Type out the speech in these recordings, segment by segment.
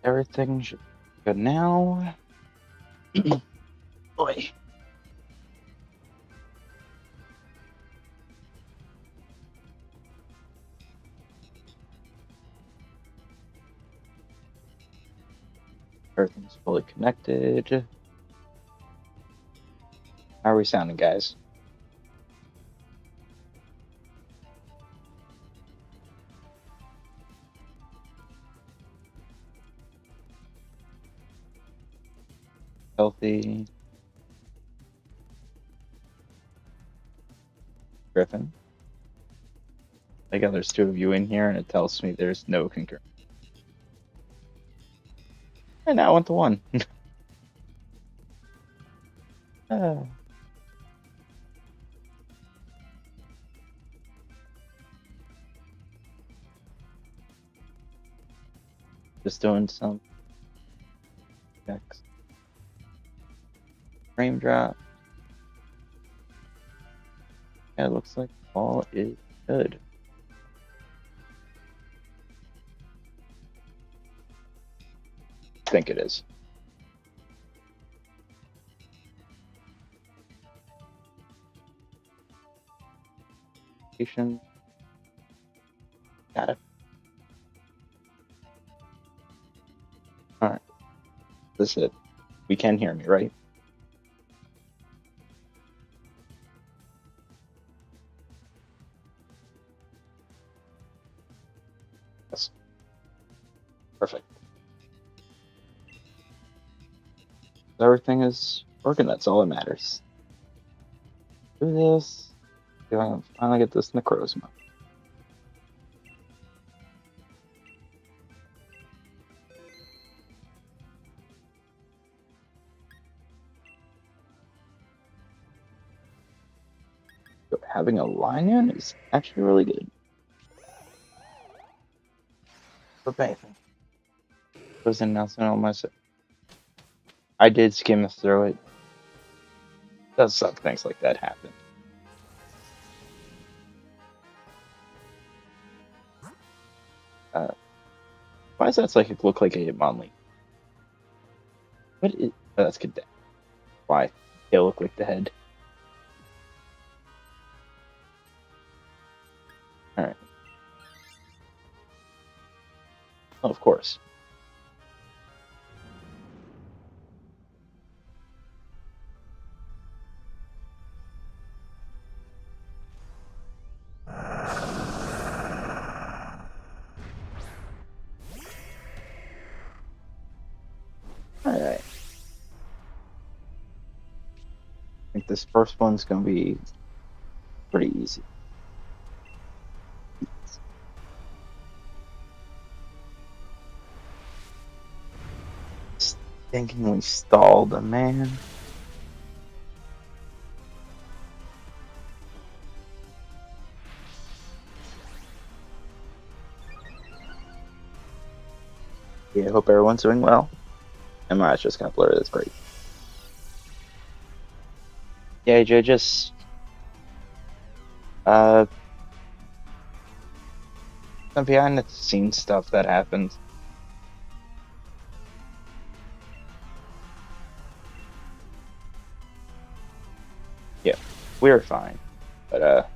Everything should be good now. Boy. Everything's fully connected. How are we sounding, guys? Healthy. Griffin. I got there's 2 of you in here, and it tells me there's no concurrence. And now 1-1. Just doing some checks. Frame drop. Yeah, it looks like all is good. I think it is. Got it. Alright. This is it. We can hear me, right? Yes. Perfect. Everything is working, that's all that matters. Do this. See if I can finally get this Necrozma. Having a Lion is actually really good. But anything. Was an announcement on my side. I did skim through it. Does suck things like that happen. Why does that psychic look like a Hitmonlee? What is... Oh, that's good. Why? They look like the head. Alright. Oh, of course. Alright. I think this first one's gonna be pretty easy. Stinkingly stalled, man. Yeah, I hope everyone's doing well. And my eyes just got blurry, that's great. Yeah, AJ, just some behind the scenes stuff that happened. Yeah, we're fine. But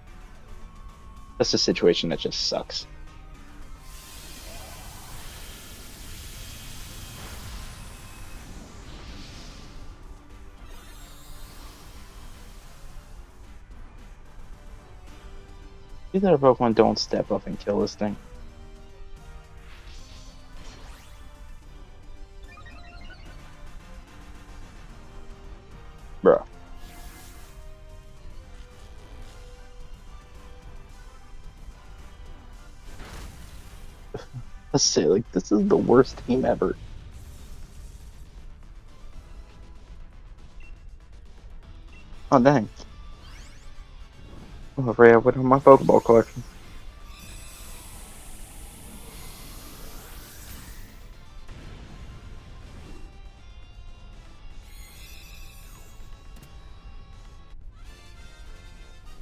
that's a situation that just sucks. Either our Pokemon don't step up and kill this thing. Bro. Let's say, like, this is the worst team ever. Oh, dang. I'm afraid I went on my Pokeball collection.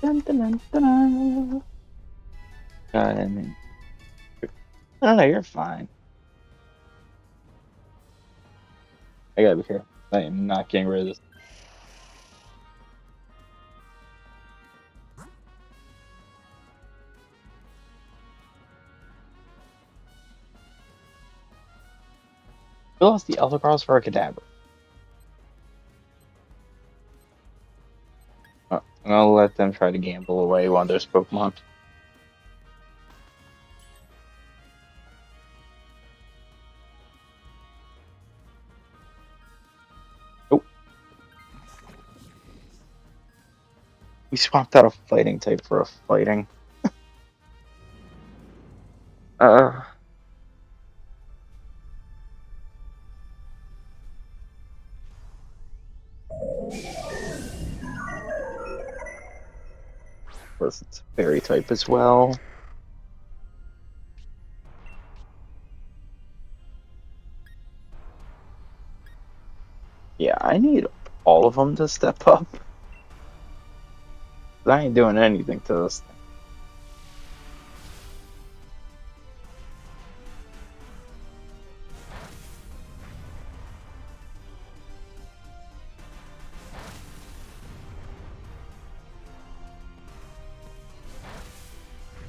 Dun, dun, dun, dun, dun. I mean, no, you're fine. I gotta be careful. I am not getting rid of this. We lost the Alpha Cross for a Kadabra. I'll let them try to gamble away one of those Pokemon. Oh. We swapped out a fighting type for a fighting. Of course, it's a fairy type as well. Yeah, I need all of them to step up. I ain't doing anything to this thing.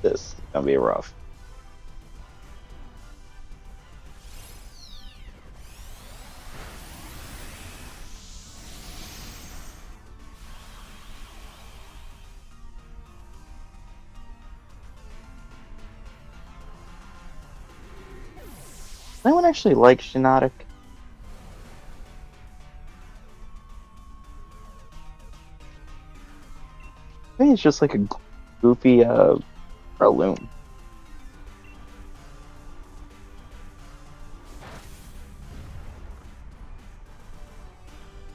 This is gonna be rough. Does anyone actually like Shiinotic? I think it's just like a goofy Breloom.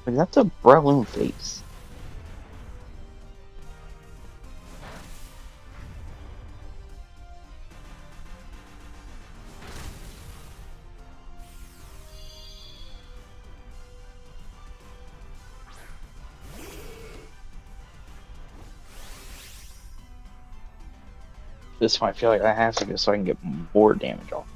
Like, that's a Breloom face. This one I feel like I have to go so I can get more damage off.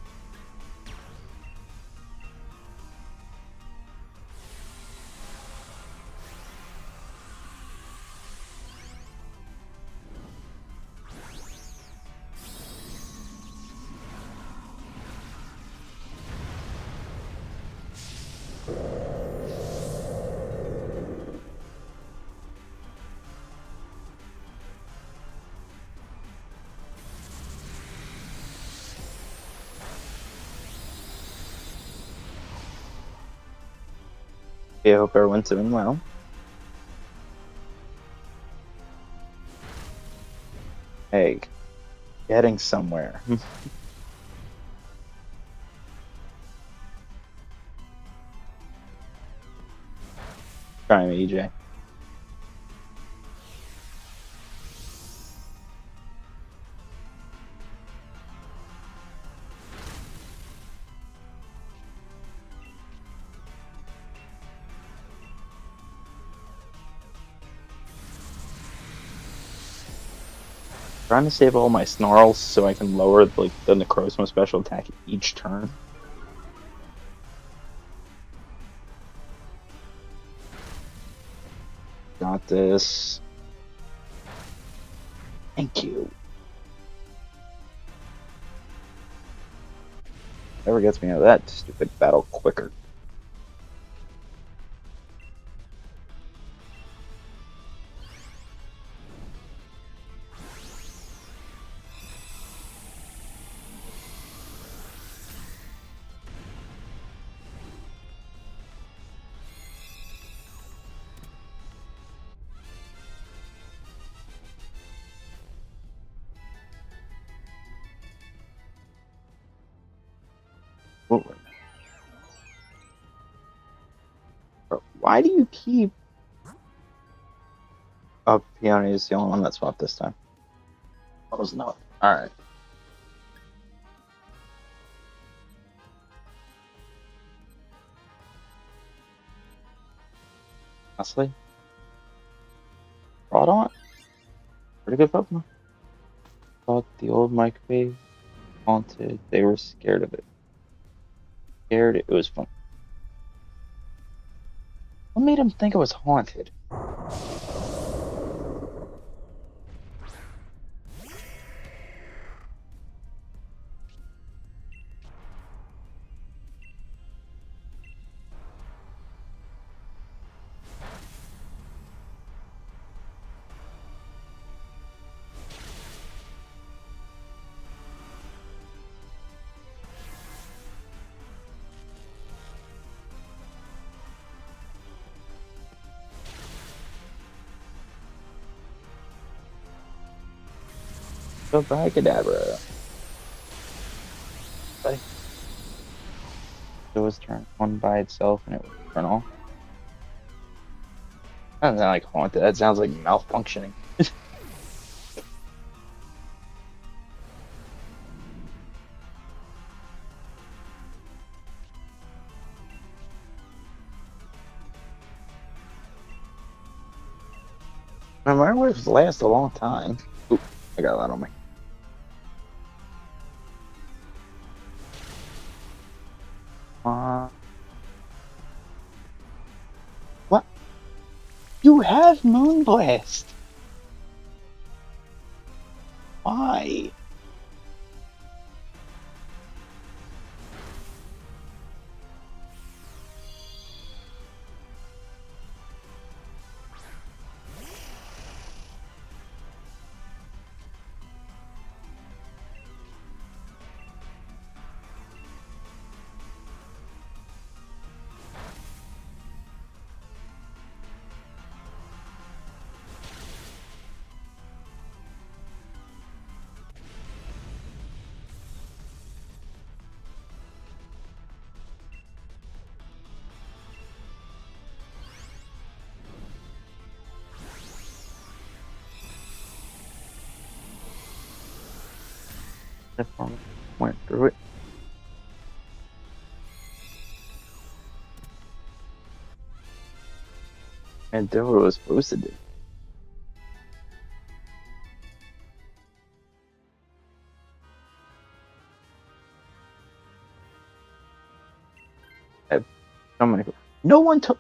Okay, I hope everyone's doing well. Hey, getting somewhere. Try me, EJ. Trying to save all my snarls so I can lower like the Necrozma special attack each turn. Got this. Thank you. Never gets me out of that stupid battle quicker. Why do you keep... Oh, Peony is the only one that swapped this time. That was not. Alright. Honestly, Groudon? Pretty good Pokemon. Thought the old microwave haunted. They were scared of it. Scared it was fun. What made him think it was haunted? Goodbye, Kadabra. Bye. It was turned on by itself and it was turned off. That doesn't sound like haunted. That sounds like malfunctioning. My microwaves last a long time. Oop, I got a lot on me. What? You have Moonblast. Why? The form went through it. And did what it was supposed to do. I have so many. No one took.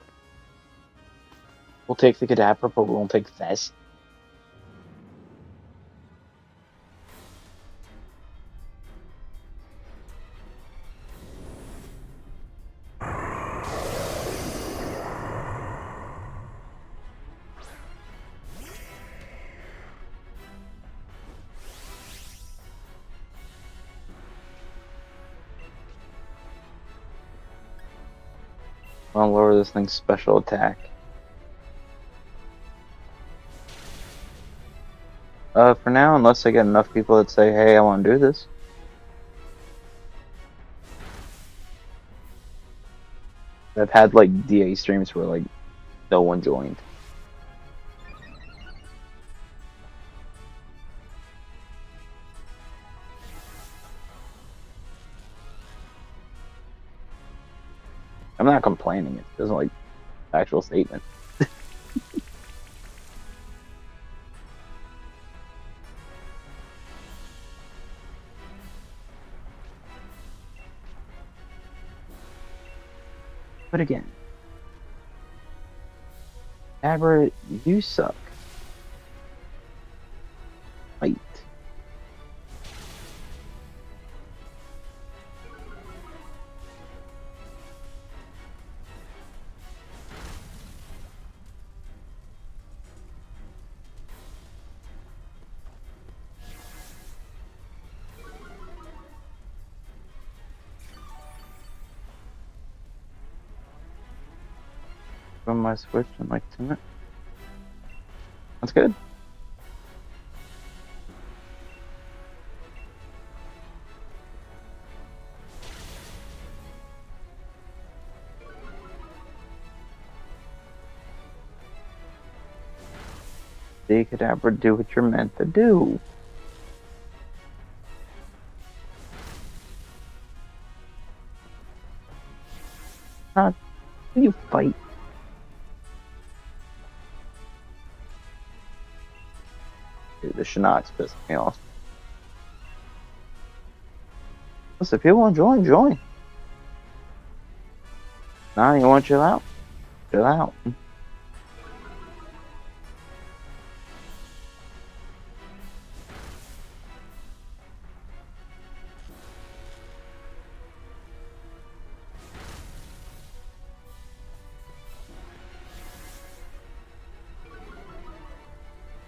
We'll take the Kadabra, but we won't take Fez. I'll lower this thing's special attack. For now, unless I get enough people that say, hey, I want to do this. I've had, like, DA streams where, like, no one joined. I'm not complaining. It doesn't, like, actual statement. But again, Abra, you suck. Fight. From my Switch in like 2 minutes. That's good. See, Kadabra, do what you're meant to do. Not you fight. Dude, the Shinnok's pissing me off. Listen, if you want to join, join. Nah, you want to chill out? Chill out.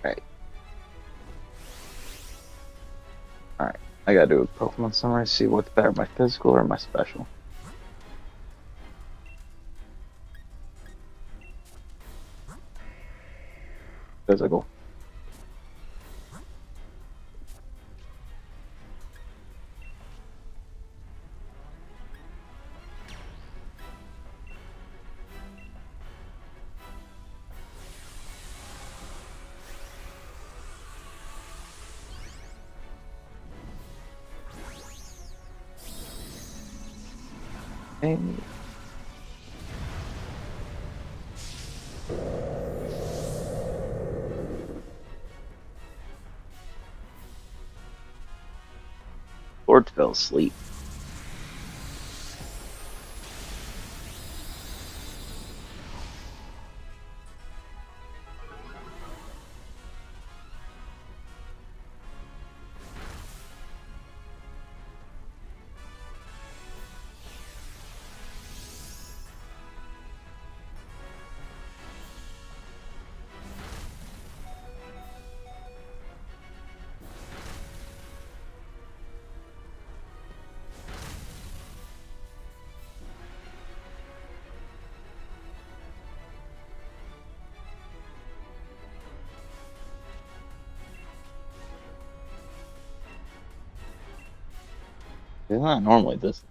Right. Alright. I gotta do a Pokemon summary, see what's better, my physical or my special. Physical. Hey. Lord fell asleep. It's not normally this.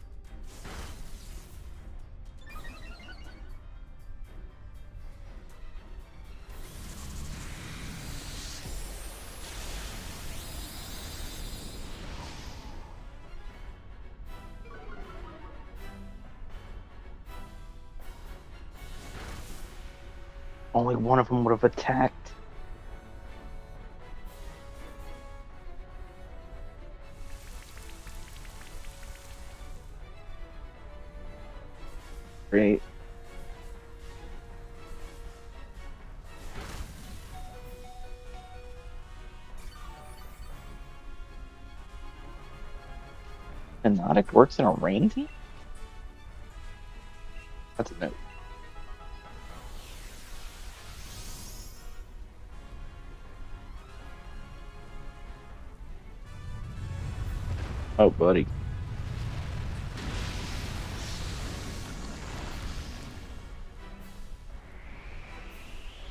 Only one of them would have attacked. Great. Hypnotic works in a rain team? That's a note. Oh, buddy.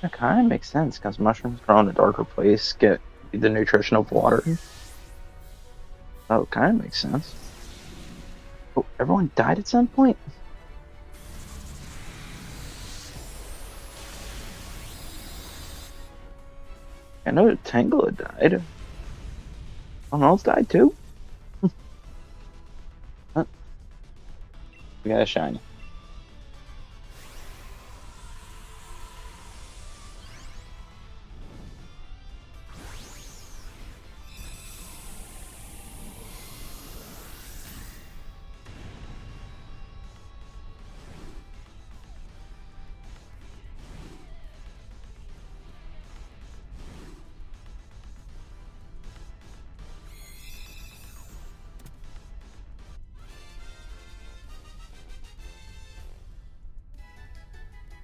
That kind of makes sense because mushrooms grow in a darker place get the nutrition of water. Oh, it kind of makes sense. Oh, everyone died at some point? I know that Tangela died. Someone else died too? Huh, we got a shiny.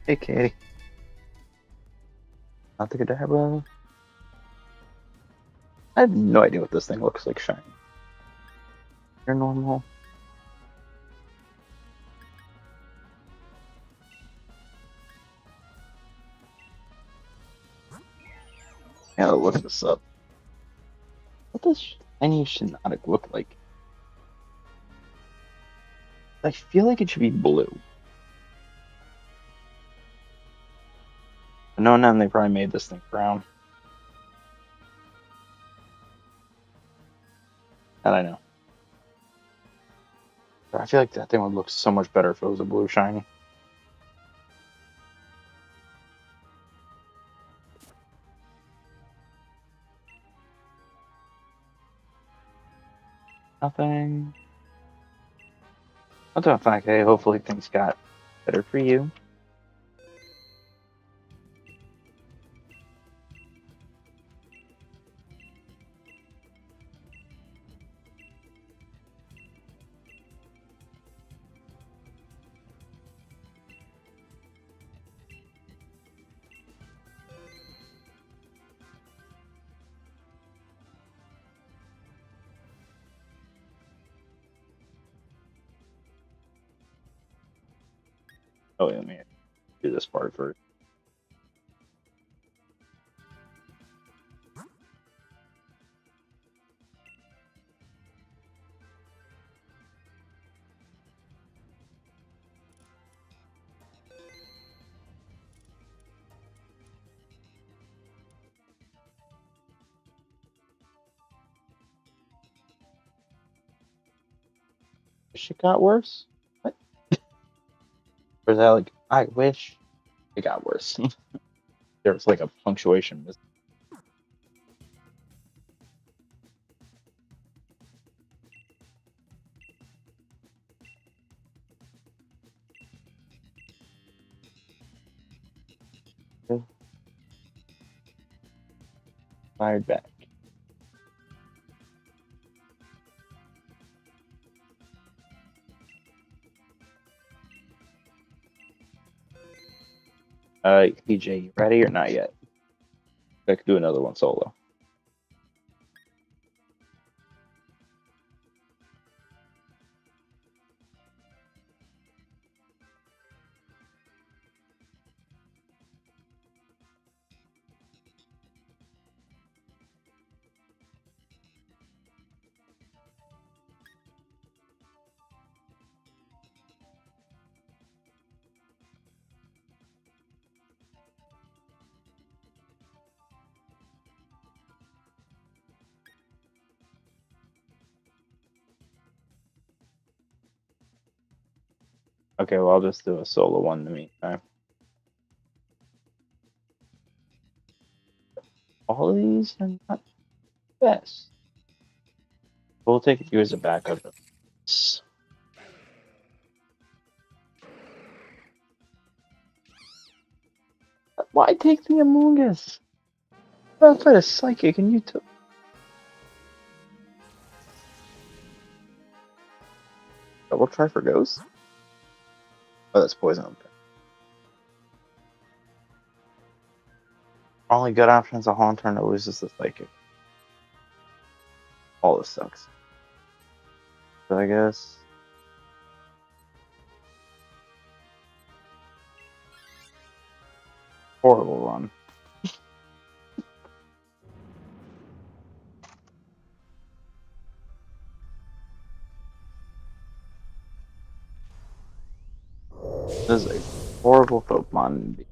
Hey, Katie. Not the Kadabra. I have no idea what this thing looks like shiny. You're normal. Yeah, look this up. What does any Shiinotic look like? I feel like it should be blue. But knowing them, they probably made this thing brown. That I know. But I feel like that thing would look so much better if it was a blue shiny. Nothing. What's up, 5K? Hopefully things got better for you. Oh, let me do this part first. Shit got worse? What? Or is that like, I wish it got worse? There's like a punctuation mistake. Fired back. PJ, you ready or not yet? I could do another one solo. Okay, well, I'll just do a solo one in the meantime. All of these are not the best. We'll take you as a backup. Why take the Among Us? I'll play a psychic and you took. Double try for ghosts? Oh, that's poison. Okay. Only good option is a Haunter and it loses the psychic. All this sucks. So I guess. Horrible run. This is a horrible Pokemon.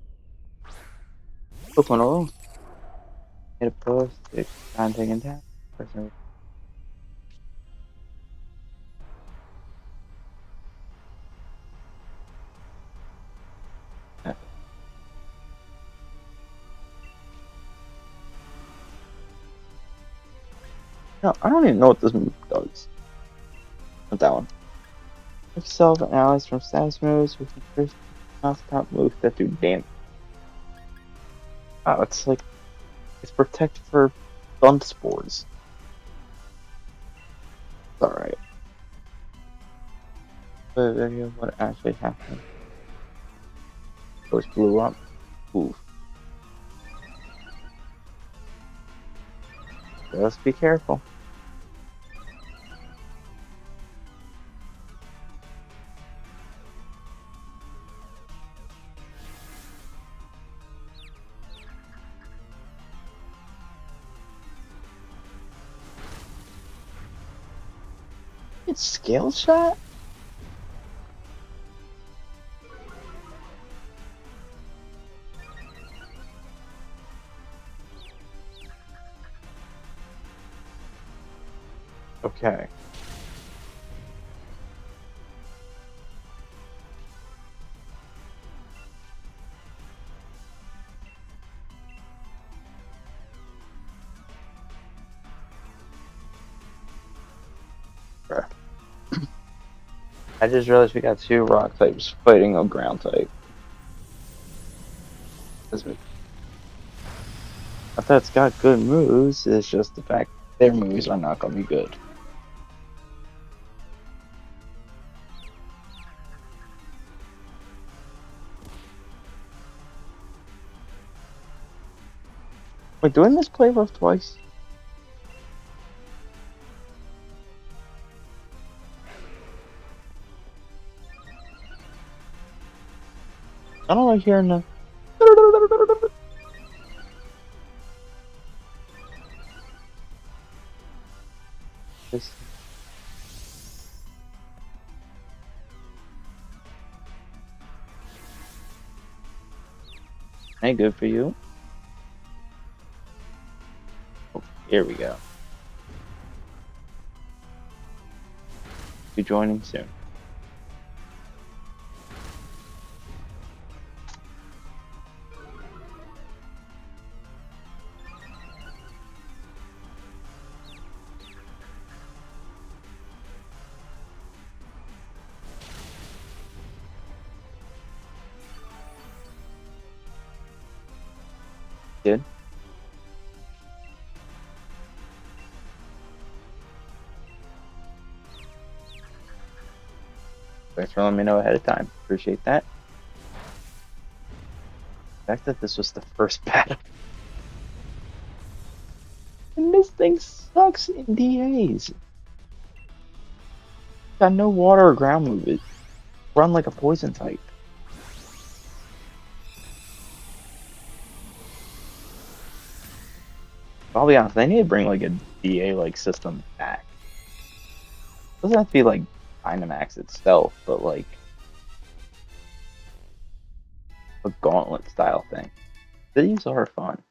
Pokemon oil. Hit a post. It's time taking down. No, I don't even know what this move does. Not that one. Yourself and allies from status moves with the first non-stop moves that do damage. Oh, it's like it's protect for bump spores. It's alright. The video of what actually happened. Those blew up. Oof. Just be careful. It's scale shot? Okay. I just realized we got two rock types fighting a ground type. I thought it's got good moves, it's just the fact their moves are not gonna be good. Wait, do I misplay rough twice? I don't like hearing the. This ain't good for you. Oh, here we go. Be joining soon. Did? Thanks for letting me know ahead of time. Appreciate that. The fact that this was the first battle. And this thing sucks in DAs. Got no water or ground move. It run like a poison type. I'll be honest, they need to bring like a DA like system back. Doesn't have to be like Dynamax itself, but like a gauntlet style thing. These are fun.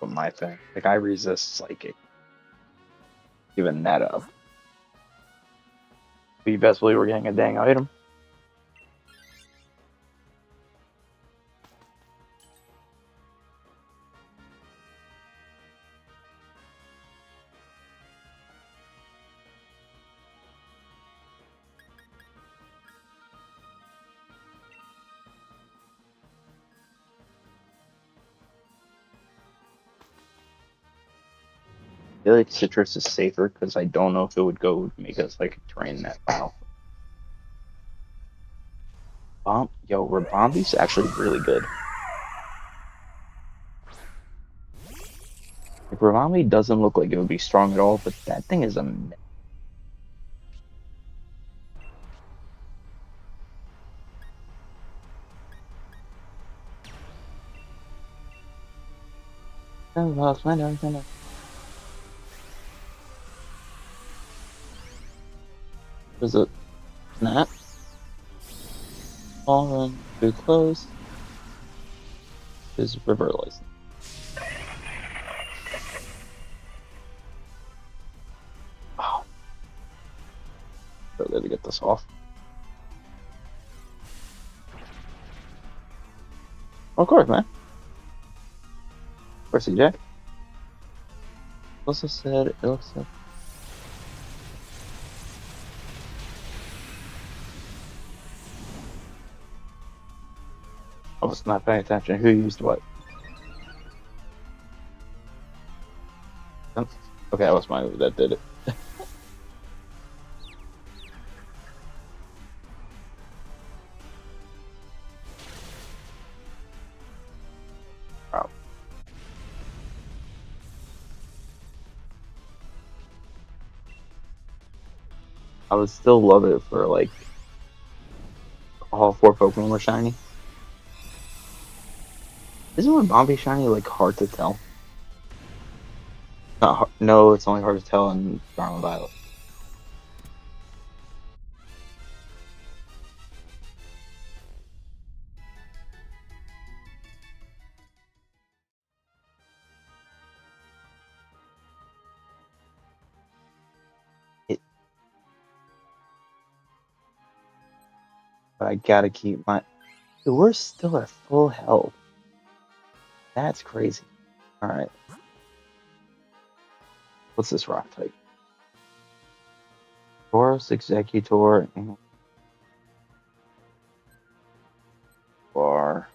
But my thing, like I resist psychic. Giving that up. But you best believe we're getting a dang item. I feel like Citrus is safer because I don't know if it would go make us like terrain that powerful. Yo, Rabambi's actually really good. Like, Rabambi doesn't look like it would be strong at all, but that thing is a. Was it not? All run too close. Is river license. Oh. So gotta get this off. Of course, man. Of course, CJ. Also said it looks like. I was not paying attention. Who used what? Okay, that was my move that did it. Wow. I would still love it for like all 4 Pokemon were shiny. Isn't Rabambi shiny like hard to tell? Not hard, no, it's only hard to tell in Scarlet Violet. It, but I gotta keep my. Dude, we're still at full health. That's crazy. All right. What's this rock type? Taurus, Executor, and Bar.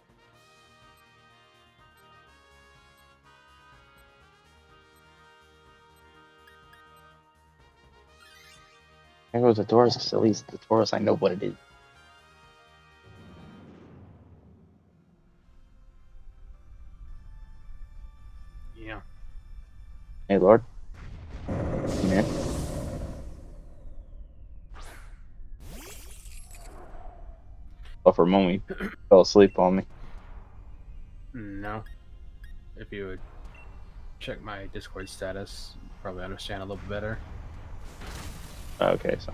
There goes the Taurus, because at least the Taurus I know what it is. Yeah. Hey, Lord. Come here. Buffer Mummy fell asleep on me. No. If you would check my Discord status, you'd probably understand a little better. Okay, so.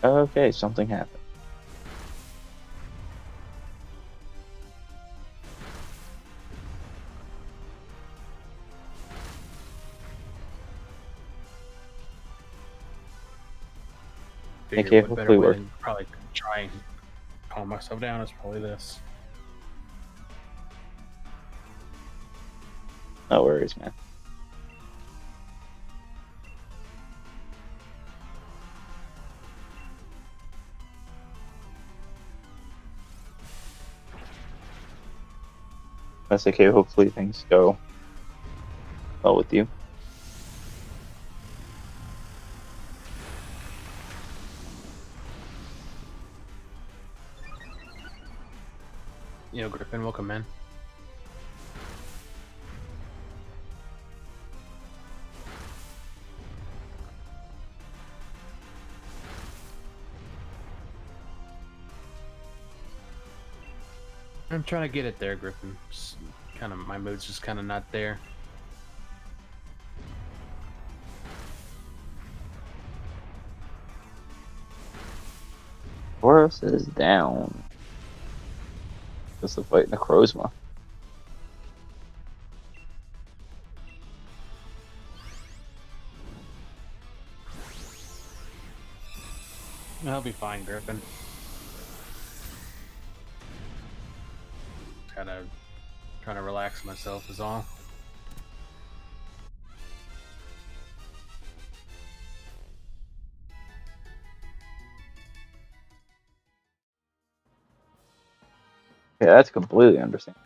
Okay, something happened. Figure Okay, what better hopefully way work. than probably try and calm myself down is probably this. No worries, man. That's okay. Hopefully things go well with you. You know, Griffin, welcome in. I'm trying to get it there, Griffin. Kind of, my mood's just kind of not there. Horus is down. Just to fight Necrozma. I'll be fine, Griffin. Gotta trying to relax myself is all. Yeah, that's completely understandable.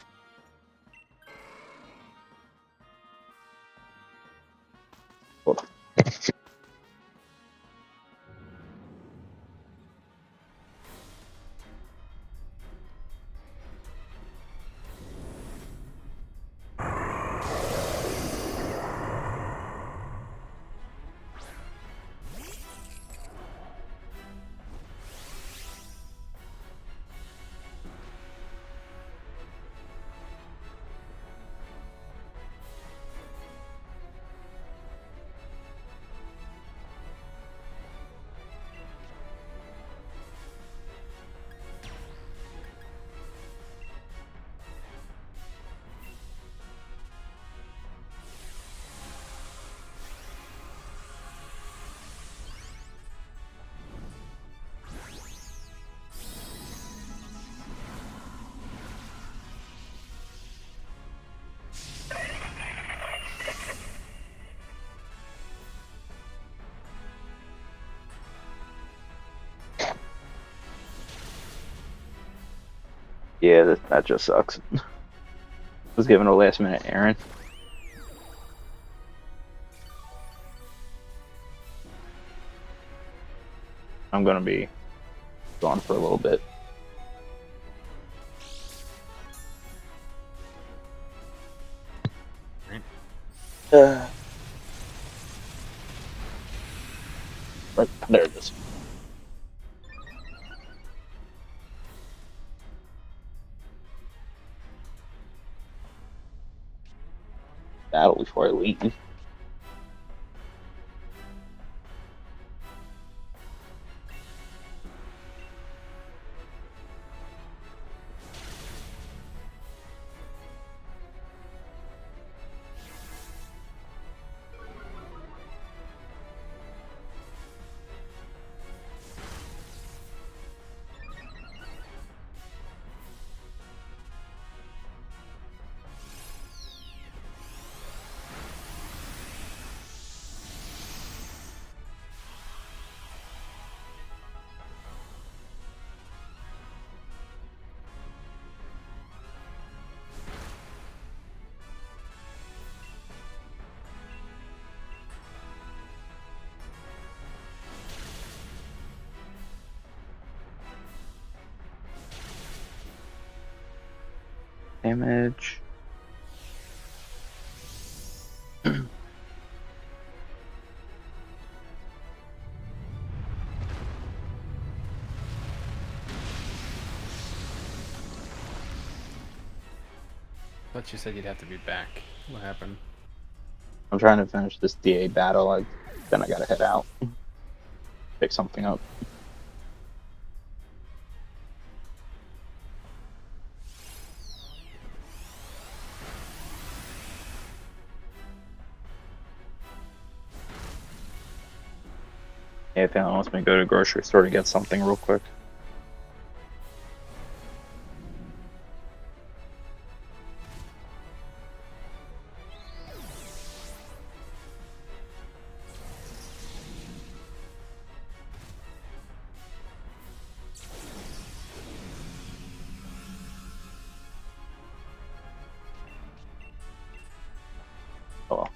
Hold on. Yeah, that just sucks. Was given a last minute errand. I'm gonna be gone for a little bit. Right. Right there it is. Battle before I leave. Damage. Thought you said you'd have to be back. What happened? I'm trying to finish this DA battle. Then I gotta head out, pick something up. Yeah, I think wants me to go to the grocery store to get something real quick. Oh well.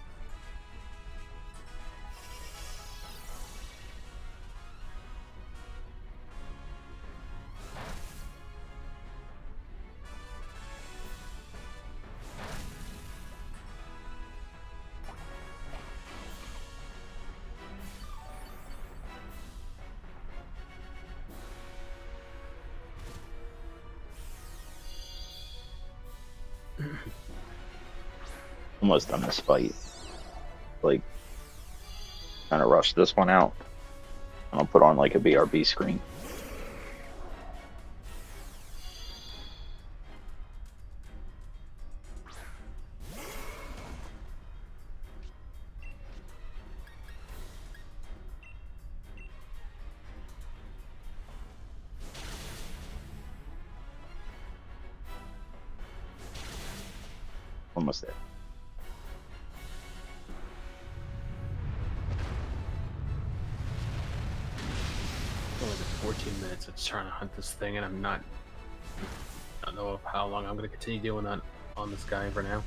Almost done this fight. Like, trying to rush this one out. And I'll put on like a BRB screen. Almost there. Only been 14 minutes of trying to hunt this thing, and I don't know how long I'm going to continue doing that on this guy for now.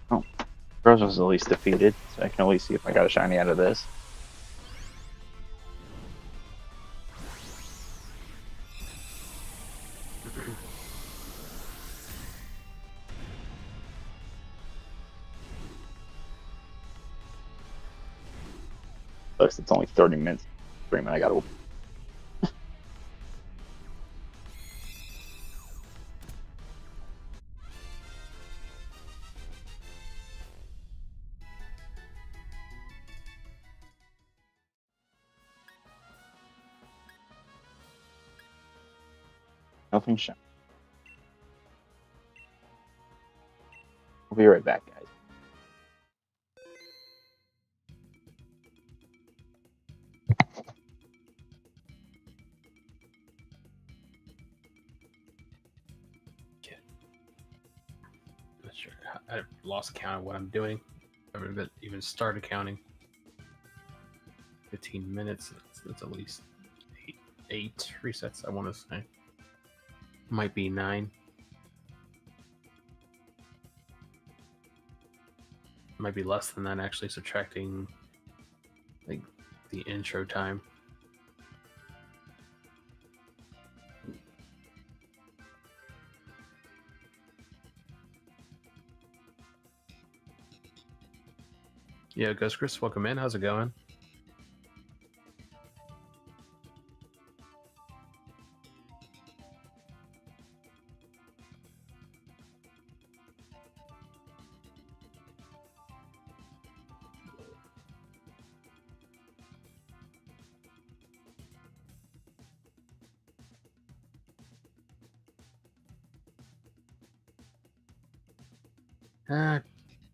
Oh, Rose was at least defeated, so I can at least see if I got a shiny out of this. Looks it's only 30 minutes. I gotta. Nothing shiny. We'll be right back, guys. Not sure. I've lost count of what I'm doing. I haven't even started counting. 15 minutes. That's at least eight resets, I want to say. Might be 9. Might be less than that, actually, subtracting like the intro time. Yeah, Ghost Chris, welcome in. How's it going?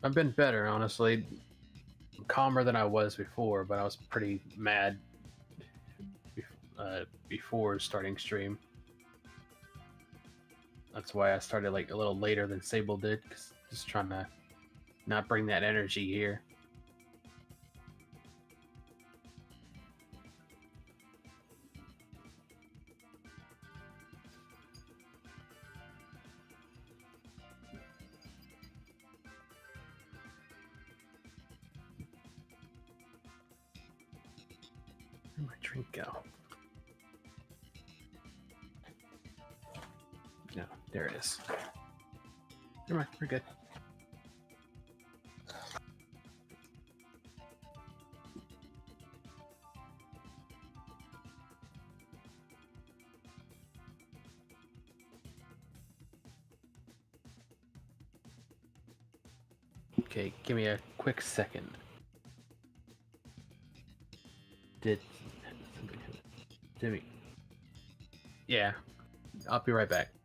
I've been better, honestly. Calmer than I was before, but I was pretty mad before starting stream. That's why I started like a little later than Sable did, cause just trying to not bring that energy here. Where'd my drink go? No, there it is. Never mind, we're good. Okay, give me a quick second. Did Jimmy? Yeah, I'll be right back.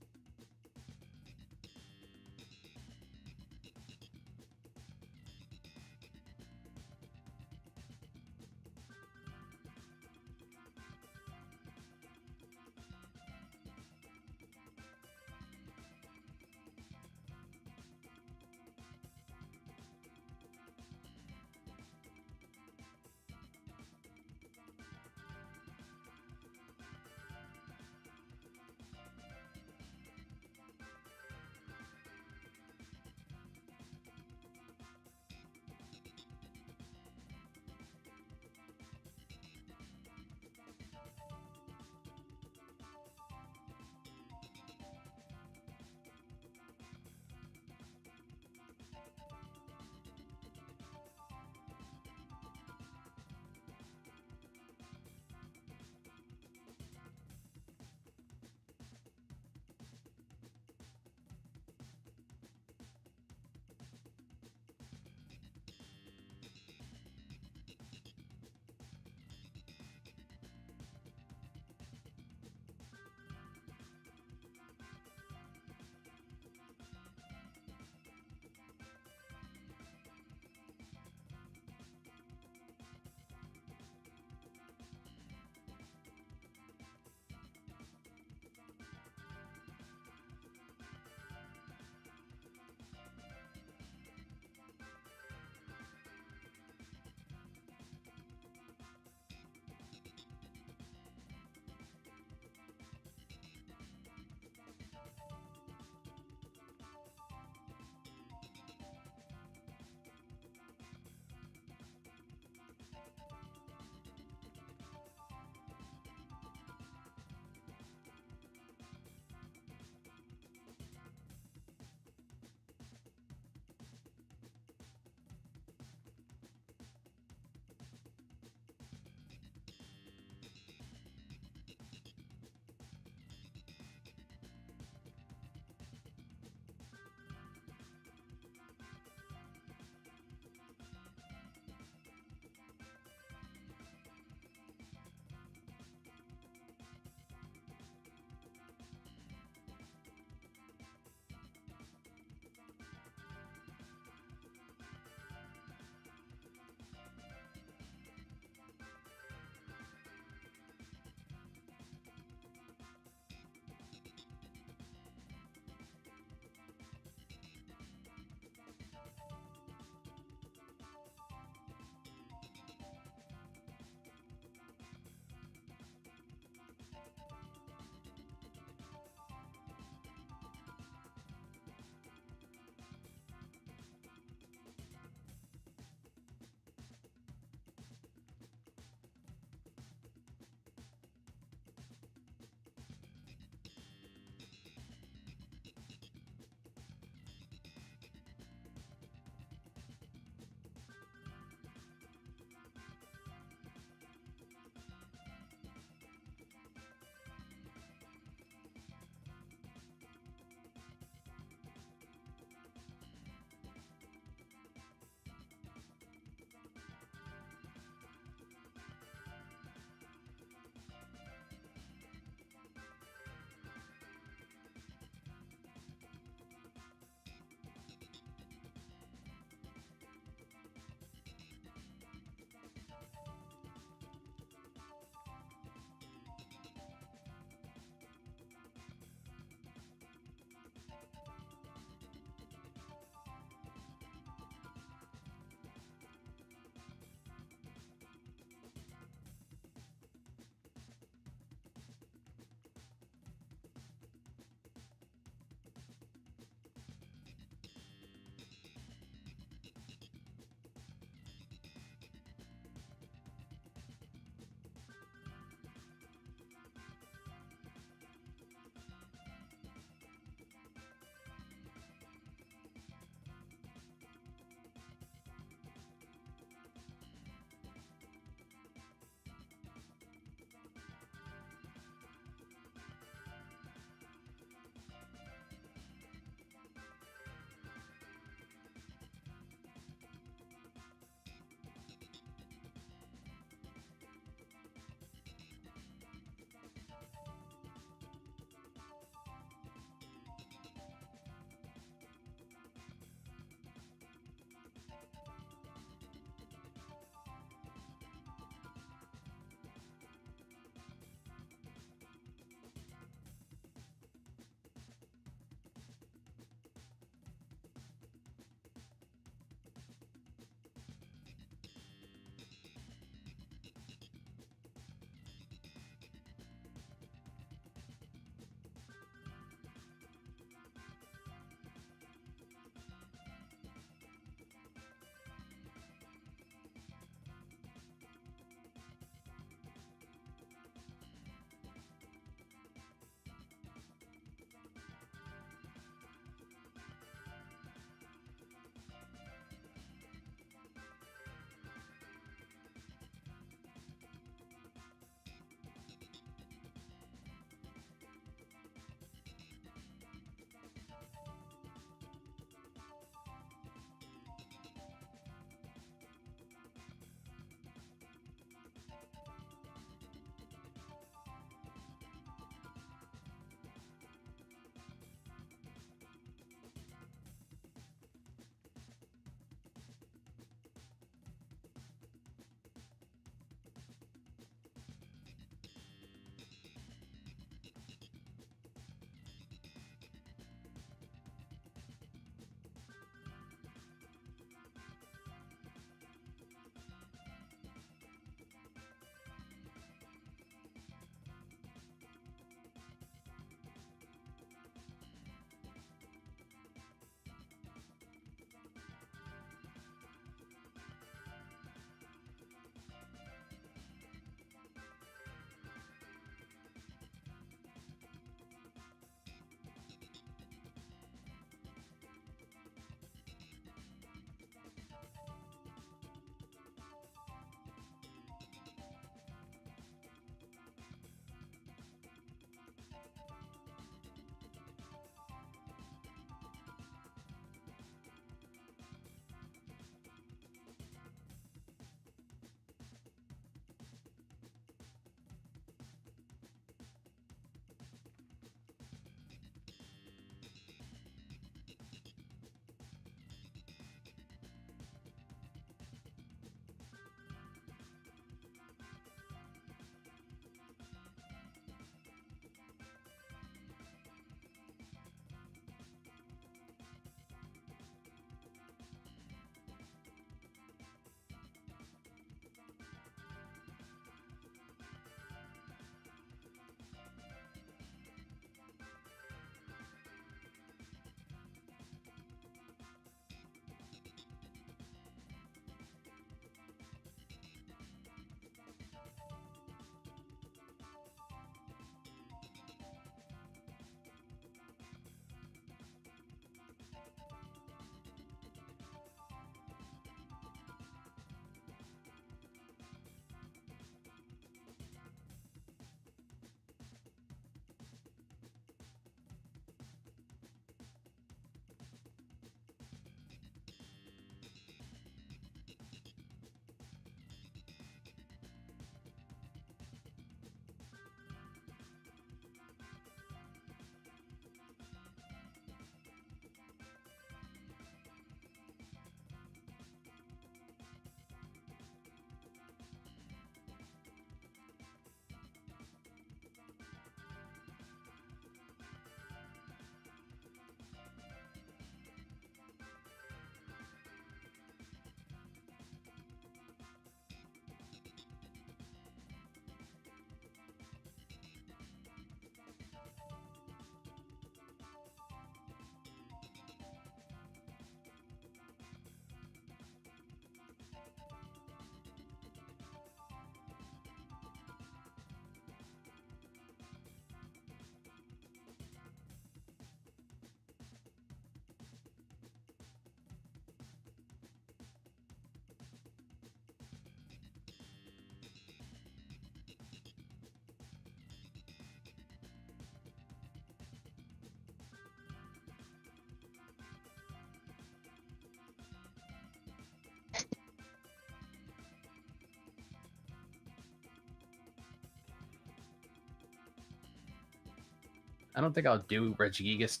I don't think I'll do Regigigas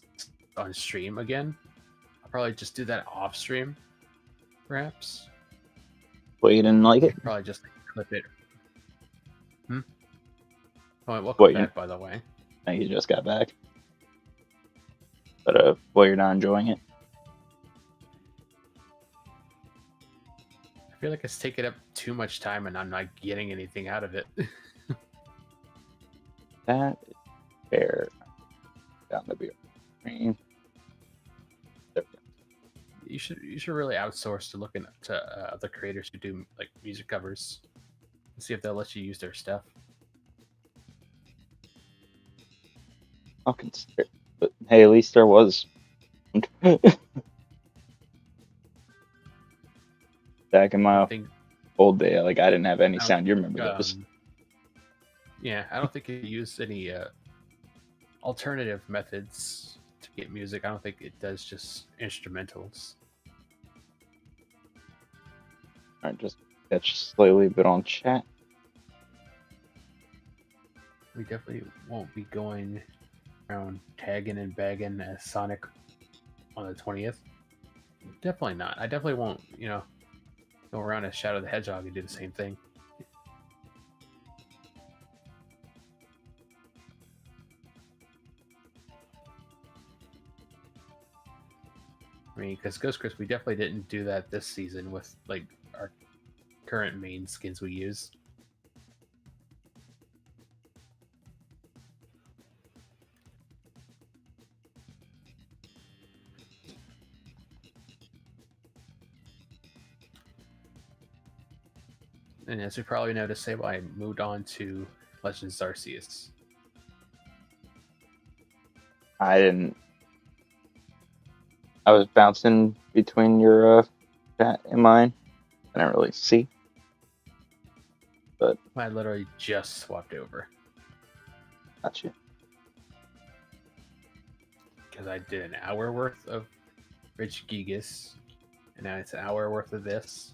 on stream again. I'll probably just do that off stream, perhaps. Well, you didn't like it? Probably just clip it. Oh, welcome What, back, by the way. Now you just got back. But well, you're not enjoying it. I feel like it's taking up too much time and I'm not getting anything out of it. That is fair. Down the beer. You should really outsource to looking to other creators who do like music covers and see if they'll let you use their stuff. I'll consider. But hey, at least there was. Back in my old day, like I didn't have any sound. You remember those? Yeah, I don't think you use any alternative methods to get music. I don't think it does just instrumentals. Alright, just catch slightly a bit on chat. We definitely won't be going around tagging and bagging as Sonic on the 20th. Definitely not. I definitely won't, go around as Shadow the Hedgehog and do the same thing. I mean, because Ghost Chris, we definitely didn't do that this season with like our current main skins we use. And as we probably know, Sable, I moved on to Legends Arceus. I didn't. I was bouncing between your chat and mine. I didn't really see. But I literally just swapped over. Gotcha. Because I did an hour worth of Regigigas, and now it's an hour worth of this.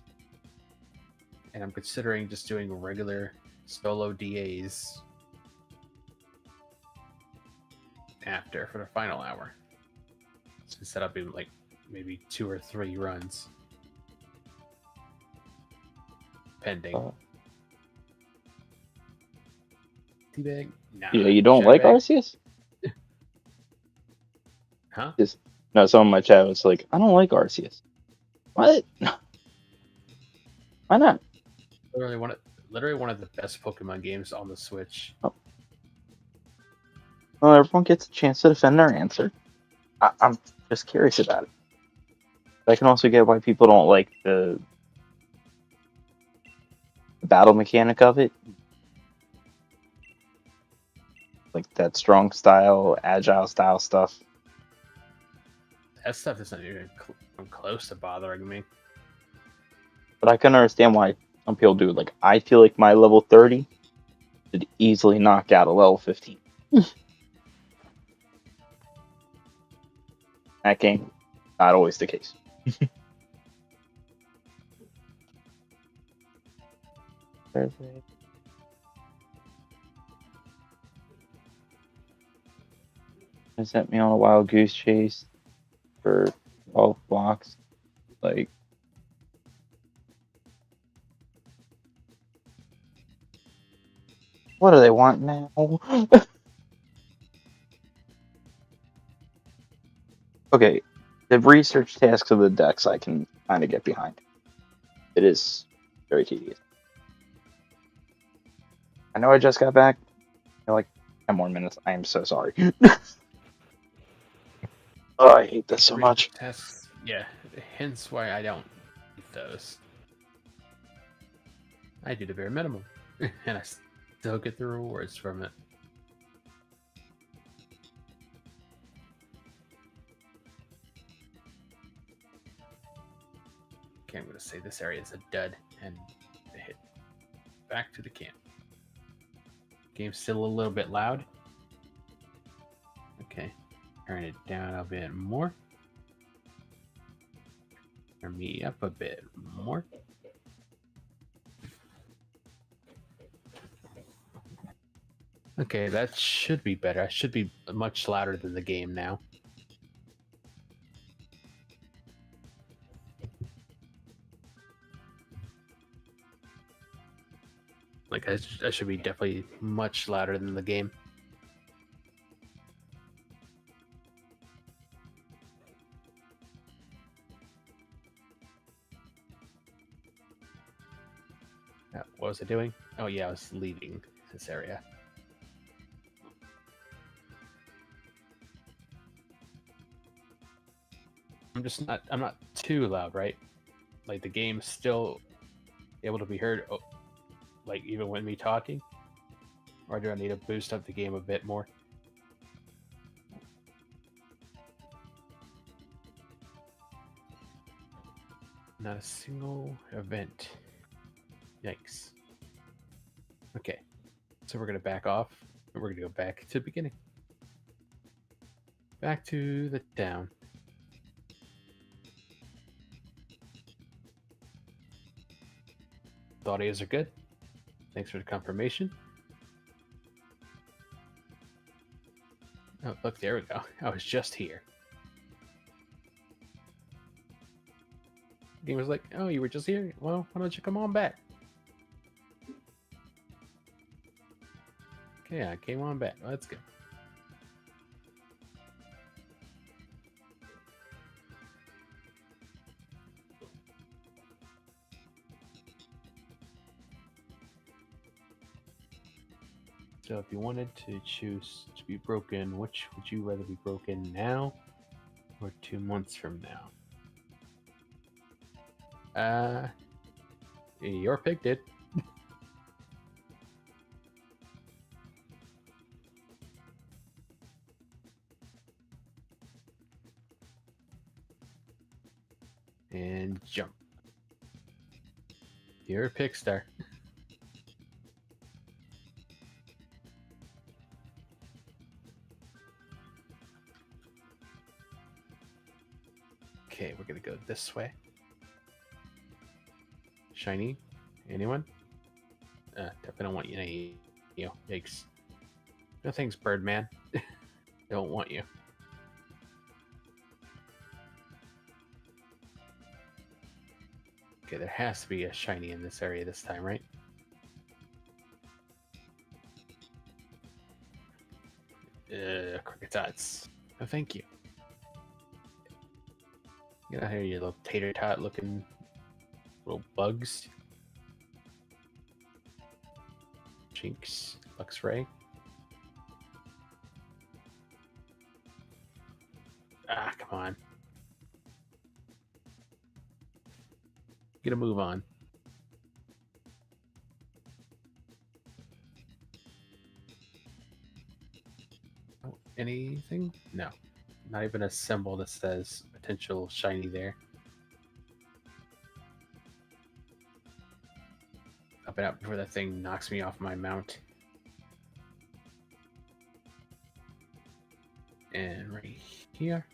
And I'm considering just doing regular solo DAs after for the final hour. So instead of being like maybe 2 or 3 runs pending. Teabag? Nah, yeah, you don't like Arceus? Huh? No, some of my chat was like, I don't like Arceus. What? Why not? Literally one of the best Pokemon games on the Switch. Oh. Well, everyone gets a chance to defend their answer. I'm just curious about it. But I can also get why people don't like the battle mechanic of it. Like that strong style, agile style stuff. That stuff isn't even close to bothering me. But I can understand why some people do. Like, I feel like my level 30 could easily knock out a level 15. That game, not always the case. Perfect. Sent me on a wild goose chase for 12 blocks. Like, what do they want now? Okay, the research tasks of the decks I can kind of get behind. It is very tedious. I know I just got back. Like 10 more minutes. I am so sorry. Oh, I hate this so much. Tests, yeah, hence why I don't eat those. I do the bare minimum, and I still get the rewards from it. Okay, I'm going to say this area is a dud, and hit back to the camp. Game's still a little bit loud. Okay, turn it down a bit more. Turn me up a bit more. Okay, that should be better. I should be much louder than the game now. Like, I should be definitely much louder than the game. What was I doing? Oh yeah, I was leaving this area. I'm not too loud, right? Like, the game's still able to be heard, like, even when me talking? Or do I need to boost up the game a bit more? Not a single event. Yikes. Okay, so we're going to back off, and we're going to go back to the beginning. Back to the town. The audios are good. Thanks for the confirmation. Oh, look, there we go. I was just here. The game was like, oh, you were just here? Well, why don't you come on back? Okay, I came on back. Let's go. So if you wanted to choose to be broken, which would you rather be broken now or 2 months from now? Your pick did. And jump. Your pick, Star. Okay, we're gonna go this way. Shiny? Anyone? Definitely don't want you any. Yikes. No thanks, Birdman. Don't want you. Okay, there has to be a shiny in this area this time, right? Crocodiles. No, thank you. Get out here, you little tater tot looking little bugs. Jinx, Luxray. Ah, come on. Get a move on. Oh, anything? No. Not even a symbol that says potential shiny there. Up and out before that thing knocks me off my mount. And right here.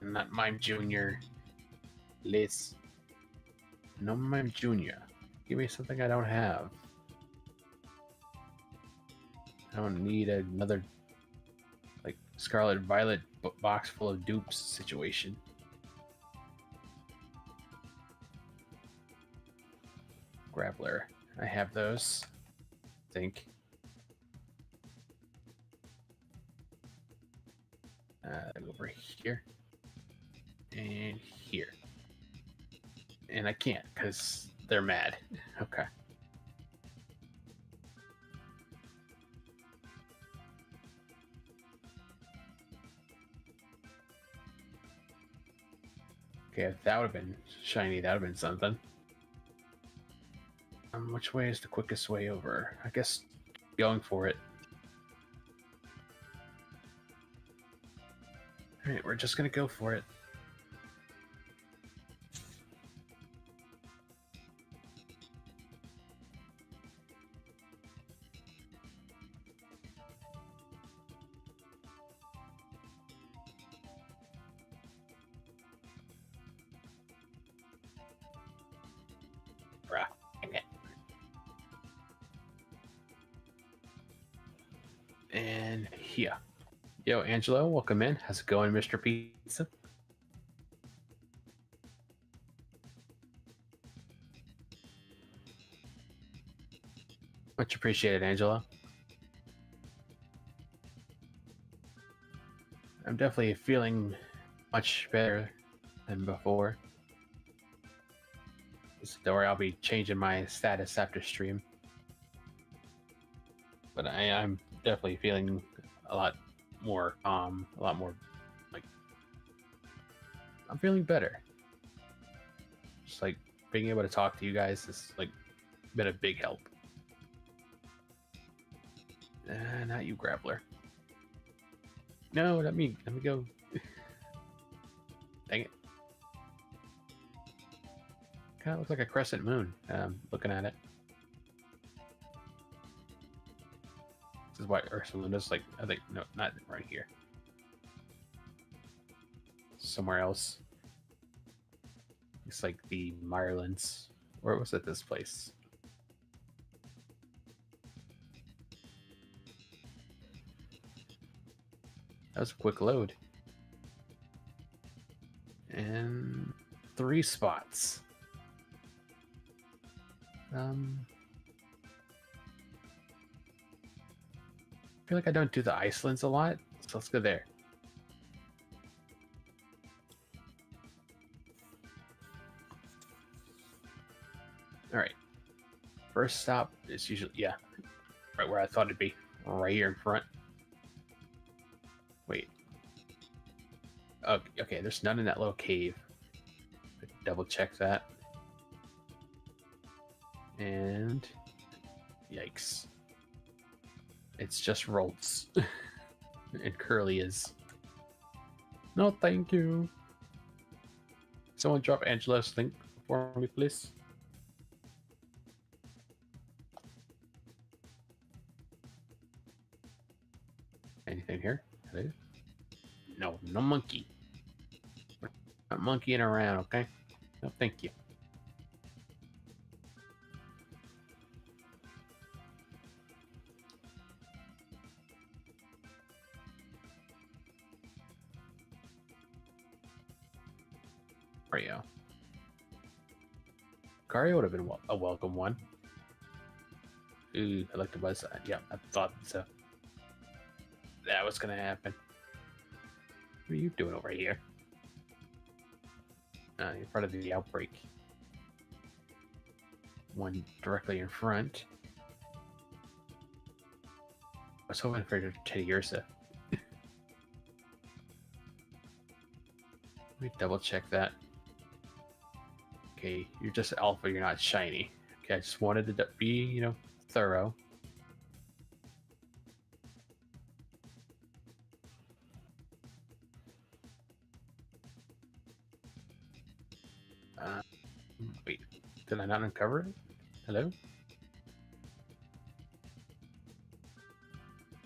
Not Mime Jr. Liz. No Mime Jr. Give me something I don't have. I don't need another, like, Scarlet Violet box full of dupes situation. Grappler. I have those. I think. Over here. And here. And I can't because they're mad. Okay. Okay, if that would have been shiny, that would have been something. Which way is the quickest way over? I guess going for it. Alright, we're just gonna go for it. Yeah. Yo, Angelo, welcome in. How's it going, Mr. Pizza? Much appreciated, Angelo. I'm definitely feeling much better than before. Don't worry, I'll be changing my status after stream. But I'm definitely feeling a lot more calm, a lot more like I'm feeling better. Just like being able to talk to you guys has like been a big help. Not you, Grappler. No, let me go. Dang it. Kind of looks like a crescent moon. Looking at it. This is why Ursulunda's like, I think, no, not right here. Somewhere else. It's like the Mirelands. Where was it, this place? That was a quick load. And 3 spots. I feel like I don't do the Icelands a lot, so let's go there. Alright. First stop is usually, yeah, right where I thought it'd be. Right here in front. Wait. Okay, there's none in that little cave. Double check that. And yikes. It's just Rolts. And Curly is. No, thank you. Someone drop Angela's link for me, please. Anything here? Hello? No, no monkey. We're not monkeying around, okay? No, thank you. There you go. Cario would have been a welcome one. Ooh, I like the buzz. Yeah, I thought so. That was gonna happen. What are you doing over here? You're part of the outbreak. One directly in front. I was hoping for Teddy Ursa. Let me double check that. Okay, you're just alpha, you're not shiny. Okay, I just wanted to be, you know, thorough. Wait, did I not uncover it? Hello?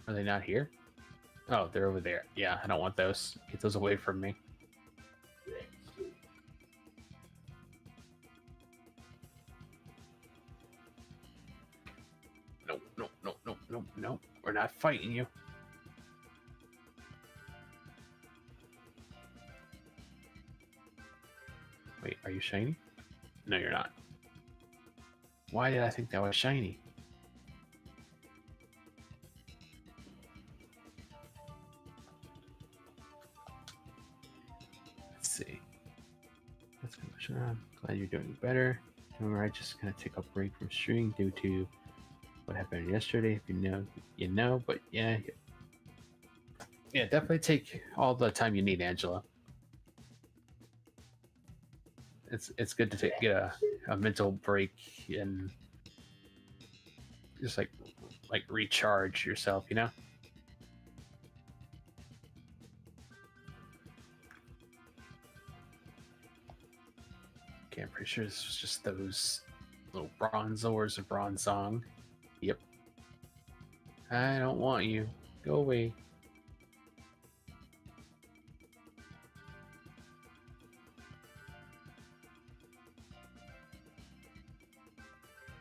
Are they not here? Oh, they're over there. Yeah, I don't want those. Get those away from me. No, no, no, no, no, no. We're not fighting you. Wait, are you shiny? No, you're not. Why did I think that was shiny? Let's see. That's good. I'm glad you're doing better. Remember, I'm just gonna take a break from streaming due to what happened yesterday. If you know, you know. But yeah, yeah, definitely take all the time you need, Angela. It's good to get a mental break and just like recharge yourself, you know. Okay, I'm pretty sure this was just those little bronzors of Bronzong. Yep. I don't want you. Go away.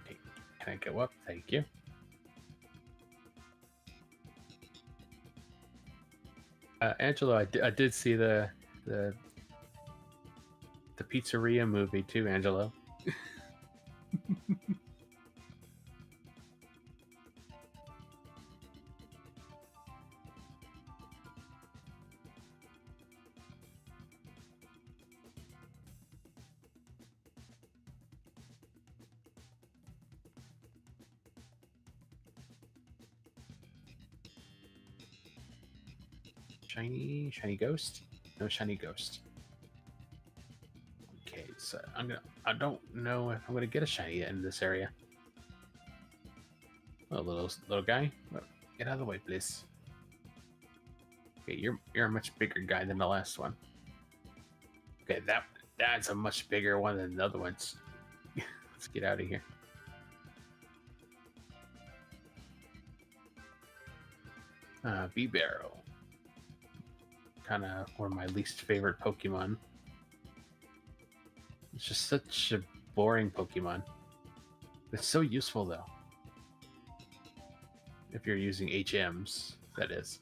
Okay, can I go up? Thank you. Angelo, I did see the the pizzeria movie too, Angelo. Shiny ghost? No shiny ghost. Okay, so I don't know if I'm gonna get a shiny in this area. Oh, little guy, get out of the way, please. Okay, you're a much bigger guy than the last one. Okay, that's a much bigger one than the other ones. Let's get out of here. B-Barrel. Kind of one of my least favorite Pokemon. It's just such a boring Pokemon. It's so useful, though. If you're using HMs, that is.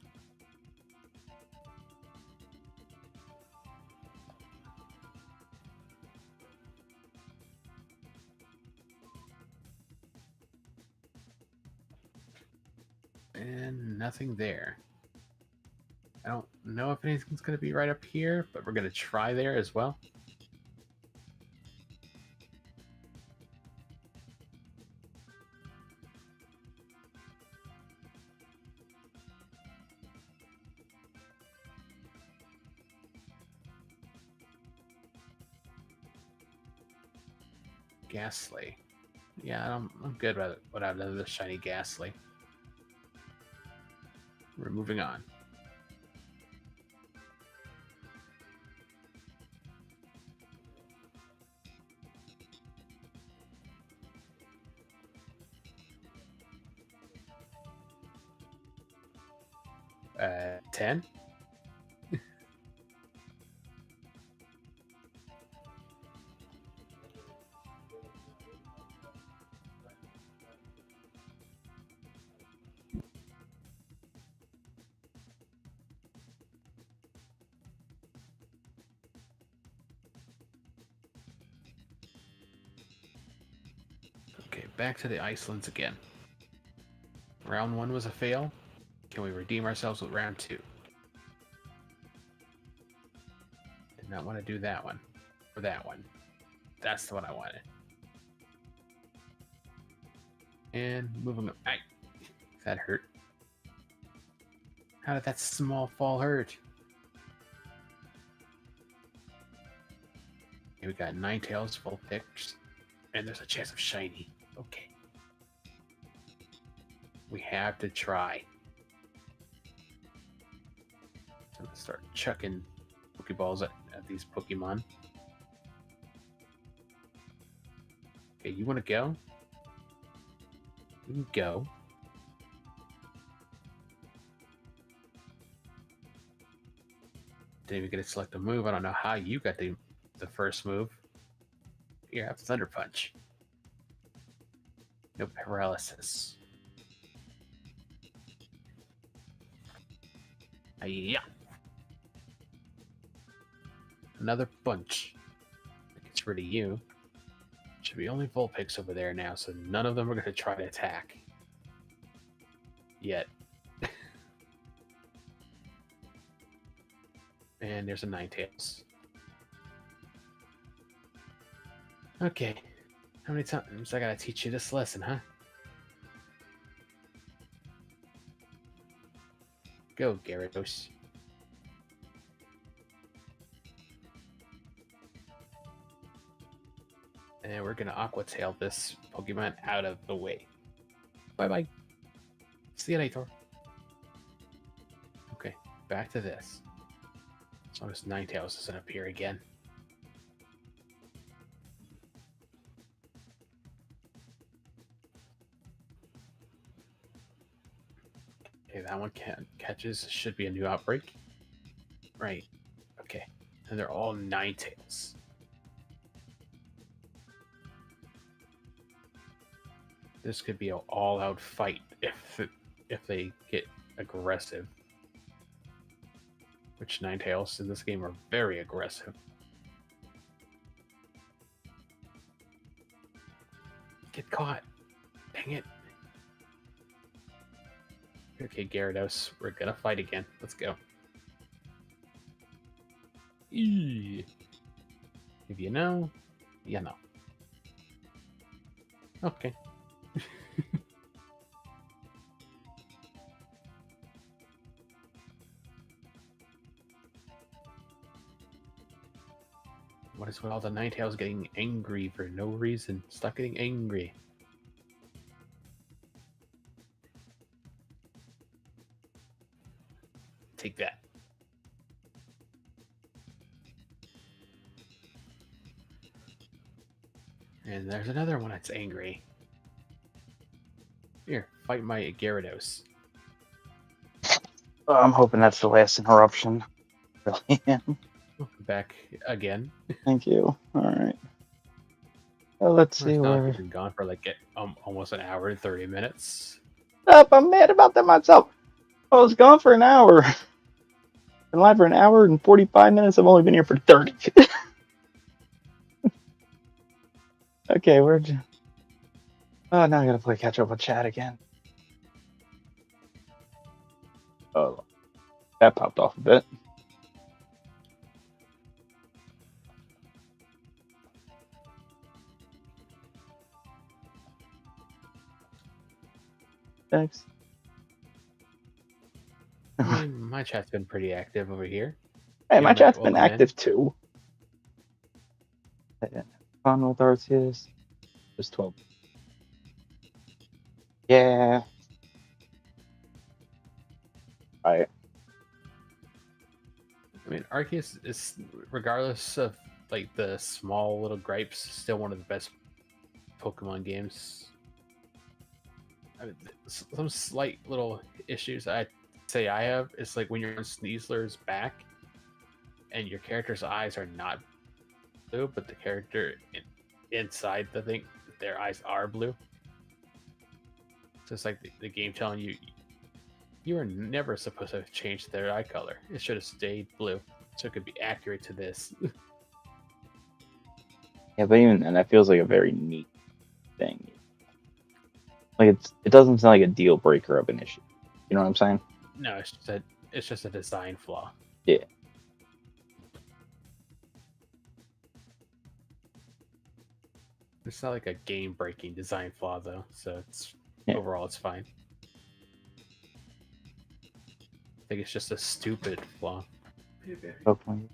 And nothing there. I don't know if anything's going to be right up here, but we're going to try there as well. Ghastly. Yeah, I'm good without another shiny Ghastly. We're moving on. Uh, 10? Okay, back to the Icelands again. Round 1 was a fail. Can we redeem ourselves with round 2? Did not want to do that one. Or that one. That's the one I wanted. And moving up. Ay, that hurt. How did that small fall hurt? Okay, we got Ninetales full picks. And there's a chance of shiny. Okay. We have to try. So I'm gonna start chucking Pokeballs at these Pokemon. Okay, you wanna go? You can go. Didn't even get to select a move. I don't know how you got the first move. Here, have Thunder Punch. No paralysis. Yeah. Another bunch. That gets rid of you. Should be only Vulpix over there now, so none of them are going to try to attack. Yet. And there's a Ninetales. Okay. How many times I gotta teach you this lesson, huh? Go, Gyarados. And we're gonna Aqua Tail this Pokemon out of the way. Bye-bye. See you later. Okay, back to this. As long as Ninetales doesn't appear again. Okay, that one catches. Should be a new outbreak. Right. Okay. And they're all Ninetales. This could be an all-out fight if they get aggressive. which Ninetales in this game are very aggressive. Get caught. Dang it. Okay, Gyarados, we're gonna fight again. Let's go. Eee. If you know, you know. Okay. What is with all the Ninetales getting angry for no reason? Stop getting angry. Take that. And there's another one that's angry. Here, fight my Gyarados. I'm hoping that's the last interruption. Really am. Back again. Thank you. All right. Well, let's see It's not like where. you've been gone for like almost an hour and 30 minutes. Up! I'm mad about that myself. I was gone for an hour. Been live for an hour and 45 minutes. I've only been here for 30. Okay, where'd you? Oh, now I gotta play catch up with chat again. Oh, that popped off a bit. Thanks. I mean, my chat's been pretty active over here. Hey, my chat's been welcome in. active too. Fun with Arceus. Just 12. Yeah. Alright. I mean, Arceus is, regardless of like the small little gripes, still one of the best Pokemon games. I mean, some slight little issues I say I have is like when you're on Sneasler's back and your character's eyes are not blue, but the character inside the thing, their eyes are blue. So it's like the game telling you you were never supposed to have changed their eye color. It should have stayed blue, so it could be accurate to this. Yeah, but even then, that feels like a very neat thing. Like it doesn't sound like a deal breaker of an issue. You know what I'm saying? No, it's just a design flaw. Yeah. It's not like a game-breaking design flaw though, so it's overall it's fine. I think it's just a stupid flaw. Pokemon.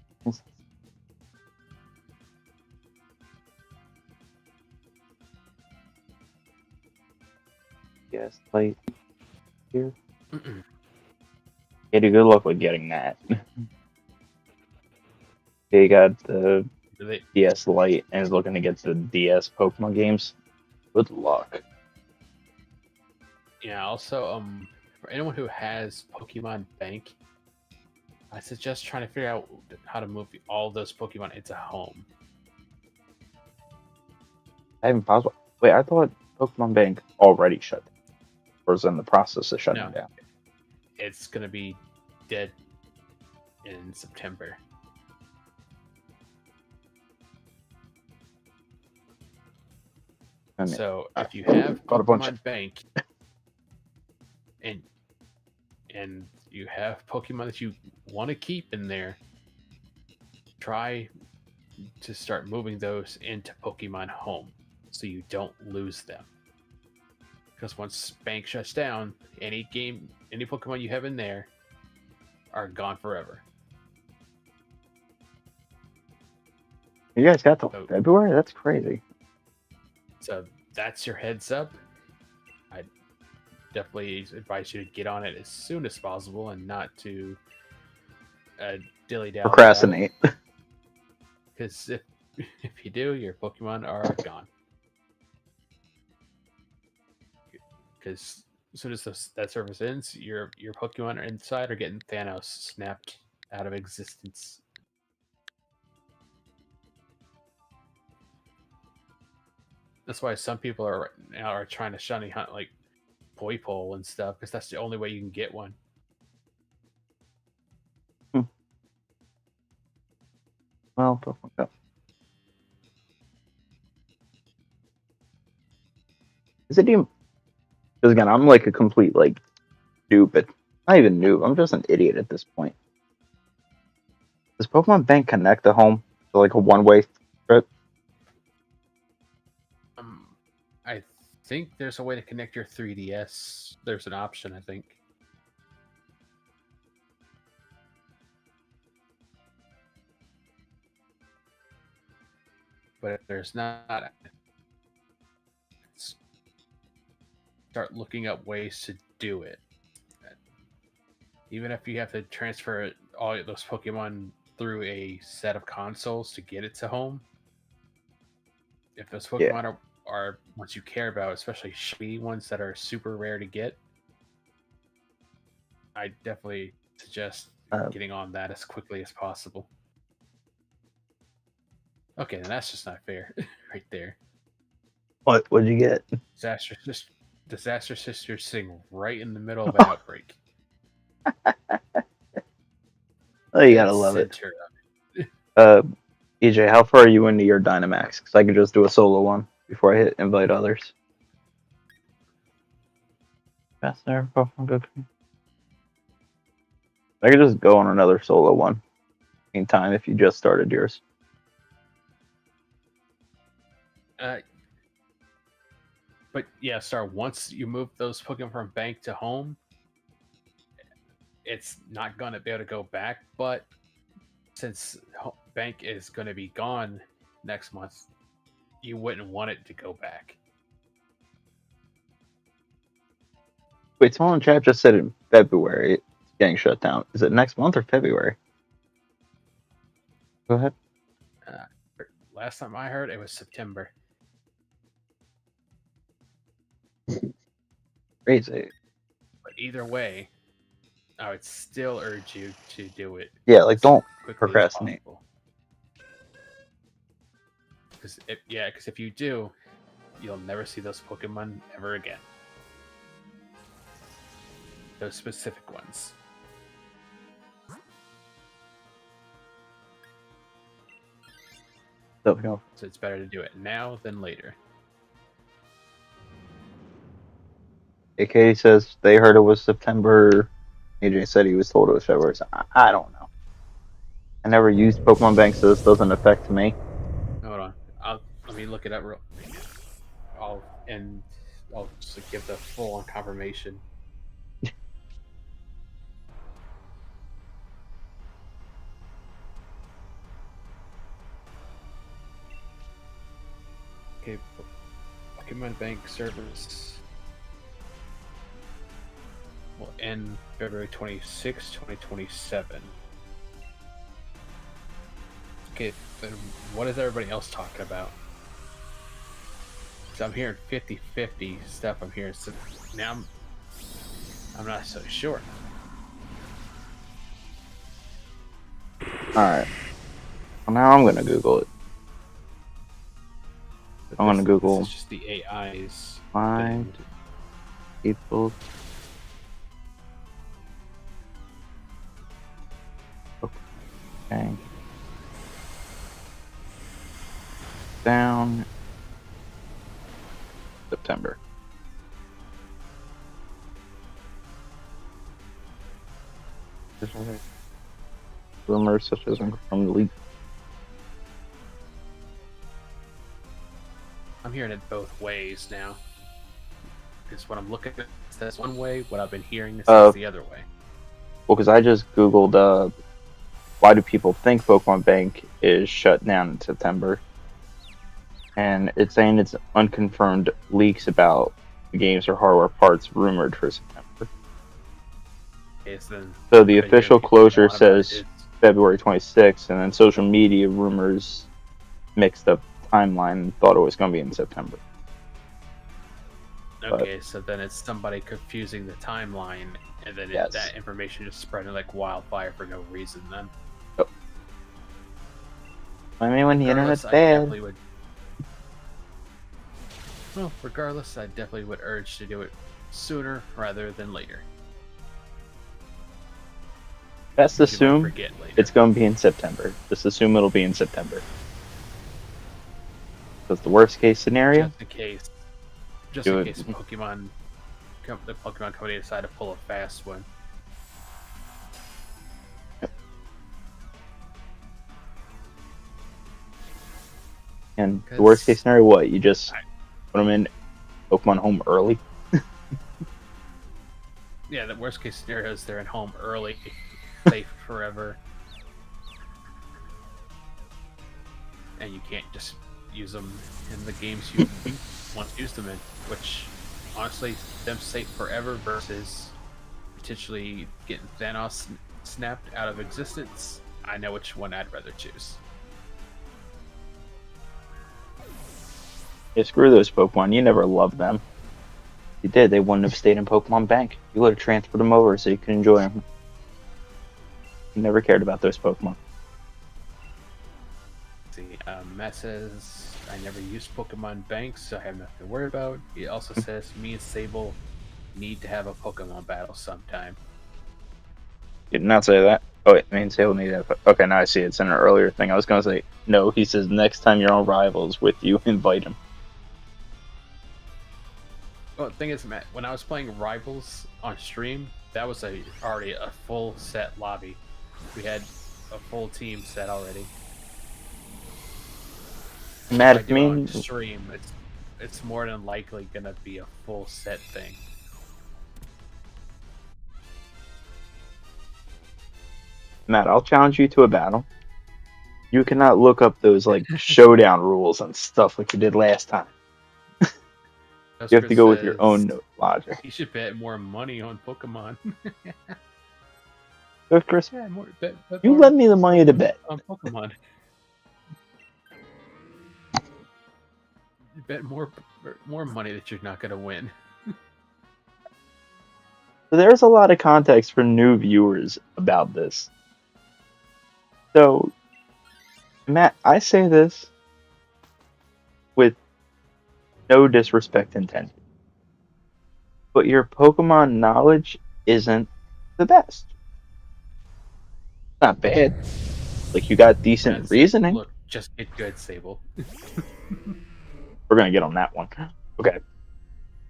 Yes, like here. Yeah, good luck with getting that. They got the DS Lite and is looking to get the DS Pokemon games. Good luck. Yeah, also, for anyone who has Pokemon Bank, I suggest trying to figure out how to move all those Pokemon into home. I haven't paused. Wait, I thought Pokemon Bank already shut down. Or is in the process of shutting down? It's going to be dead in September. So if you have Pokemon Bank and you have Pokemon that you want to keep in there, try to start moving those into Pokemon Home so you don't lose them. Because once Bank shuts down, any Pokemon you have in there are gone forever. You guys got till February? That's crazy. So that's your heads up. I definitely advise you to get on it as soon as possible and not to dilly-dally. Procrastinate. Because if you do, your Pokemon are gone. Because as soon as that service ends, your Pokemon inside are getting Thanos snapped out of existence. That's why some people are trying to shiny hunt like Poipole and stuff, because that's the only way you can get one. on Pokemon Go. Is it even? Because again, I'm like a complete like noob, but not even noob. I'm just an idiot at this point. Does Pokemon Bank connect to home to like a one-way trip? I think there's a way to connect your 3DS. There's an option, I think. But if there's not, start looking up ways to do it. Even if you have to transfer all those Pokemon through a set of consoles to get it to home, if those Pokemon are ones you care about, especially shiny ones that are super rare to get, I definitely suggest getting on that as quickly as possible. Okay, then that's just not fair, right there. What'd you get? Disaster Sisters sitting right in the middle of an outbreak. Oh, you gotta love it. EJ, how far are you into your Dynamax? Because I could just do a solo one before I hit invite others. Best there, Pokemon Go. I could just go on another solo one in time if you just started yours. But yeah, Star, once you move those Pokemon from bank to home, it's not going to be able to go back. But since bank is going to be gone next month, you wouldn't want it to go back. Wait, someone in chat just said in February it's getting shut down. Is it next month or February? Go ahead. Last time I heard, it was September. Crazy. But either way, I would still urge you to do it. Yeah, like don't procrastinate. Because if you do, you'll never see those Pokemon ever again. Those specific ones. So it's better to do it now than later. AK says they heard it was September. AJ said he was told it was February. So I don't know. I never used Pokemon Bank, so this doesn't affect me. Hold on. Let me look it up real. I'll just give the full-on confirmation. Okay, Pokemon Bank service will end February 26, 2027. Okay, then what is everybody else talking about? So I'm hearing 50-50 stuff. I'm hearing some, now I'm not so sure. Alright. Well, now I'm gonna Google it. I'm gonna Google. This is just the AI's. Find people. Okay. Down. September. Rumors such as from the leak. I'm hearing it both ways now. Because what I'm looking at says one way, what I've been hearing says the other way. Well, because I just Googled why do people think Pokemon Bank is shut down in September? And it's saying it's unconfirmed leaks about the games or hardware parts rumored for September. Okay, so the official closure says February 26th, and then social media rumors mixed up timeline and thought it was going to be in September. Okay, so then it's somebody confusing the timeline, and then that information just spreading like wildfire for no reason then. Yep. I mean, when the internet's bad. Well, regardless, I definitely would urge to do it sooner rather than later. Best because you might assume forget later. it's going to be in September. Just assume it'll be in September. That's the worst case scenario. Just in case. Just Do in it. case the Pokemon company decide to pull a fast one. And the worst case scenario, what? You just put them in Pokemon Home early? Yeah, the worst case scenario is they're in home early, safe forever, and you can't just use them in the games you want to use them in. Which, honestly, them safe forever versus potentially getting Thanos snapped out of existence. I know which one I'd rather choose. Yeah, screw those Pokemon. You never loved them. If you did, they wouldn't have stayed in Pokemon Bank. You would have transferred them over so you could enjoy them. You never cared about those Pokemon. See, Matt says, I never used Pokemon Bank, so I have nothing to worry about. He also says, me and Sable need to have a Pokemon battle sometime. Did not say that. Oh, wait, me and Sable need that. Okay, now I see it's in an earlier thing. I was going to say, no, he says next time you're on Rivals with you, invite him. Well, the thing is, Matt, when I was playing Rivals on stream, that was already a full set lobby. We had a full team set already. Matt, If I if do it on me, stream, it's more than likely gonna be a full set thing. Matt, I'll challenge you to a battle. You cannot look up those like showdown rules and stuff like you did last time. You have to go with your own logic. You should bet more money on Pokemon. Go, Chris. Yeah, bet you more lend me the money to bet on Pokemon. You bet more money that you're not gonna win. So there's a lot of context for new viewers about this. So, Matt, I say this with no disrespect intended, but your Pokemon knowledge isn't the best. Not bad. Like, you got decent reasoning. Look, just get good, Sable. We're gonna get on that one. Okay.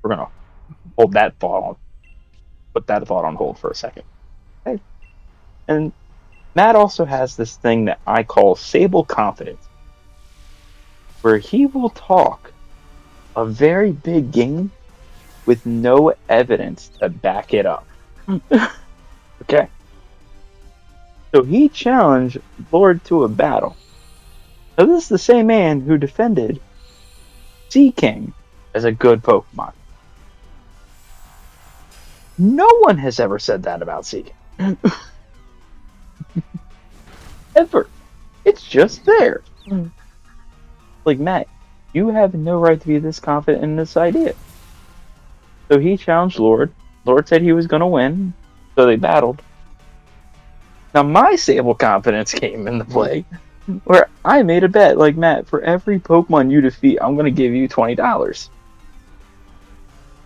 We're gonna hold that thought on. Put that thought on hold for a second. Okay. And Matt also has this thing that I call Sable confidence, where he will talk a very big game with no evidence to back it up. Okay. So he challenged Lord to a battle. Now, this is the same man who defended Sea King as a good Pokemon. No one has ever said that about Sea King. Ever. It's just there. Like, Matt, you have no right to be this confident in this idea. So he challenged Lord. Lord said he was going to win, so they battled. Now my Sable confidence came into play, where I made a bet, like, Matt, for every Pokemon you defeat, I'm going to give you $20.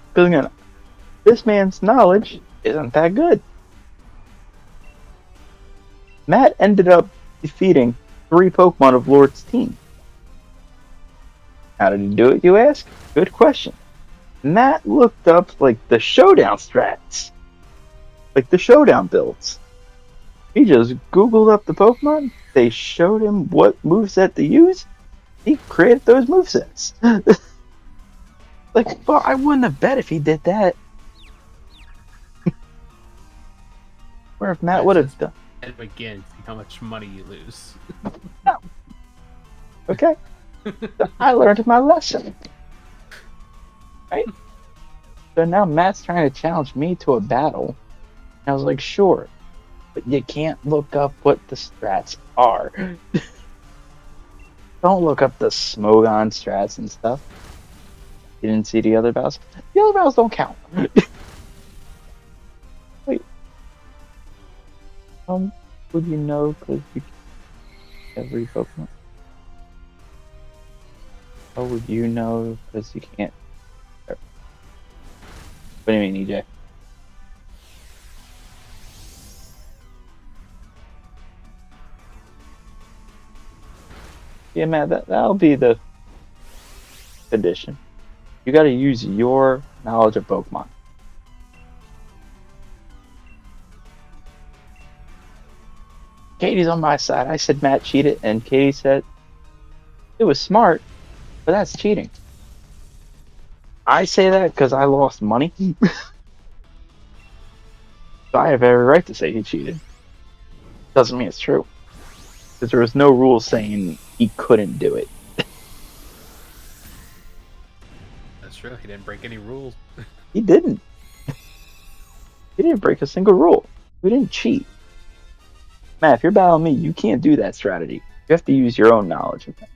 Because again, this man's knowledge isn't that good. Matt ended up defeating 3 Pokemon of Lord's team. How did he do it, you ask? Good question. Matt looked up, like, the showdown strats. Like, the showdown builds. He just Googled up the Pokemon. They showed him what moveset to use. He created those movesets. Like, well, I wouldn't have bet if he did that. Or if Matt would have done. And again, see how much money you lose. No. Okay. So I learned my lesson. Right? So now Matt's trying to challenge me to a battle. And I was like, sure. But you can't look up what the strats are. Don't look up the Smogon strats and stuff. You didn't see the other battles? The other battles don't count. Wait. Would you know because you every Pokemon? How would you know because you can't? What do you mean, EJ? Yeah, Matt, that'll be the condition. You got to use your knowledge of Pokemon. Katie's on my side. I said Matt cheated, and Katie said it was smart, but that's cheating. I say that because I lost money, so I have every right to say he cheated. Doesn't mean it's true, because there was no rule saying he couldn't do it. That's true. He didn't break any rules. He didn't. He didn't break a single rule. We didn't cheat. Matt, if you're battling me, you can't do that strategy. You have to use your own knowledge of that.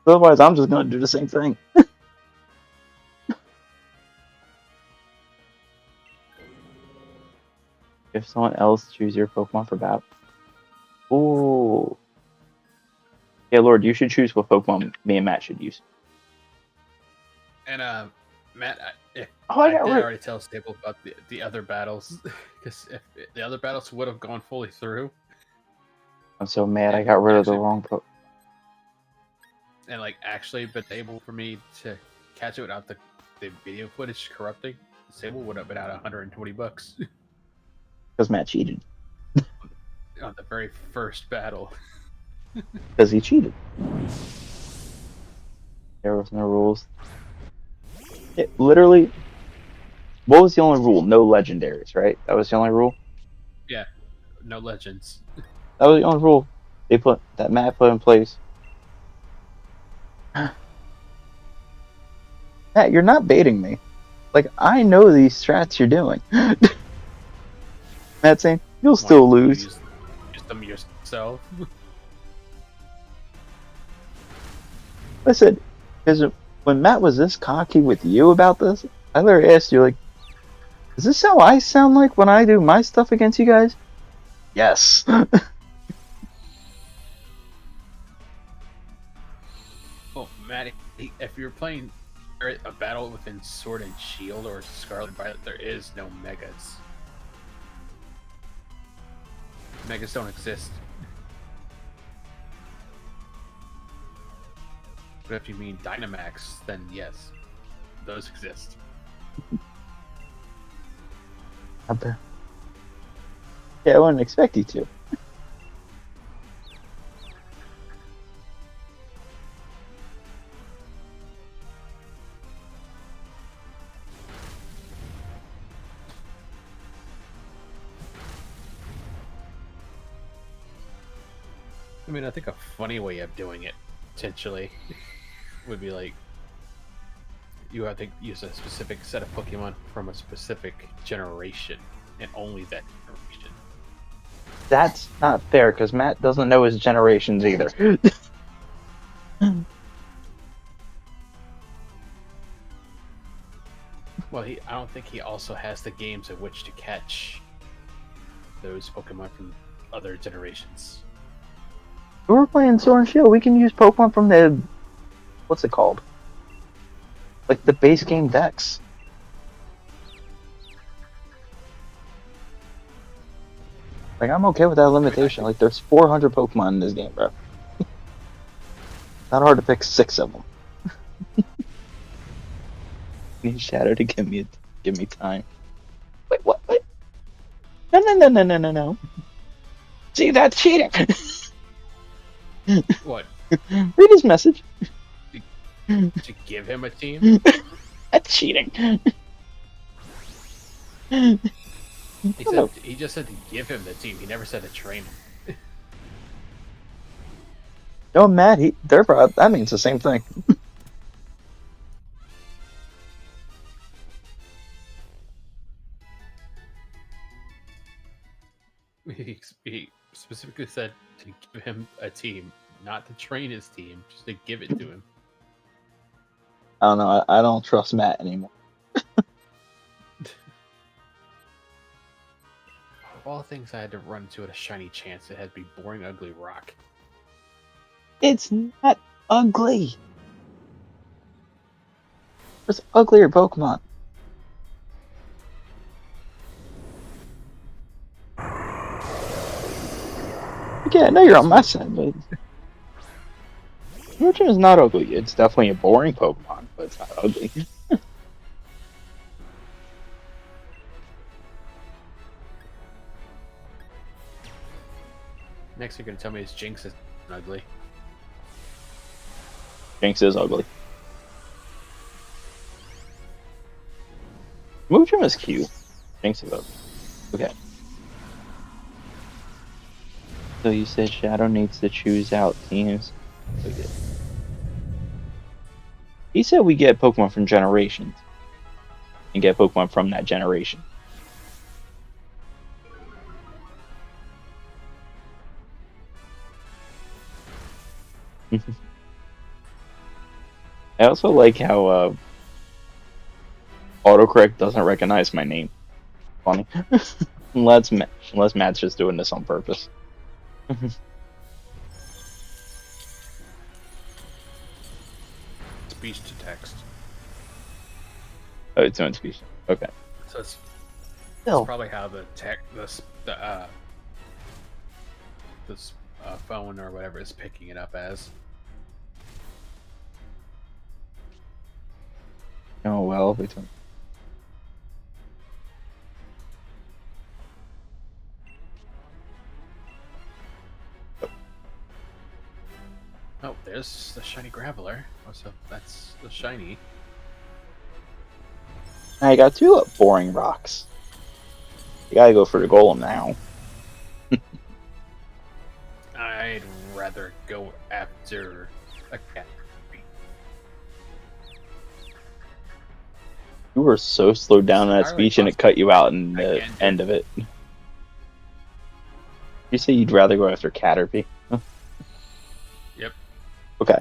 Otherwise, I'm just going to do the same thing. If someone else choose your Pokemon for battle. Ooh. Yeah, Lord, you should choose what Pokemon me and Matt should use. And Matt, I did got rid. already tell Stable about the other battles, because if the other battles would have gone fully through, I'm so mad. I got rid of the wrong Pokemon. and like actually been able for me to catch it without the video footage corrupting, Stable would have been out $120 Because Matt cheated. on the very first battle. Because he cheated. There was no rules. It literally. What was the only rule? No legendaries, right? That was the only rule. Yeah, no legends. That was the only rule that Matt put in place. Matt, you're not baiting me. Like, I know these strats you're doing. Matt saying, you'll still lose. Use them yourself. I said, because when Matt was this cocky with you about this, I literally asked you, like, is this how I sound like when I do my stuff against you guys? Yes. Well, Matt, if you're playing a battle within Sword and Shield or Scarlet Violet, there is no Megas. Megas don't exist. But if you mean Dynamax, then yes, those exist. Yeah, I wouldn't expect you to. I mean, I think a funny way of doing it, potentially, would be like, you have to use a specific set of Pokemon from a specific generation, and only that generation. That's not fair, because Matt doesn't know his generations either. Well, I don't think he also has the games in which to catch those Pokemon from other generations. If we're playing Sword and Shield, we can use Pokemon from the... What's it called? Like, the base game decks. Like, I'm okay with that limitation. Like, there's 400 Pokemon in this game, bro. Not hard to pick 6 of them. Need Shadow to give me time. Wait, what? Wait. No. See, that's cheating. What? Read his message. To give him a team? That's cheating. He just said to give him the team. He never said to train him. No, Matt, that means the same thing. He specifically said to give him a team, not to train his team, just to give it to him. I don't know. I don't trust Matt anymore. Of all things I had to run into at a shiny chance, it had to be boring, ugly rock. It's not ugly. There's uglier Pokemon. Yeah, I know you're on my side, but Lordshadow is not ugly. It's definitely a boring Pokemon, but it's not ugly. Next, you're gonna tell me his Jinx is ugly. Jinx is ugly. Moonstrom is cute. Jinx is ugly. Okay. So you said Shadow needs to choose out teams. Okay. He said we get Pokemon from generations. And get Pokemon from that generation. I also like how autocorrect doesn't recognize my name. Funny. unless Matt's just doing this on purpose. Speech to text. Oh, it's doing speech. Okay. So it's Still. probably how the phone or whatever is picking it up as. Oh well, between. Oh, there's the shiny Graveler. Oh, so that's the shiny. I got two boring rocks. You gotta go for the golem now. I'd rather go after a cat. You were so slowed down in that speech, and it cut you out in the end of it. You say you'd rather go after Caterpie? Yep. Okay.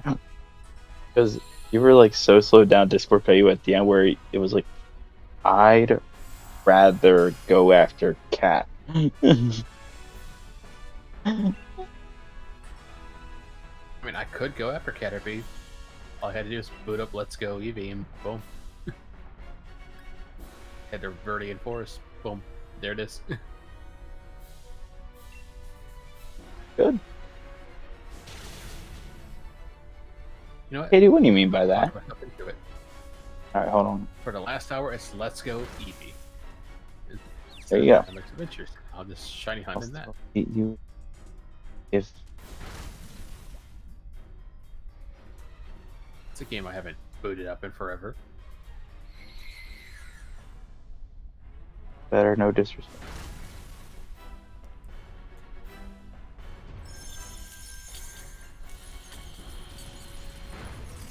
Because you were like so slowed down, Discord cut you at the end where it was like, I'd rather go after Cat. I mean, I could go after Caterpie. All I had to do is boot up Let's Go Eevee and boom. Head to Viridian Forest. Boom. There it is. Good. You know what? Katie, what do you mean by that? Into it. Alright, hold on. For the last hour, it's Let's Go Eevee. There you go. Adventures. I'll just shiny hunt in that. You, if It's a game I haven't booted up in forever. better, no disrespect.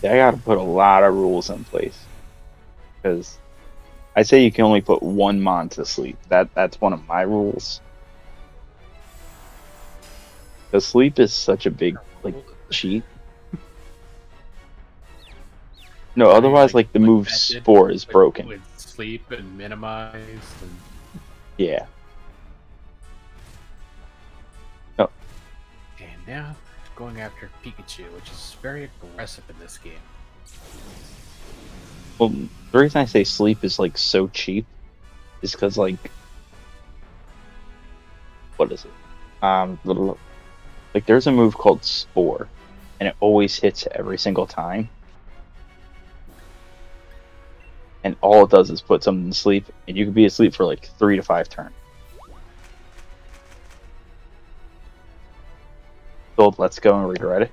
Yeah, I gotta put a lot of rules in place. Because I say you can only put one mon to sleep. That's one of my rules. Because sleep is such a big cheat. No, otherwise like the move Spore is broken. With sleep and minimize and Yeah. Oh. And now going after Pikachu, which is very aggressive in this game. Well, the reason I say sleep is like so cheap is because like what is it? Like there's a move called Spore, and it always hits every single time. And all it does is put something to sleep, and you could be asleep for like 3 to 5 turns. So let's go and regret it.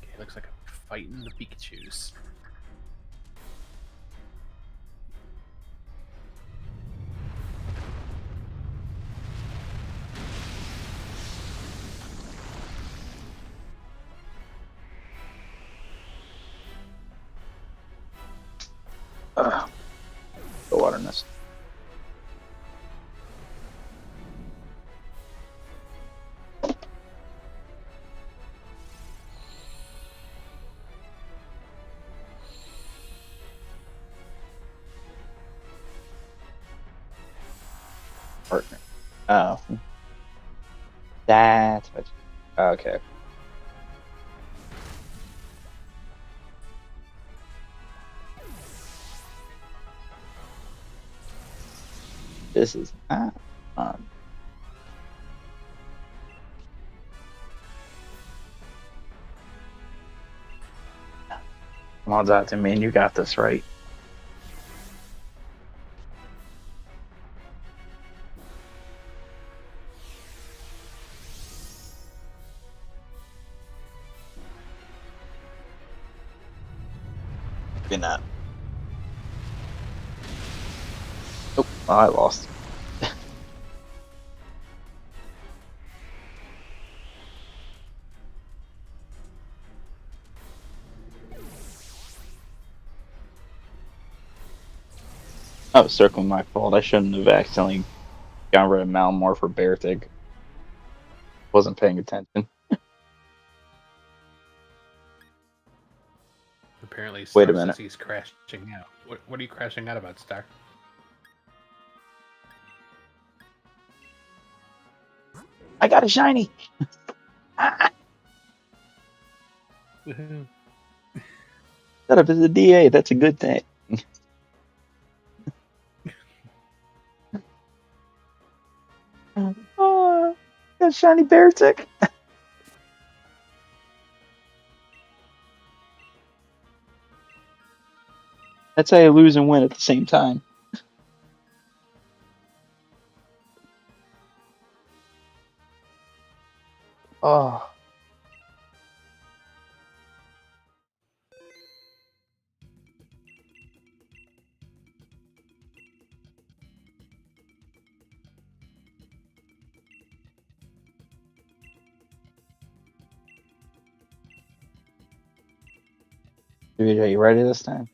Okay, looks like I'm fighting the Pikachus. The water nest. Partner. Oh. That's what. Okay. This is not fun. Come on, Zata, man, you got this, right? Maybe not. Oh, I lost. That was certainly my fault. I shouldn't have accidentally gotten rid of Malamar for Beartig. Wasn't paying attention. Apparently, Wait a Star says minute. he's crashing out. What are you crashing out about, Star? I got a shiny! Woohoo. Set up as a DA, that's a good thing. Oh, got a shiny Beartic. That's how you lose and win at the same time. Oh. Dude, are you ready this time?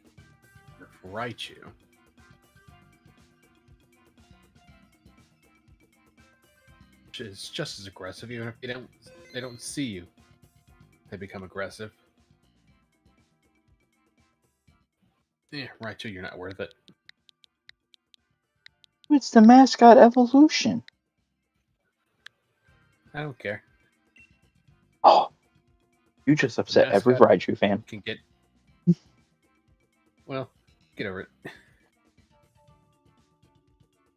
Raichu. Which is just as aggressive, even if they don't see you. They become aggressive. Yeah, Raichu, you're not worth it. It's the mascot evolution. I don't care. Oh, you just The upset every mascot Raichu fan. can get. Well, get over it.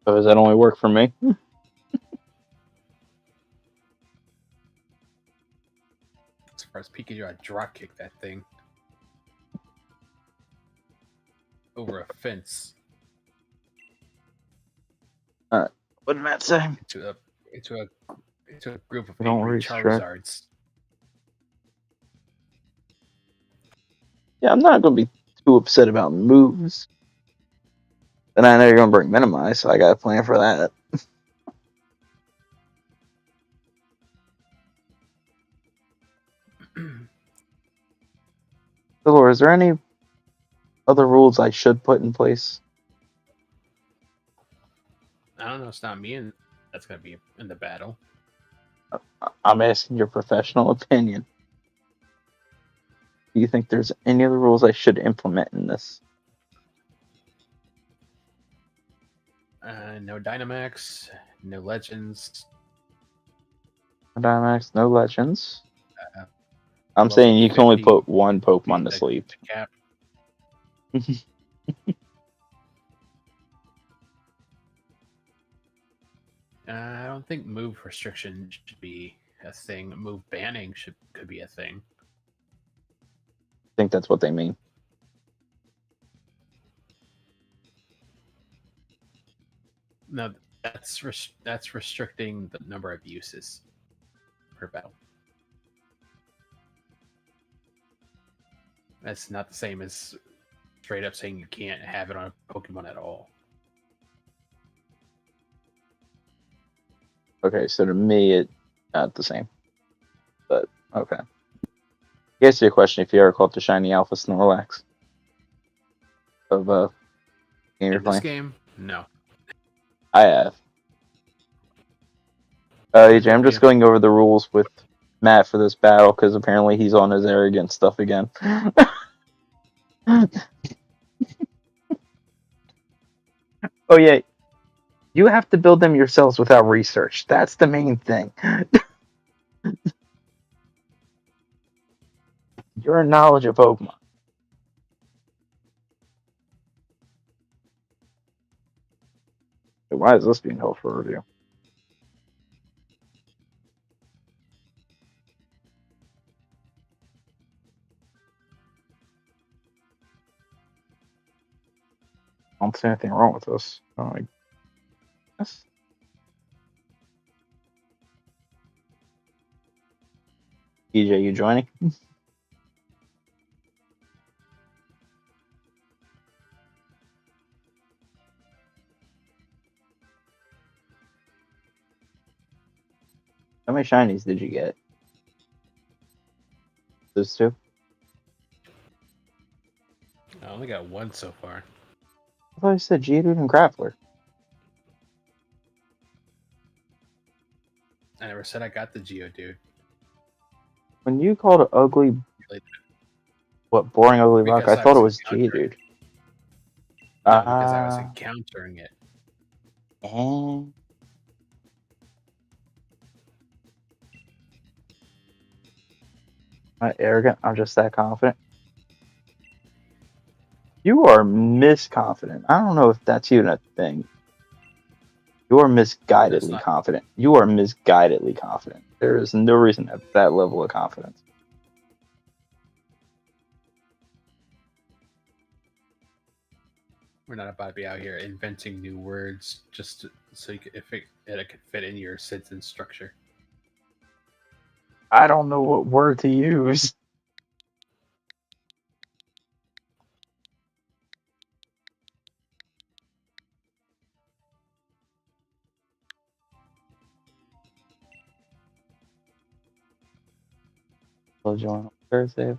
Oh, does that only work for me? As far as Pikachu, I drop kick that thing over a fence Alright. What did Matt say? into a group of Don't angry restrict. Charizards. Yeah, I'm not going to be too upset about moves. Then I know you're going to bring Minimize, so I got a plan for that. So, Laura, is there any other rules I should put in place? I don't know. It's not me, and that's gonna be in the battle. I'm asking your professional opinion. Do you think there's any other rules I should implement in this? No Dynamax, no Legends. No Dynamax, no Legends. Uh, I'm Level saying you can only 50 put one would be Pokemon to sleep. the cap. I don't think move restriction should be a thing. Move banning could be a thing. I think that's what they mean. No, that's restricting the number of uses per battle. That's not the same as straight up saying you can't have it on a Pokemon at all. Okay, so to me, it's not the same. But, okay. I guess your question if you ever caught the Shiny Alpha Snorlax of game you're In this playing. game, no. I have. AJ, I'm just going over the rules with Matt for this battle because apparently he's on his arrogant stuff again. Oh, yeah. You have to build them yourselves without research. That's the main thing. Your knowledge of Pokemon. Why is this being held for review? I don't see anything wrong with this. Oh, I guess. EJ, you joining? How many shinies did you get? Those two? I only got one so far. I thought you said Geodude and Grappler. I never said I got the Geodude. When you called it ugly, Really, what, boring ugly rock, I because I thought it was was encountering. Geodude. No, because I was encountering it. And I'm not arrogant. I'm just that confident. You are misconfident. I don't know if that's even a thing. You are misguidedly not. confident. You are misguidedly confident. There is no reason to have that level of confidence. We're not about to be out here inventing new words just so you could, if it could fit in your sentence structure. I don't know what word to use. I'll join on Thursday.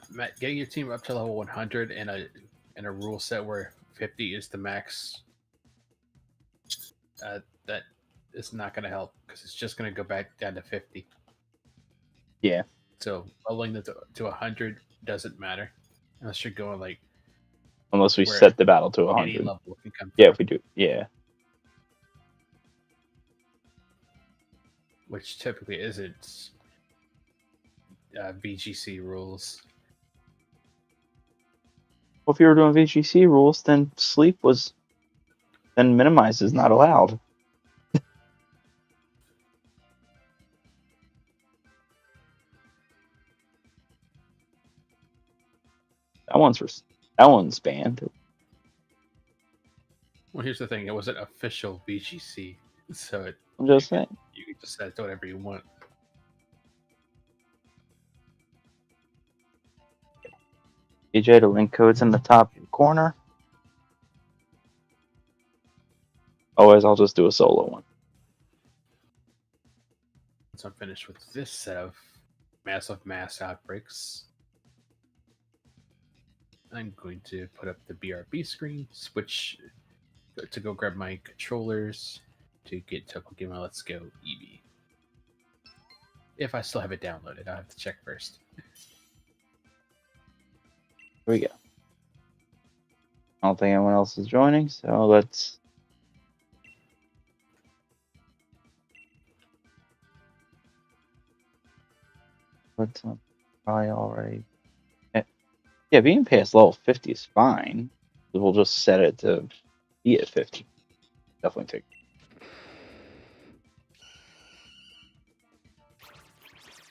Matt, getting your team up to level 100 in a rule set where 50 is the max, that is not going to help because it's just going to go back down to 50. Yeah. So leveling to 100 doesn't matter unless you're going like Unless we where set the battle to any 100. level can come Yeah, through, if we do. Yeah. which typically isn't VGC rules. Well, if you were doing VGC rules, then minimize is not allowed. That one's banned. Well, here's the thing: it wasn't official VGC, so I'm just saying. You can just set whatever you want. EJ, the link code's in the top corner. Otherwise, I'll just do a solo one. Once I'm finished with this set of massive mass outbreaks, I'm going to put up the BRB screen, switch to go grab my controllers to get to Pokemon Let's Go Eevee. If I still have it downloaded, I'll have to check first. Here we go. I don't think anyone else is joining, so let's. Probably already. Yeah, being past level 50 is fine. We'll just set it to be at 50. Definitely take.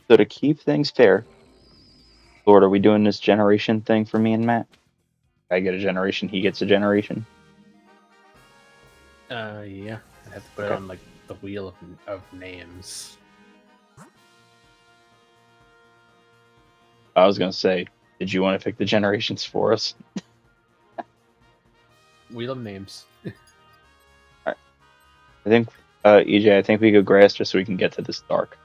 So to keep things fair, Lord, are we doing this generation thing for me and Matt? I get a generation, he gets a generation. Yeah, I have to put it on like the wheel of names. I was gonna say, did you want to pick the generations for us? Wheel of names. Alright. I think, EJ, I think we go grass just so we can get to this dark.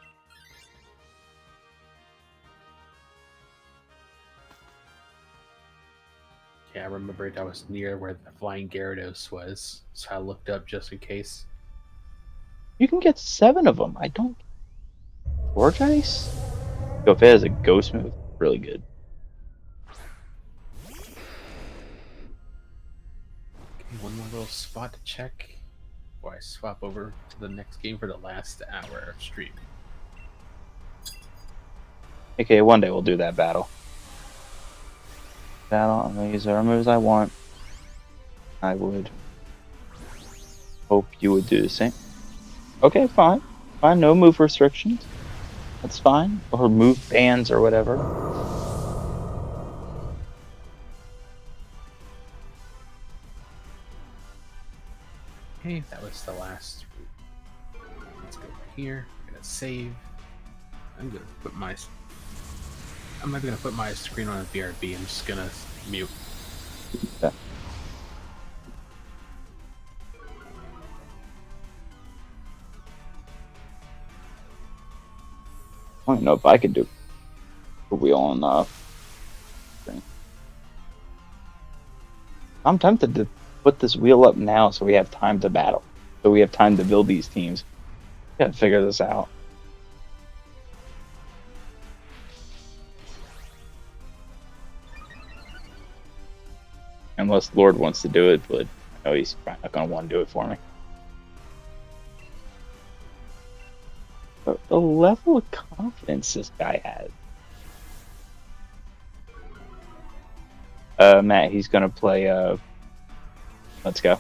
Yeah, I remembered I was near where the Flying Gyarados was, so I looked up just in case. You can get 7 of them. I don't. Gorge Ice? Yo, if it has a ghost move, really good. Okay, one more little spot to check before I swap over to the next game for the last hour of streaming. Okay, one day we'll do that battle. I'm gonna use whatever moves I want. I would hope you would do the same. Okay, fine. Fine, no move restrictions. That's fine. Or move bans or whatever. Okay, that was the last. Let's go over here. I'm gonna save. I'm gonna put my. I'm not gonna put my screen on a BRB. I'm just gonna mute. Yeah. I don't know if I could do a wheel on thing. I'm tempted to put this wheel up now so we have time to battle. So we have time to build these teams. Gotta figure this out. Unless Lord wants to do it, but I know he's probably not going to want to do it for me. But the level of confidence this guy has. Matt, he's going to play. Let's go.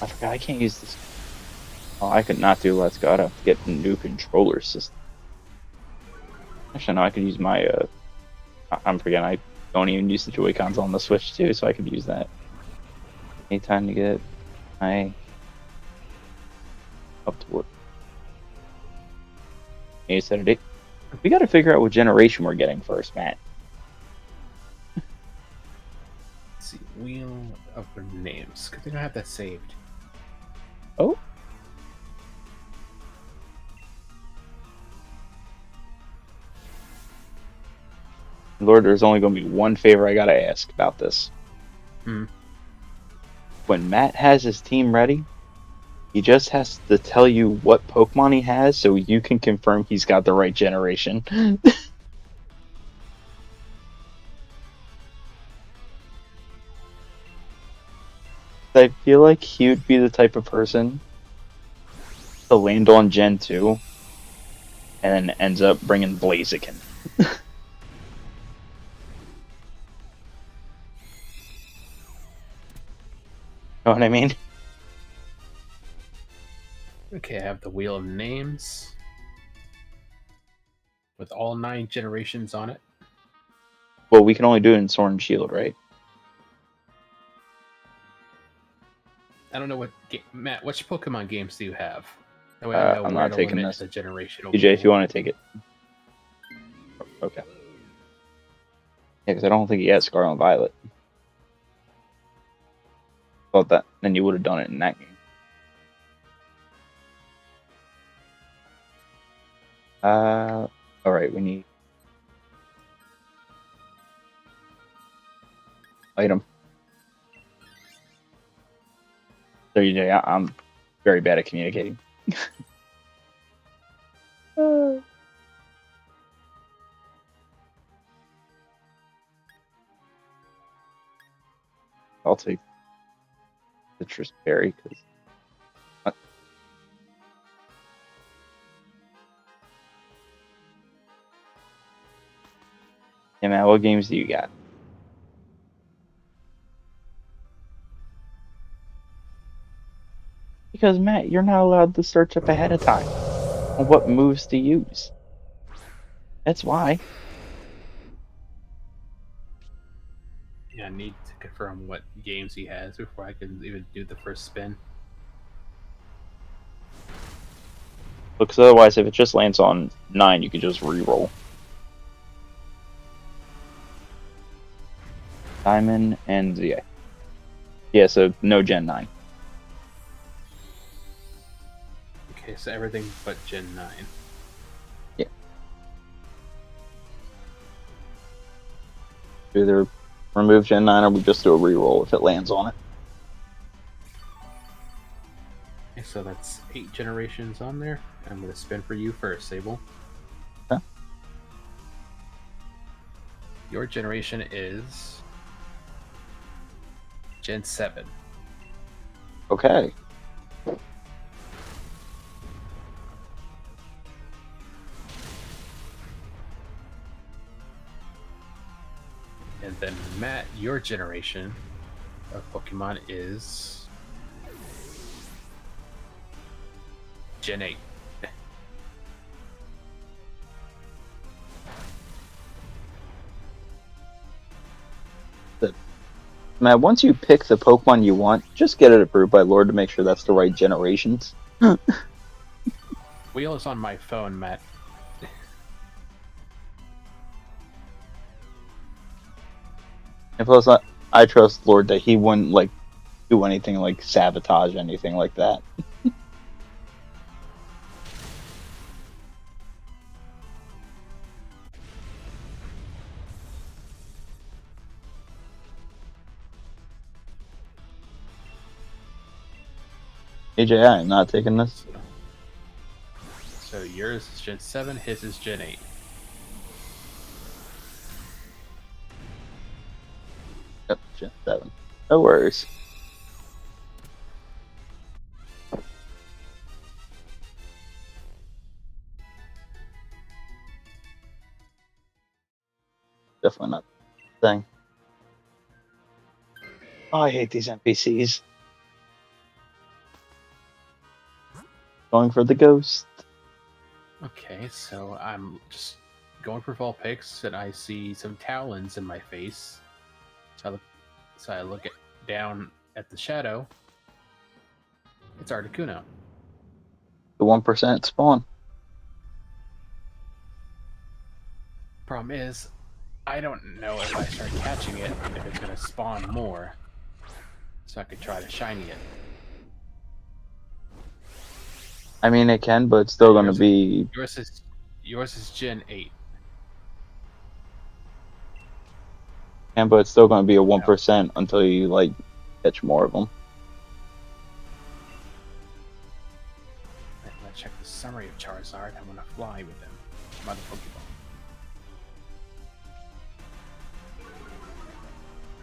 I forgot I can't use this. Oh, I could not do Let's Go. I'd have to get a new controller system. Actually, no, I could use my. I'm forgetting. I don't even use the Joy-Cons on the Switch too, so I could use that. Need time to get my up to work. You said it. We got to figure out what generation we're getting first, Matt. Let's see, wheel of their names. Good thing I have that saved. Oh. Lord, there's only going to be one favor I got to ask about this. When Matt has his team ready, he just has to tell you what Pokemon he has so you can confirm he's got the right generation. I feel like he would be the type of person to land on Gen 2 and then ends up bringing Blaziken. Know what I mean? Okay, I have the wheel of names with all 9 generations on it. Well, we can only do it in Sword and Shield, right? I don't know what Matt. Which Pokemon games do you have? That way I know I'm where not to taking limit this. the generational. DJ, if you want to take it. Okay. Yeah, because I don't think he has Scarlet and Violet. Thought that, then you would have done it in that game. Alright, we need item. So I'm very bad at communicating. I'll take Citrus Berry because. Yeah, man, what games do you got? Because, Matt, you're not allowed to search up ahead of time on what moves to use. That's why. Yeah, I need to confirm what games he has before I can even do the first spin. Because otherwise, if it just lands on 9, you can just re-roll. Diamond and yeah. Yeah, so no Gen 9. Okay, so everything but Gen 9. Yeah. Either remove Gen 9 or we just do a re-roll if it lands on it. Okay, so that's 8 generations on there. I'm going to spin for you first, Sable. Okay. Your generation is Gen 7. Okay. And then Matt, your generation of Pokemon is Gen 8. Matt, once you pick the Pokemon you want, just get it approved by Lord to make sure that's the right generations. Wheel is on my phone, Matt. And plus, I trust Lord that he wouldn't like do anything like sabotage anything like that. AJ, I am not taking this. So yours is Gen 7, his is Gen 8. Yep, Gen 7. No worries. Definitely not the thing. Oh, I hate these NPCs. Going for the ghost. Okay, so I'm just going for fall picks, and I see some talons in my face. So I look down at the shadow. It's Articuno. The 1% spawn. Problem is, I don't know if I start catching it, if it's going to spawn more. So I could try to shiny it. I mean, it can, but it's still going to be. Yours is Gen 8. But it's still going to be a 1% until you like catch more of them. I'm going to check the summary of Charizard. I'm going to fly with him. Mother Pokeball.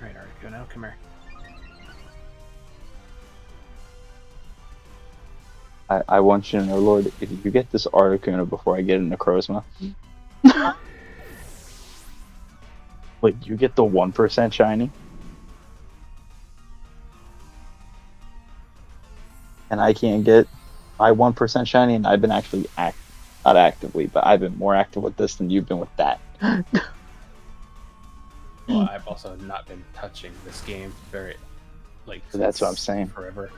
Alright, Articuno, come here. I want you to know, Lord, if you get this Articuno before I get a Necrozma, like you get the 1% shiny, and I can't get my 1% shiny, and I've been actually not actively, but I've been more active with this than you've been with that. Well, I've also not been touching this game very, That's what I'm saying. Forever.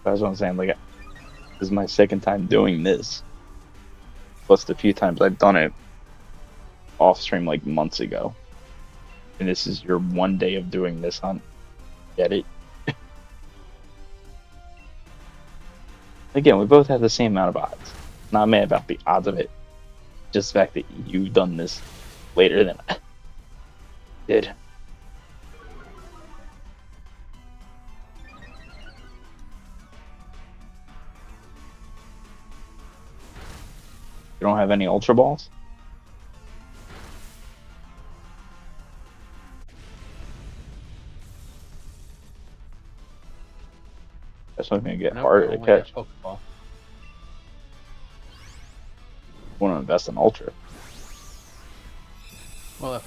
That's what I'm saying. Like, this is my second time doing this. Plus the few times I've done it off stream like months ago. And this is your one day of doing this hunt. Get it? Again, we both have the same amount of odds. Not mad about the odds of it. Just the fact that you've done this later than I did. You don't have any Ultra Balls? That's not going to get harder to catch. Pokeball. Want to invest in Ultra. Well, if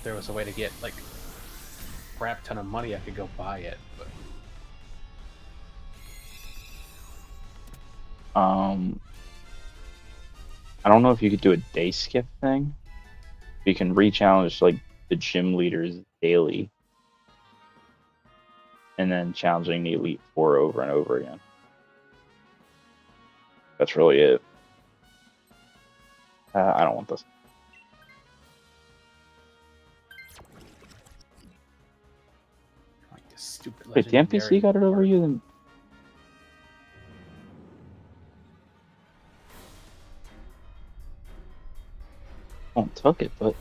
there was a way to get like a crap ton of money, I could go buy it. But I don't know if you could do a day skip thing. You can re-challenge like the gym leaders daily, and then challenging the Elite Four over and over again. That's really it. I don't want this. like this stupid. Wait, the NPC got it over you? Then took it, but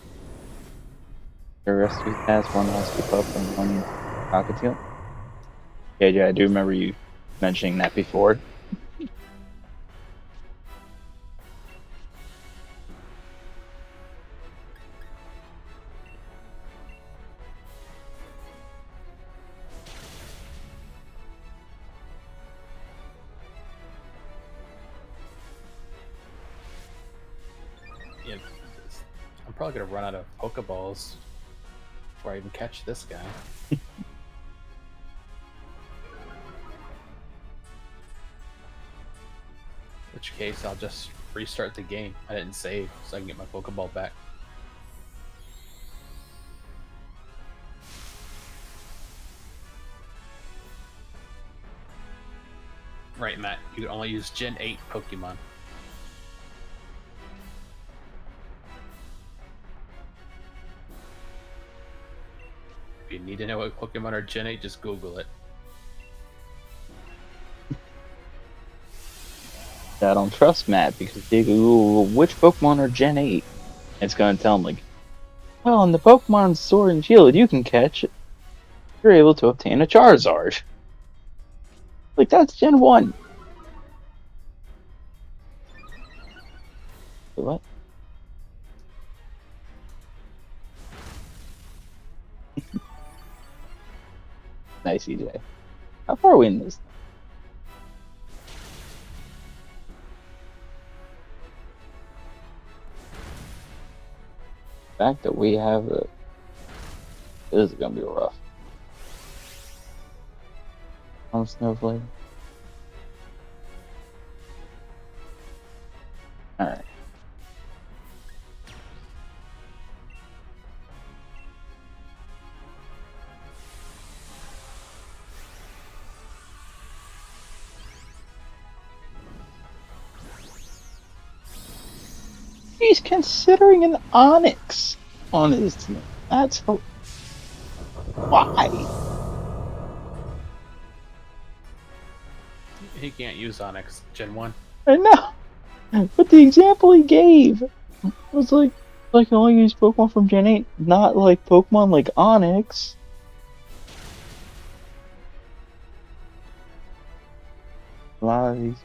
the rest of you has one husky pup and one cockatiel. Yeah, I do remember you mentioning that before. probably gonna run out of Pokeballs before I even catch this guy. In which case, I'll just restart the game. I didn't save, so I can get my Pokeball back. Right, Matt. You can only use Gen 8 Pokemon. If you need to know what Pokemon are Gen 8, just Google it. I don't trust Matt because they Google which Pokemon are Gen 8. It's going to tell him, like, well, in the Pokemon Sword and Shield you can catch, you're able to obtain a Charizard. Like, that's Gen 1. What? Nice, EJ. How far are we in this? The fact that we have a... This is going to be rough. Snowflake. Alright. He's considering an Onyx on his team. That's why. He can't use Onix Gen 1. I know, but the example he gave was like I only use Pokemon from Gen 8, not like Pokemon like Onyx. A lot of these.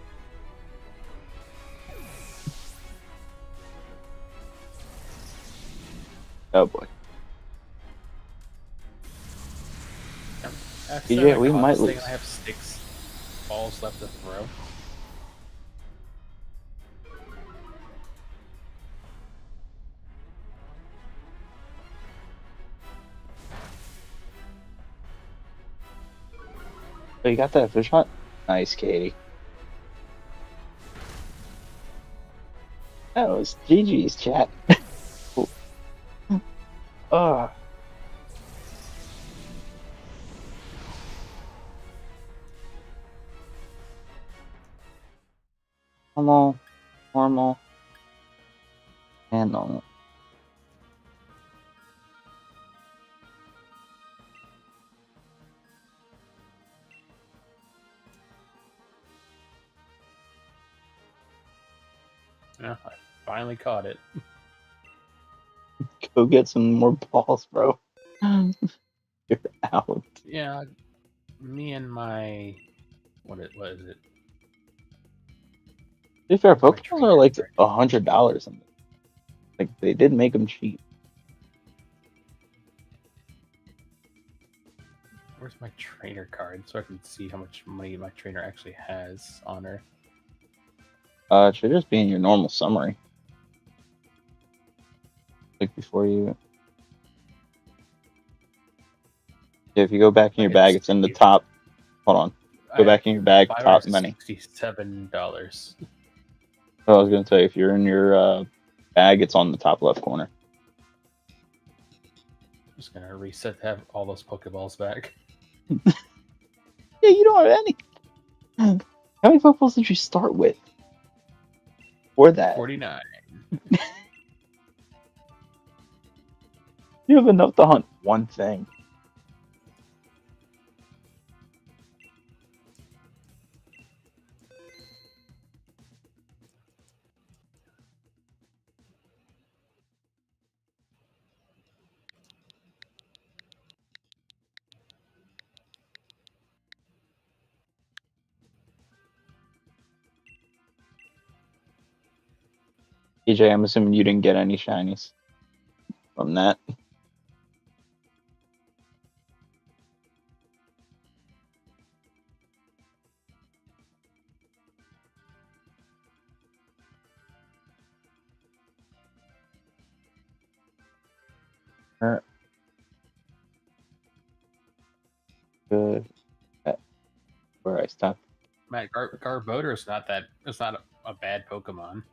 Oh boy. Yeah, we might lose. I have 6 balls left to throw. Oh, you got that fish hunt? Nice, Katie. That was GG's chat. Ugh. Normal, and normal. Yeah, I finally caught it. Go get some more balls, bro. You're out. Yeah, me and my what is it? To be fair, Pokeballs are like $100. Like, they did make them cheap. Where's my trainer card so I can see how much money my trainer actually has on her? It should just be in your normal summary. Like before you. If you go back in your bag, it's in the top. Hold on. Go back in your bag, top menu. $67. So I was going to tell you, if you're in your bag, it's on the top left corner. I'm just going to reset to have all those Pokeballs back. Yeah, you don't have any. How many Pokeballs did you start with? For that? 49. You have enough to hunt one thing. EJ, I'm assuming you didn't get any shinies from that. Er, Good. Where I stopped. Matt, Garbodor is not that. It's not a bad Pokemon.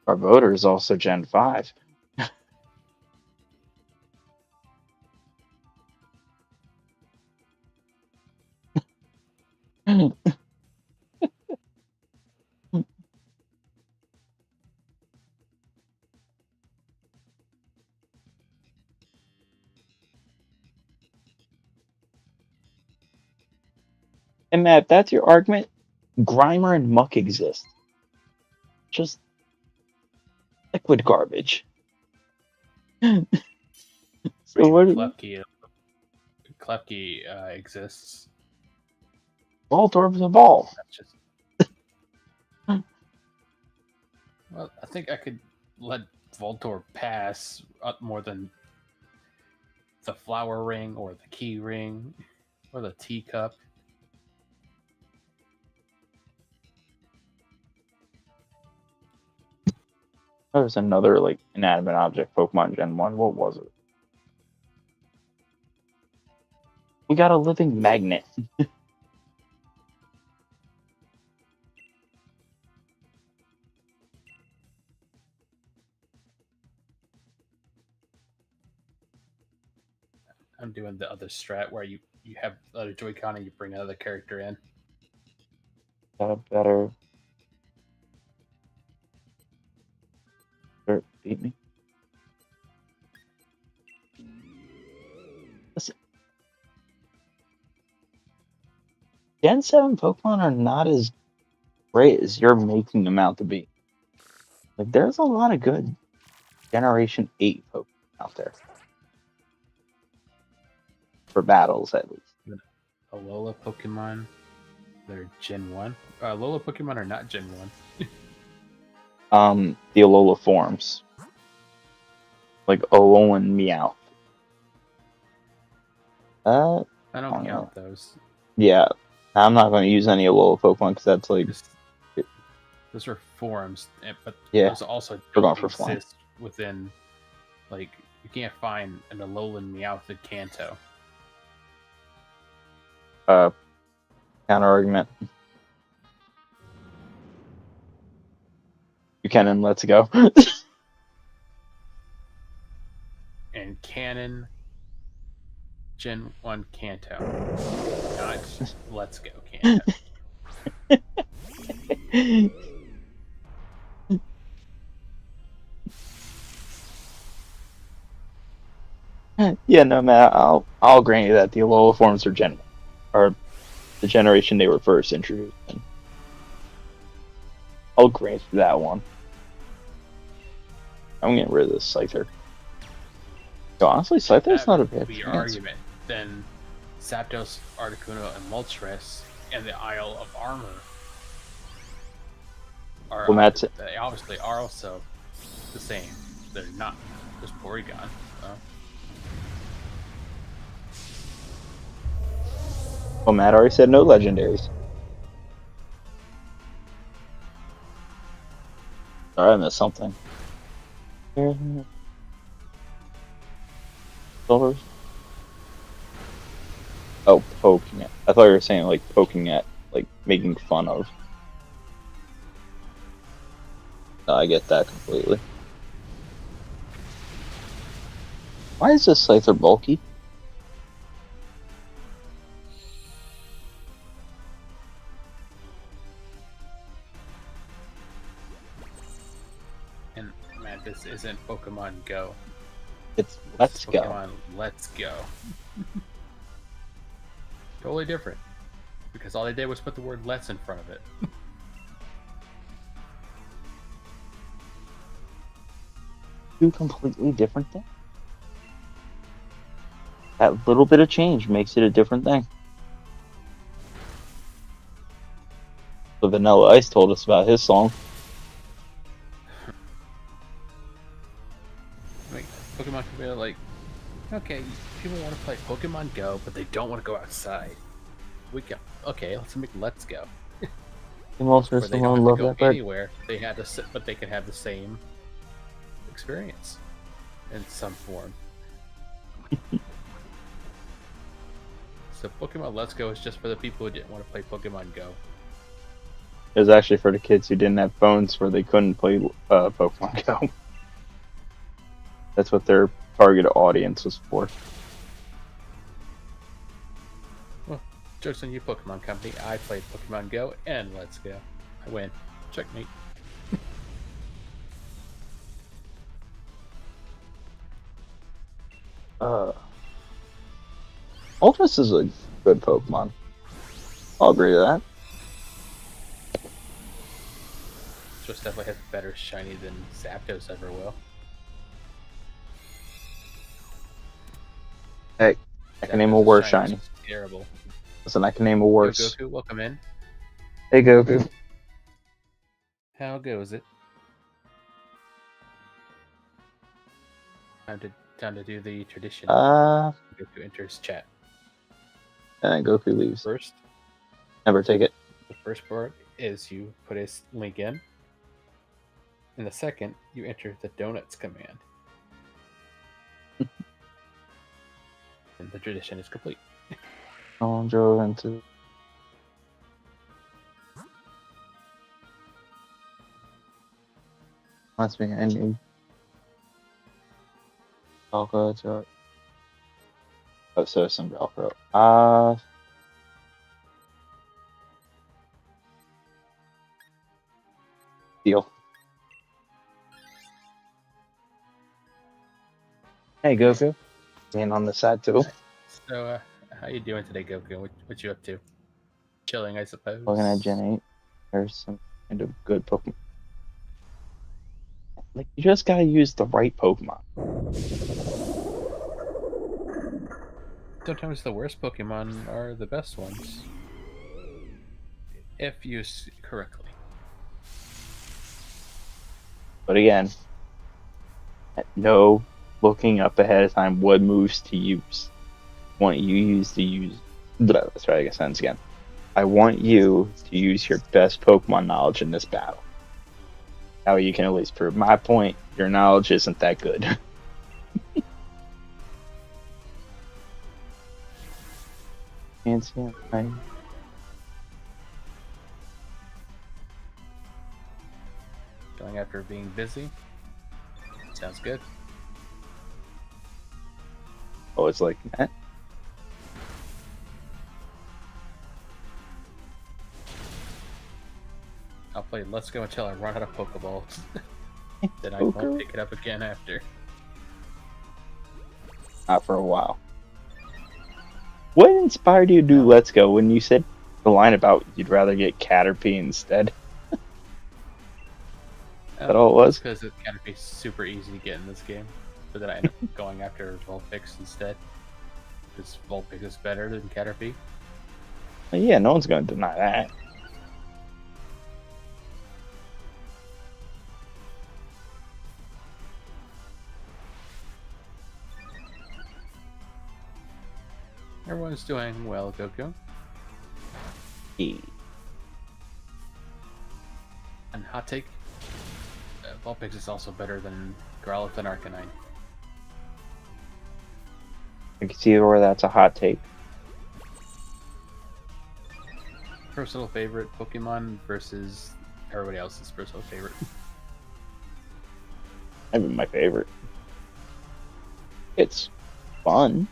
Our is also Gen 5. And Matt, if that's your argument, Grimer and Muck exist. Just liquid garbage. So what? Klefki exists. Voltorb's evolve. That's just. Well, I think I could let Voltorb pass up more than the flower ring or the key ring or the teacup. There's another like inanimate object Pokemon Gen 1. What was it? We got a living magnet. I'm doing the other strat where you have the other Joy-Con and you bring another character in. Got a better. Beat me. Listen. Gen 7 Pokemon are not as great as you're making them out to be. Like, there's a lot of good Generation 8 Pokemon out there. For battles, at least. Alola Pokemon, they're Gen 1. Alola Pokemon are not Gen 1. The Alola forms. Like Alolan Meow. I don't count those. Yeah. I'm not going to use any Alola Pokemon because that's like... Those are forms, but yeah, those also don't exist within... Like, you can't find an Alolan Meowth in Kanto. Counter argument. Buchanan, let's go. And Canon Gen 1 Kanto. Not Let's Go Kanto. Yeah, no, man, I'll grant you that the Alola forms are are the generation they were first introduced in. I'll grant you that one. I'm getting rid of this Scyther. So honestly, Scyther's not a bad argument. Then Zapdos, Articuno, and Moltres and the Isle of Armor are they obviously are also the same. They're not just Porygon. So. Well, Matt already said no legendaries. Sorry, I missed something. Silvers? Oh, poking at. I thought you were saying like poking at, like making fun of. No, I get that completely. Why is this Scyther bulky? And man, this isn't Pokemon Go. It's Let's Go. Pokemon Let's Go. Totally different. Because all they did was put the word "let's" in front of it. Two completely different things. That little bit of change makes it a different thing. So Vanilla Ice told us about his song. Like, Pokemon could be like, okay, people want to play Pokemon Go, but they don't want to go outside. Okay, let's make Let's Go. Where they don't have to go anywhere. They had to, but they can have the same experience in some form. So Pokemon Let's Go is just for the people who didn't want to play Pokemon Go. It was actually for the kids who didn't have phones where they couldn't play Pokemon Go. That's what their target audience was for. Well, jokes on you, Pokemon Company. I played Pokemon Go and Let's Go. I win. Checkmate. Ultras is a good Pokemon. I'll agree with that. Just definitely has better shiny than Zapdos ever will. Hey, I can name a worse shiny. Terrible. Listen, I can name a worse. Yo, Goku, welcome in. Hey, Goku. How goes it? Time to do the tradition. Goku enters chat. And Goku leaves. First, never take it. The first part is you put a link in. And the second, you enter the donuts command. And the tradition is complete. Someone drove into. Must be ending. Velcro to. Oh, so some Velcro. Deal. Hey, Goku. Being on the side too. So, how you doing today, Goku? What you up to? Chilling, I suppose. Looking at Gen 8. There's some kind of good Pokemon. Like, you just gotta use the right Pokemon. Sometimes the worst Pokemon are the best ones. If used correctly. But again, no looking up ahead of time what moves to use. I want you to use. Let's try to get sense again. I want you to use your best Pokemon knowledge in this battle. Now you can at least prove my point. Your knowledge isn't that good. Can't see it, right? Going after being busy. Sounds good. Oh, it's like that. I'll play Let's Go until I run out of Pokeballs. Then I won't pick it up again after. Not for a while. What inspired you to do Let's Go when you said the line about you'd rather get Caterpie instead? That all it was? Because Caterpie's super easy to get in this game. But then I end up going after Vulpix instead. Because Vulpix is better than Caterpie. Well, yeah, no one's going to deny that. Everyone's doing well, Goku. Yeah. And hot take, Vulpix is also better than Growlithe and Arcanine. I can see where that's a hot take. Personal favorite Pokemon versus everybody else's personal favorite. I mean, my favorite. It's fun.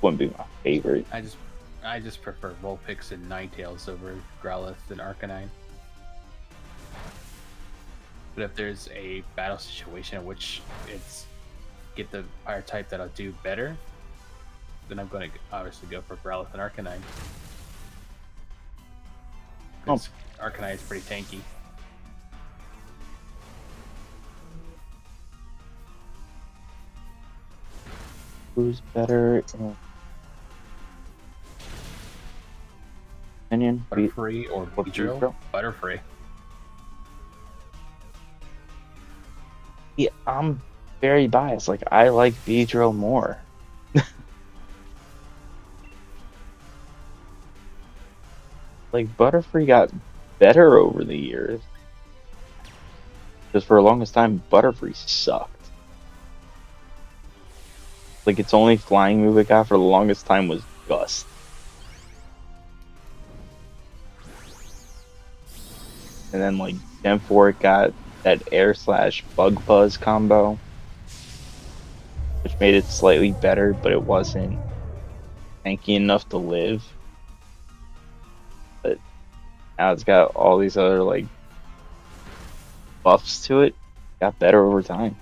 Wouldn't be my favorite. I just prefer Vulpix and Ninetales over Growlithe and Arcanine. But if there's a battle situation in which it's get the fire type that'll do better, then I'm going to obviously go for Growlithe and Arcanine. Because Arcanine is pretty tanky. Who's better in opinion? Butterfree or Beedrill? Butterfree. Yeah, I'm very biased. Like, I like Beedrill more. Like, Butterfree got better over the years. Because for the longest time, Butterfree sucked. Like, its only flying move it got for the longest time was Gust. And then, like, Gen 4, it got that Air slash Bug Buzz combo, which made it slightly better, but it wasn't tanky enough to live. But now it's got all these other, like, buffs to it. Got better over time.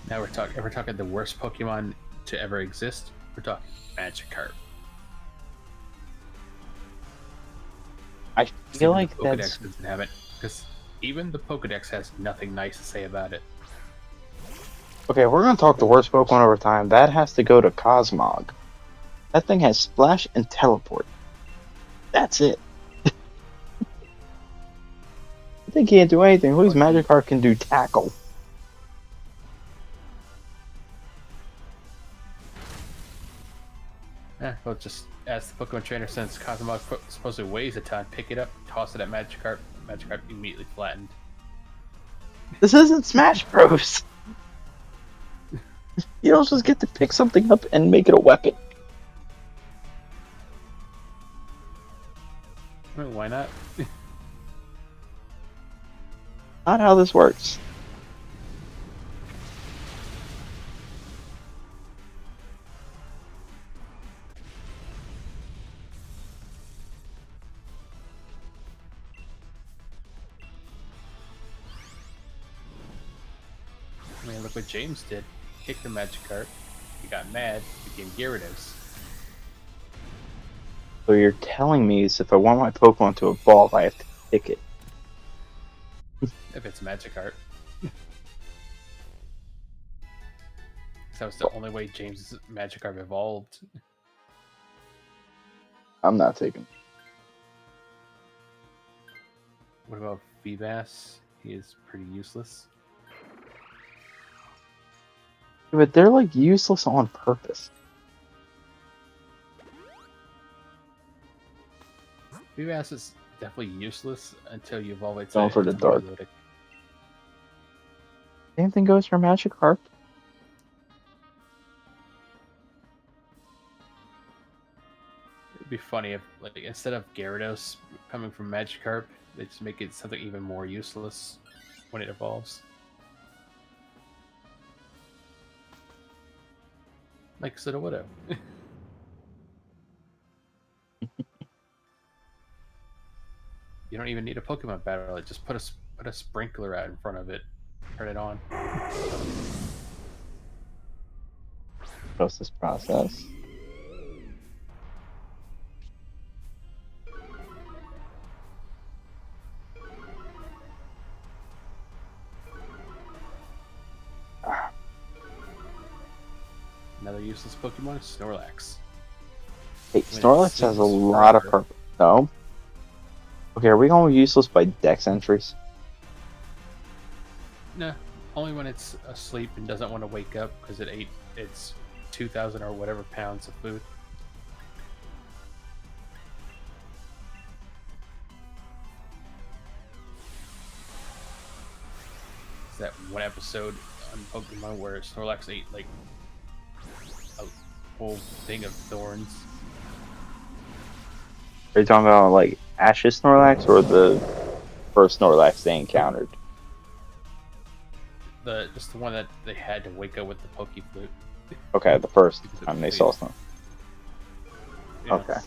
Now we're talking the worst Pokemon to ever exist. We're talking Magikarp. I feel like the Pokedex that's... doesn't have it, because even the Pokedex has nothing nice to say about it. Okay, if we're going to talk the worst Pokemon over time, that has to go to Cosmog. That thing has Splash and Teleport. That's it. They can't do anything. Whose Magikarp can do Tackle? Well, just ask the Pokemon trainer, since Cosmog supposedly weighs a ton, pick it up, toss it at Magikarp. Magikarp immediately flattened. This isn't Smash Bros. You don't just get to pick something up and make it a weapon. I mean, why not? Not how this works. I mean, look what James did. Kicked the Magikarp. He got mad, became Gyarados. So you're telling me is if I want my Pokemon to evolve, I have to pick it. If it's Magikarp. That was the only way James' Magikarp evolved. I'm not taking it. What about Feebas? He is pretty useless. But they're like useless on purpose. Feebas is definitely useless until you evolve it. Going for the dark. Same thing goes for Magikarp. It'd be funny if, like, instead of Gyarados coming from Magikarp, they just make it something even more useless when it evolves. Like Sudowoodo. You don't even need a Pokemon battle. Just put a sprinkler out in front of it. Turn it on. Trust this process. Another useless Pokemon is Snorlax. Hey, Snorlax has a lot of purpose. No. Okay, are we going useless by Dex entries? No, only when it's asleep and doesn't want to wake up because it ate its 2,000 or whatever pounds of food. It's that one episode on Pokemon where Snorlax ate like a whole thing of thorns. Are you talking about like Ash's Snorlax or the first Snorlax they encountered? Just the one that they had to wake up with the Pokeflute. Okay, the first time they saw Snorlax. Yeah. Okay.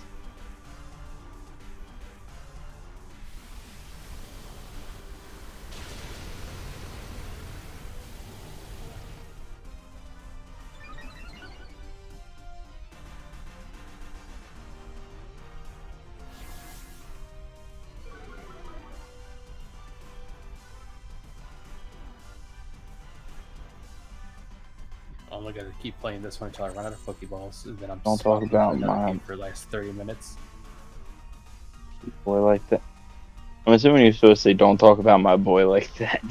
I'm only gonna keep playing this one until I run out of Pokeballs, and then I'm Don't talk about mine for the last 30 minutes. Boy like that. I'm assuming you're supposed to say, "Don't talk about my boy like that."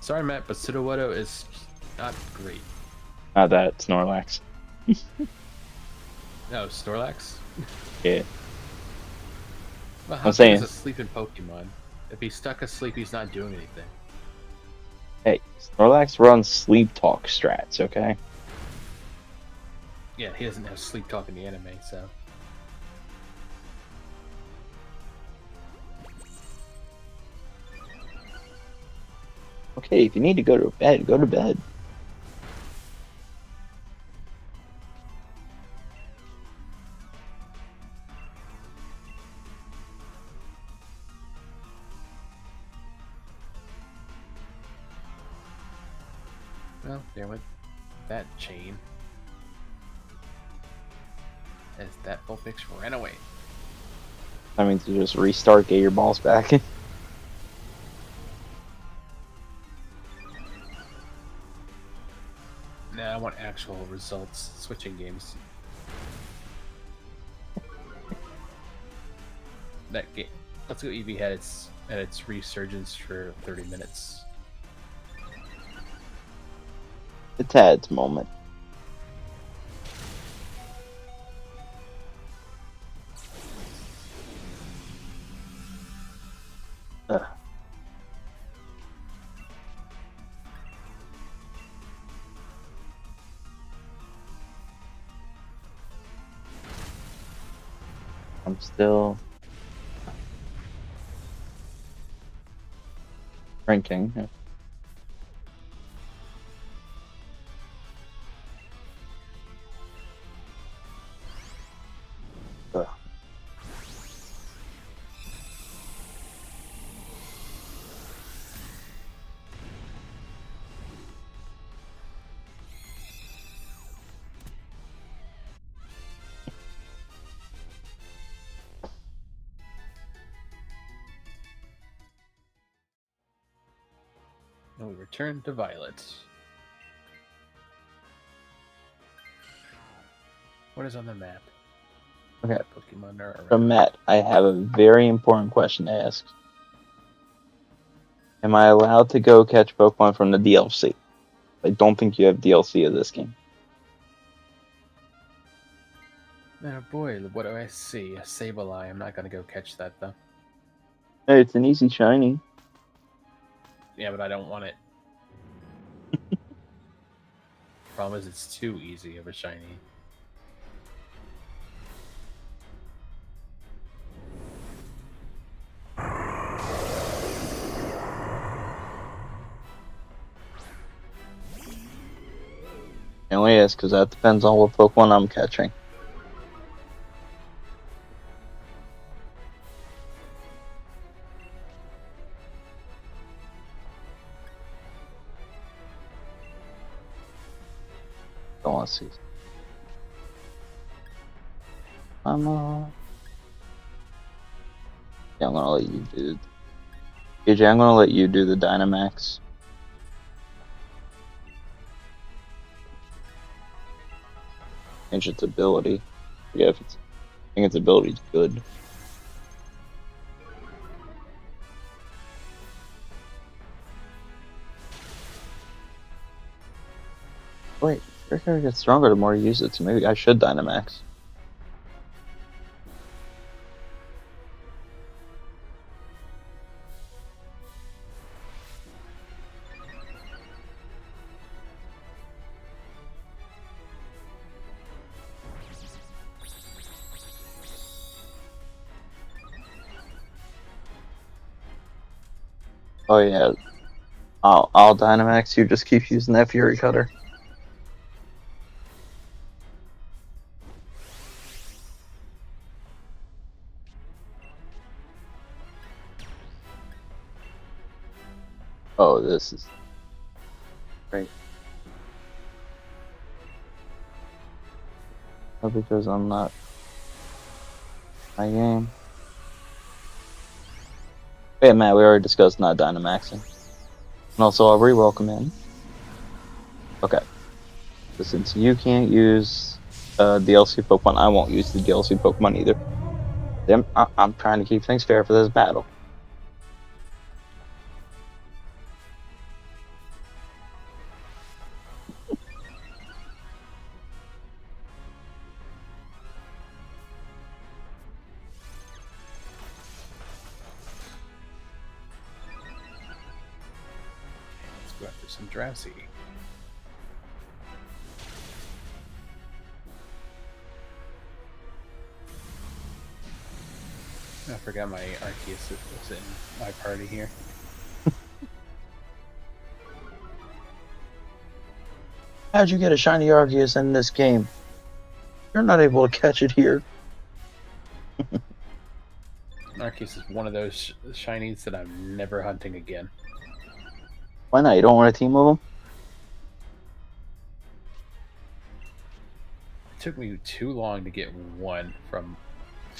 Sorry, Matt, but Sudowoodo is not great. Not that Snorlax. No, Snorlax? Yeah, Well, I'm how good is saying, a sleeping Pokemon? If he's stuck asleep, he's not doing anything. hey, Snorlax runs sleep talk strats, okay? Yeah, he doesn't have sleep talk in the anime, so. Okay, if you need to go to bed, go to bed. Well, there went that chain. As that Vulpix ran away. I mean, to just restart, get your balls back. Now I want actual results. Switching games. That game. Let's go. Eevee had its resurgence for 30 minutes. The Tad's moment. Ugh. I'm still drinking. Ugh. And we return to Violet. What is on the map? Okay. What Pokemon are around? So, Matt, I have a very important question to ask. Am I allowed to go catch Pokemon from the DLC? I don't think you have DLC of this game. Oh boy, what do I see? A Sableye. I'm not gonna go catch that though. Hey, it's an easy shiny. Yeah, but I don't want it. Problem is, it's too easy of a shiny. Can we ask? Because that depends on what Pokemon I'm catching. Don't want to see. Yeah, I'm gonna let you do. AJ, I'm gonna let you do the Dynamax. Change its ability. Yeah, if it's, I think its ability is good. Wait, your character gets stronger the more you use it, so maybe I should Dynamax. Oh yeah, I'll Dynamax. You just keep using that Fury Cutter. Oh, this is great. Oh, because I'm not my game. Wait, Matt, we already discussed not Dynamaxing. And also, I'll re-welcome in. Okay. So since you can't use DLC Pokemon, I won't use the DLC Pokemon either. I'm trying to keep things fair for this battle. for some Drowsy. I forgot my Arceus was in my party here. How'd you get a shiny Arceus in this game? You're not able to catch it here. Arceus is one of those shinies that I'm never hunting again. Why not? You don't want a team of them? It took me too long to get one from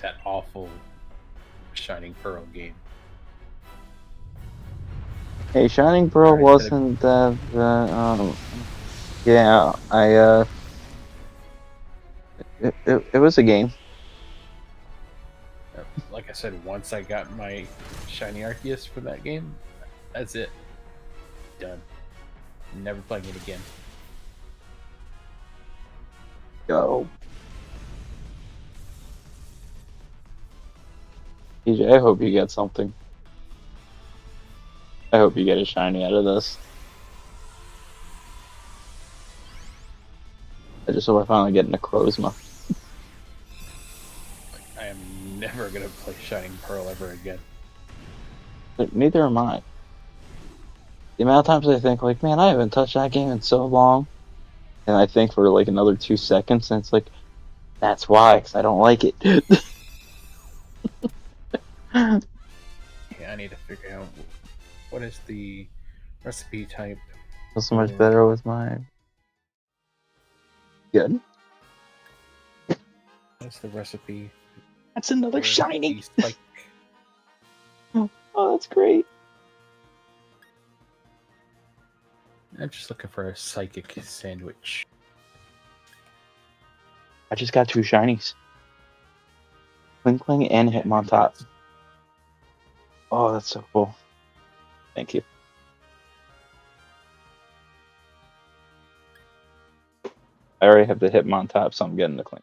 that awful Shining Pearl game. Hey, Shining Pearl wasn't that. Yeah, it was a game. Like I said, once I got my shiny Arceus for that game, that's it. Done. Never playing it again. Go. TJ, I hope you get something. I hope you get a shiny out of this. I just hope I finally get Necrozma. I am never gonna play Shining Pearl ever again. But neither am I. The amount of times I think, like, man, I haven't touched that game in so long. And I think for like another 2 seconds, and it's like, that's why, because I don't like it. Yeah, I need to figure out what is the recipe type. Feels so much better with mine. Good. What's the recipe? That's another shiny. Spike. Oh, that's great. I'm just looking for a psychic sandwich. I just got 2 shinies. Twinkling and Hitmontop. Oh, that's so cool. Thank you. I already have the Hitmontop, so I'm getting the clean.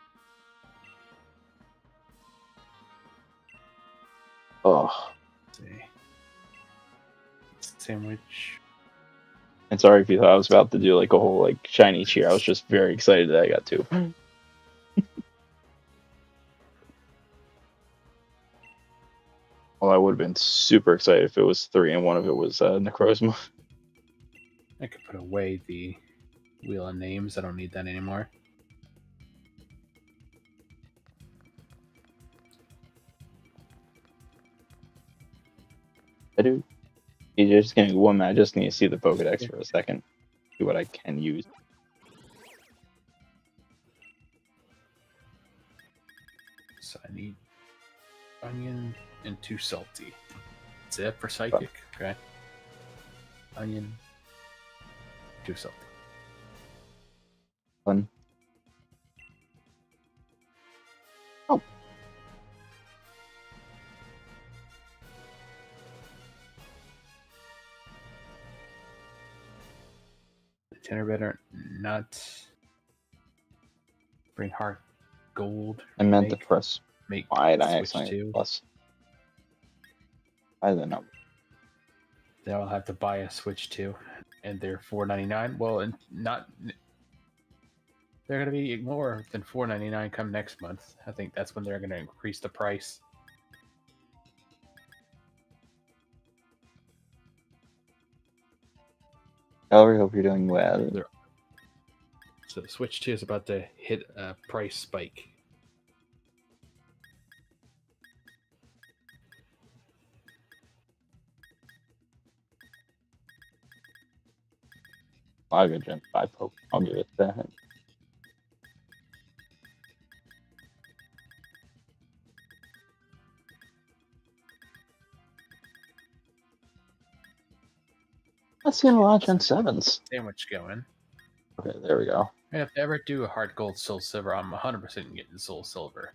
Oh. Let's see. Sandwich. And sorry if you thought I was about to do like a whole like shiny cheer. I was just very excited that I got 2. Well, I would have been super excited if it was 3 and one of it was Necrozma. I could put away the wheel of names. I don't need that anymore. I do. You just give me 1 minute. I just need to see the Pokedex for a second. See what I can use. So I need onion and 2 salty. That's it for psychic. Okay. Onion, 2 salty. Fun. Oh. The tenor better not bring heart gold. I meant to press make wide. I switch accidentally to. plus. I don't know. Then I'll have to buy a Switch 2, and they're $4.99. Well, and not. They're going to be more than $4.99 come next month. I think that's when they're going to increase the price. I hope you're doing well. So the Switch 2 is about to hit a price spike. I'll go Gen 5 Poke. I'll give it that. I've seen a lot of Gen 7s. Sandwich going. Okay, there we go. And if they ever do a hard gold, soul silver, I'm 100% getting soul silver.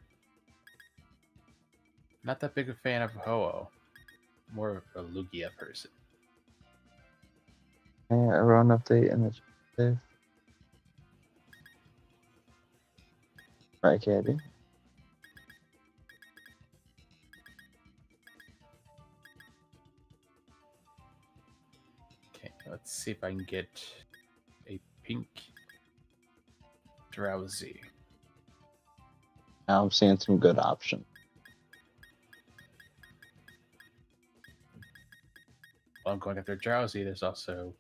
Not that big a fan of Ho-Oh. More of a Lugia person. Yeah, everyone update in the right, Cabby. Okay, let's see if I can get a pink Drowsy. Now I'm seeing some good options. While I'm going after Drowsy, there's also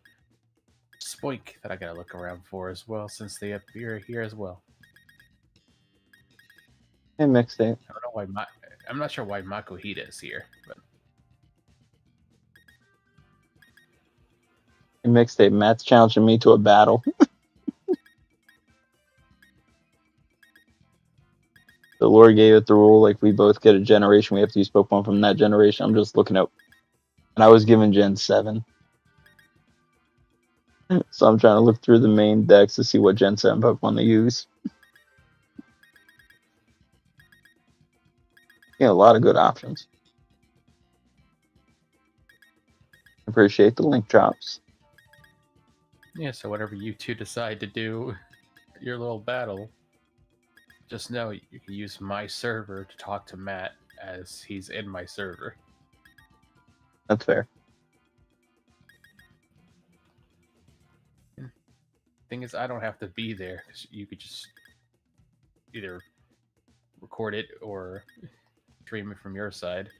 Spoink that I gotta look around for as well, since they appear here as well. Hey, Mixtape. I don't know why I'm not sure why Makuhita is here, but Hey, Mixtape. Matt's challenging me to a battle. The Lord gave it the rule, like we both get a generation, we have to use Pokemon from that generation. I'm just looking up. And I was given Gen 7. So I'm trying to look through the main decks to see what Gen 7 Pokemon they use. Yeah, a lot of good options. Appreciate the link drops. yeah, so whatever you two decide to do, your little battle, just know you can use my server to talk to Matt as he's in my server. That's fair. Thing is, I don't have to be there because you could just either record it or stream it from your side.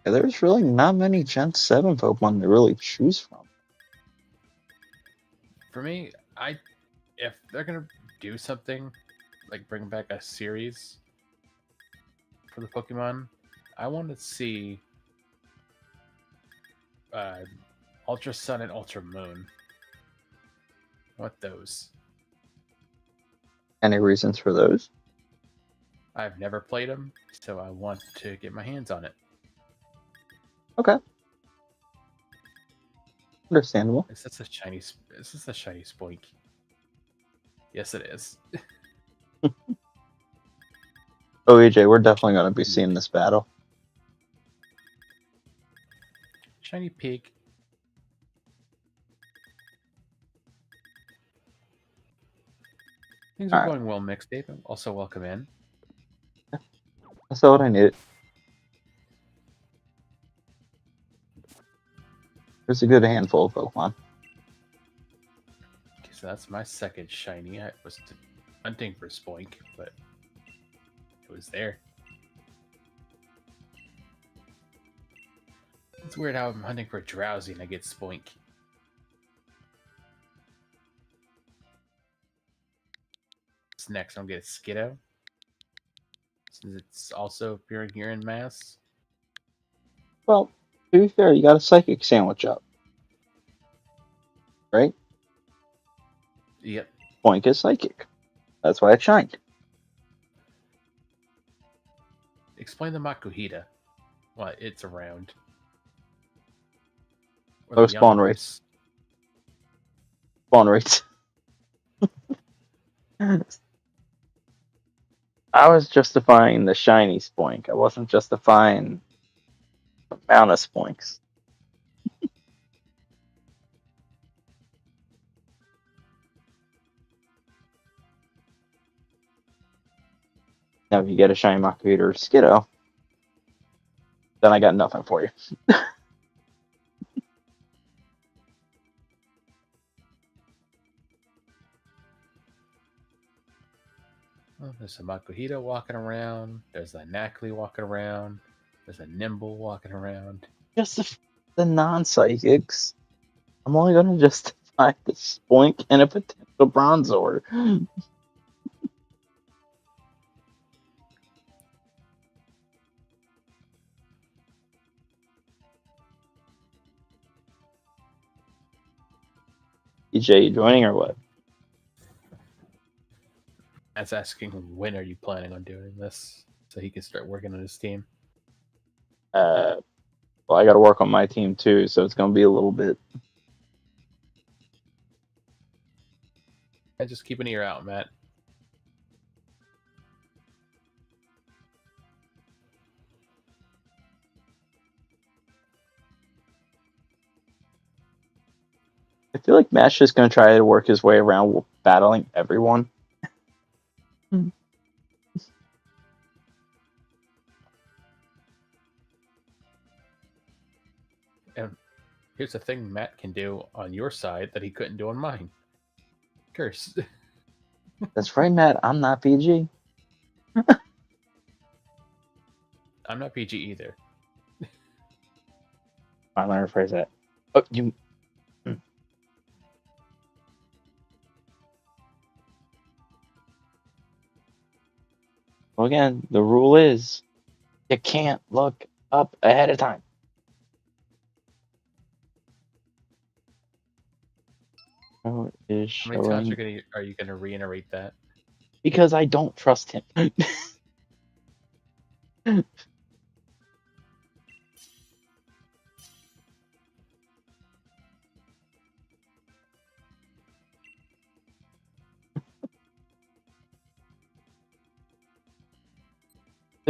Yeah, there's really not many Gen 7 Pokemon to really choose from. For me, if they're gonna do something like bring back a series for the Pokemon, I want to see Ultra Sun and Ultra Moon. I want those. Any reasons for those? I've never played them, so I want to get my hands on it. Okay. Understandable. Is this a shiny? Is this a shiny Spoink? Yes, it is. Oh, EJ, we're definitely going to be seeing this battle. Shiny Pig. Things are going well, Mixtape. Also, welcome in. That's all I needed. There's a good handful of Pokemon. Okay, so that's my second shiny. I was hunting for Spoink, but it was there. It's weird how I'm hunting for Drowsy and I get Spoink. What's next? I'm gonna get a Skiddo. Since it's also appearing here in Mass. Well, to be fair, you got a Psychic sandwich up. Right? Yep. Spoink is Psychic. That's why it shined. Explain the Makuhita. Well, it's around. Low spawn rates. Spawn rates. I was justifying the shiny Spoink. I wasn't justifying the amount of Spoinks. Now, if you get a shiny Makuhita or Skiddo, then I got nothing for you. Well, there's a Makuhita walking around. There's a Knackley walking around. There's a Nimble walking around. Just the non-psychics. I'm only going to justify the Spoink and a potential Bronzor. EJ, you joining or what? That's asking when are you planning on doing this so he can start working on his team. Well, I got to work on my team too, so it's going to be a little bit. Yeah, just keep an ear out, Matt. I feel like Matt's just going to try to work his way around battling everyone. And here's the thing Matt can do on your side that he couldn't do on mine. Curse. That's right, Matt. I'm not PG. I'm not PG either. I learned to phrase that. Oh, you. Well, again, the rule is you can't look up ahead of time. Oh, is How many times showing are you gonna reiterate that? because I don't trust him. Because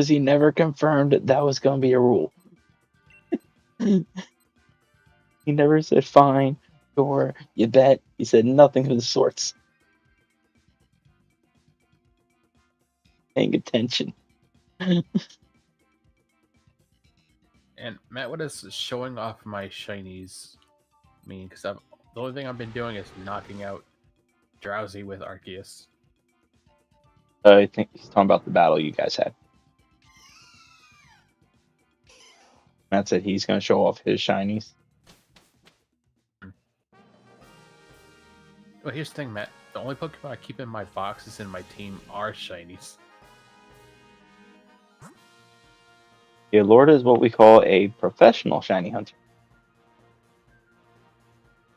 he never confirmed that was going to be a rule. He never said fine, sure, you bet. He said nothing of the sorts. Paying attention. And Matt, what does showing off my shinies mean? Because the only thing I've been doing is knocking out Drowsy with Arceus. I think he's talking about the battle you guys had. Matt said he's going to show off his shinies. Well, here's the thing, Matt. The only Pokemon I keep in my boxes in my team are shinies. Yeah, Lord is what we call a professional shiny hunter.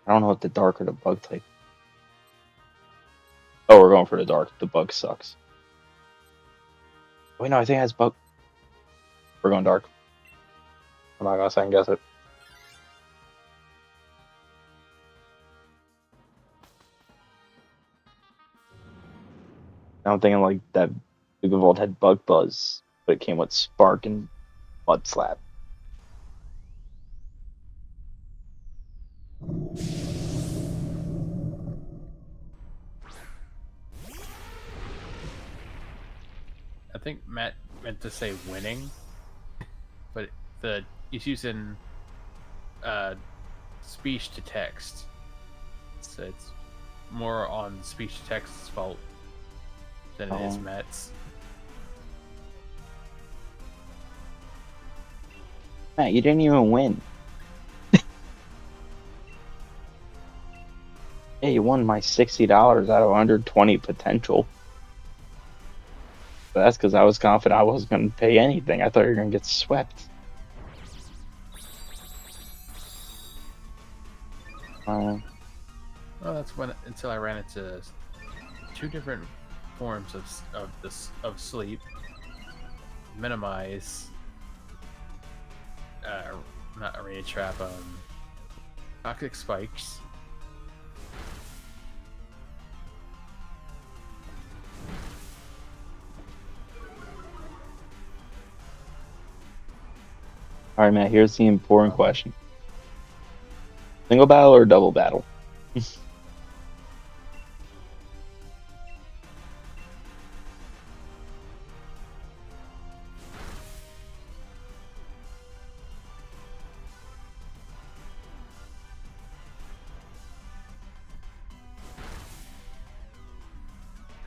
I don't know what the dark or the bug type. Oh, we're going for the dark. The bug sucks. Wait, no, I think it has bug. We're going dark. I'm not going to second guess it. I'm thinking like that Big Vault had Bug Buzz, but it came with Spark and Mud Slap. I think Matt meant to say winning, but he's using speech to text, so it's more on speech to text's fault than it is Matt's. Matt, you didn't even win. Yeah, you won my $60 out of 120 potential. But that's because I was confident I wasn't going to pay anything. I thought you were going to get swept. Well, that's when until I ran into two different forms of sleep. Minimize, not arena trap, toxic spikes. All right, Matt, here's the important question. Single battle or double battle?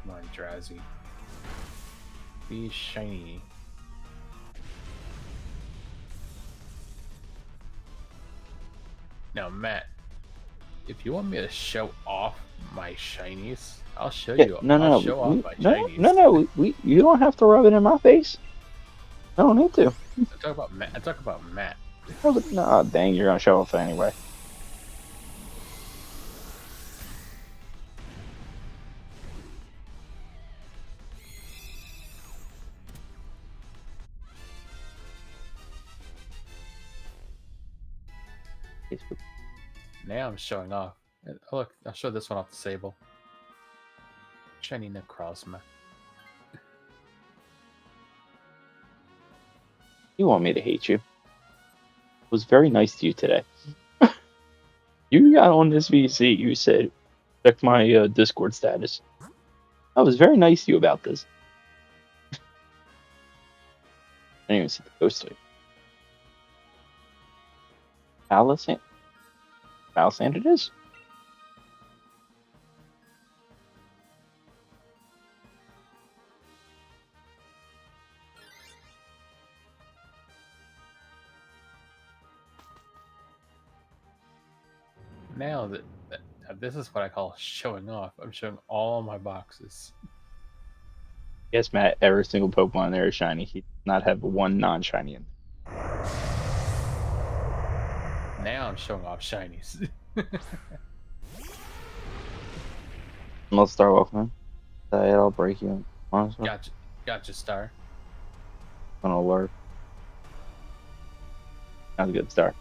Come on, Drowsy. Be shiny. Now, Matt, if you want me to show off my shinies, I'll show you. I'll show off my shinies. No. You don't have to rub it in my face. I don't need to. I talk about Matt. I talk about Matt. No, dang, you're gonna show off anyway. Now I'm showing off. Oh, look, I'll show this one off the Sable. Shiny Necrozma. You want me to hate you? It was very nice to you today. You got on this VC. You said, check my Discord status. I was very nice to you about this. I didn't even see the ghost type. Palisand? Palisand it is? Now this is what I call showing off. I'm showing all my boxes. Yes, Matt, every single Pokemon there is shiny. He does not have one non-shiny in Now I'm showing off shinies. Let's start off, man. I'll break you. Honestly, Gotcha, Star. I'm gonna alert. That's a good start.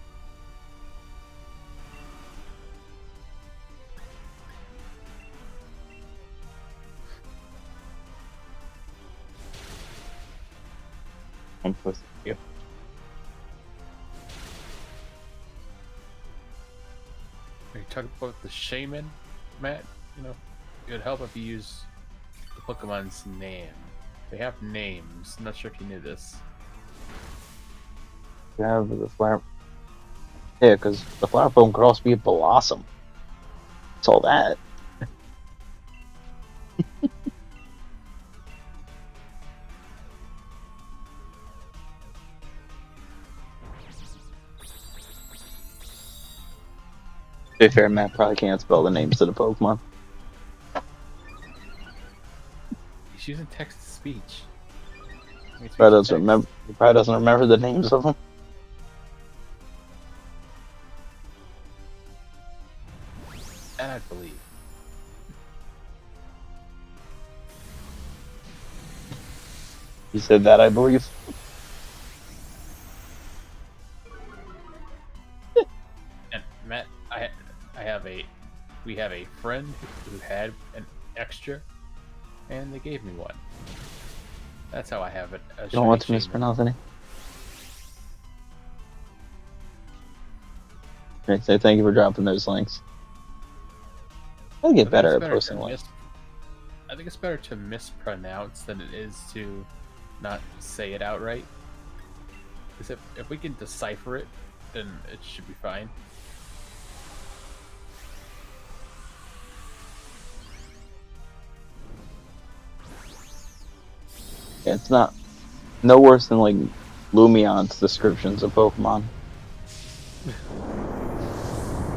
I'm supposed to you. Are you talking about the Shaman, Matt? You know, it would help if you use the Pokemon's name. They have names. I'm not sure if you knew this. You have the flower. Yeah, because the flower Pokemon could also be a Blossom. It's all that. To be fair, Matt probably can't spell the names of the Pokemon. He's using text to speech. He probably doesn't remember. He probably doesn't remember the names of them. That I believe. He said that, I believe. And Matt, we have a friend who had an extra, and they gave me one. That's how I have it. You don't want to mispronounce any. Okay, so thank you for dropping those links. I'll get better at posting links. I think it's better to mispronounce than it is to not say it outright. Because if we can decipher it, then it should be fine. Yeah, it's no worse than like Lumineon's descriptions of Pokemon.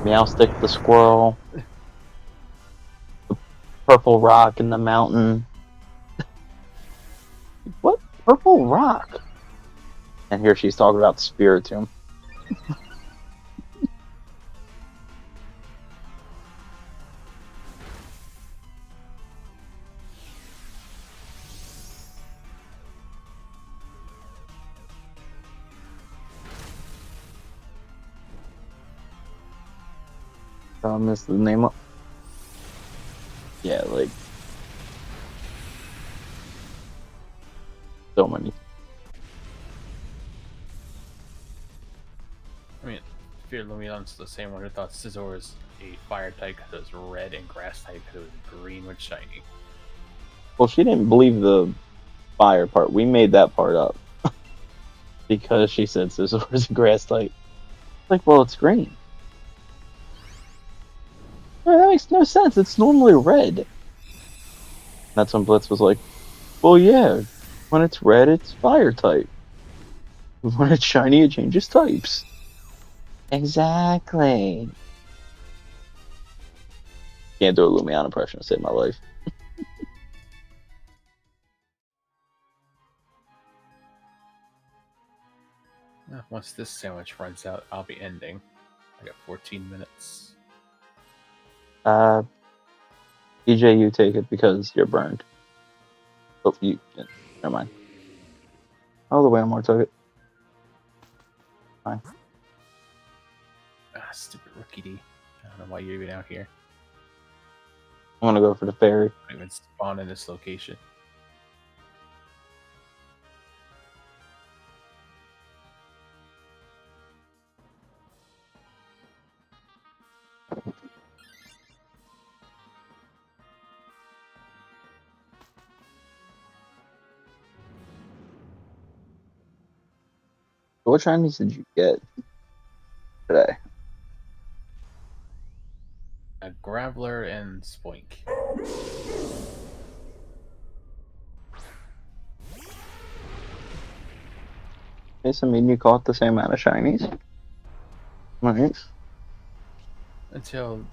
Meowstick the squirrel, the purple rock in the mountain. What purple rock? And here she's talking about Spiritomb. Is the name up? Yeah, like so many. I mean, Fear Lumineon's the same one who thought Scizor was a fire type because it was red and grass type because it was green with shiny. Well, she didn't believe the fire part. We made that part up because she said Scizor was a grass type. Like, well, it's green. That makes no sense. It's normally red. That's when Blitz was like, well, yeah, when it's red, it's fire type. When it's shiny, it changes types. Exactly. Can't do a Lumion impression to save my life. Once this sandwich runs out, I'll be ending. I got 14 minutes. EJ, you take it because you're burned. Oh, never mind. Oh, the Wailmore took it. Fine. Stupid Rookie D. I don't know why you're even out here. I'm gonna go for the fairy. I don't even spawn in this location. What shinies did you get? today? A Graveler and Spoink. Yes, I mean you caught the same amount of shinies. Nice. Until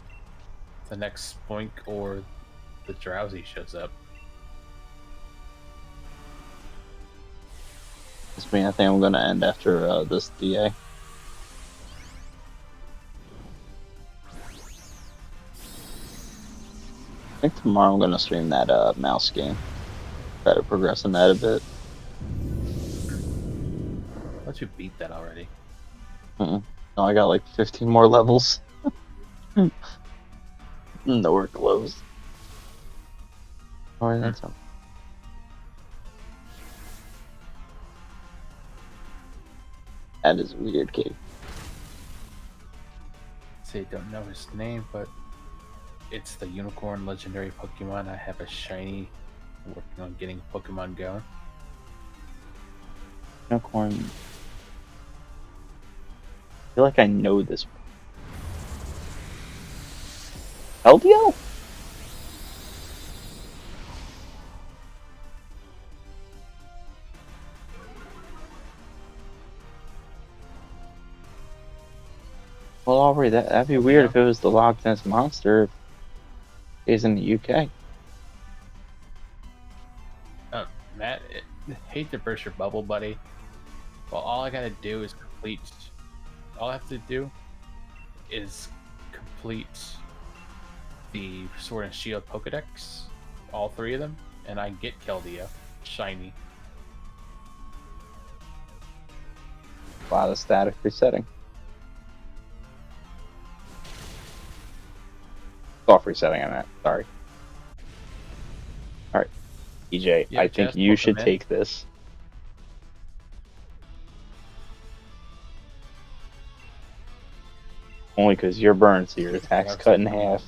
the next Spoink or the Drowsy shows up. This means I think I'm gonna end after this DA. I think tomorrow I'm gonna stream that mouse game. Try to progress in that a bit. I thought you beat that already. No, I got like 15 more levels. Nowhere close. Oh, that's something. That is weird, kid. See, don't know his name, but it's the Unicorn Legendary Pokemon. I have a shiny. Working on getting Pokemon Go. Unicorn. I feel like I know this. LDO? Well, Aubrey, that'd be weird if it was the Loch Ness Monster. If it's in the UK. Matt, hate to burst your bubble, buddy. Well, all I gotta do is complete. All I have to do is complete the Sword and Shield Pokedex, all three of them, and I get Keldeo shiny. A lot of static resetting. Soft resetting on that. Sorry. All right, EJ. Yeah, I think Jess, you should welcome in. take this. Only because you're burned, so your attack's cut in half.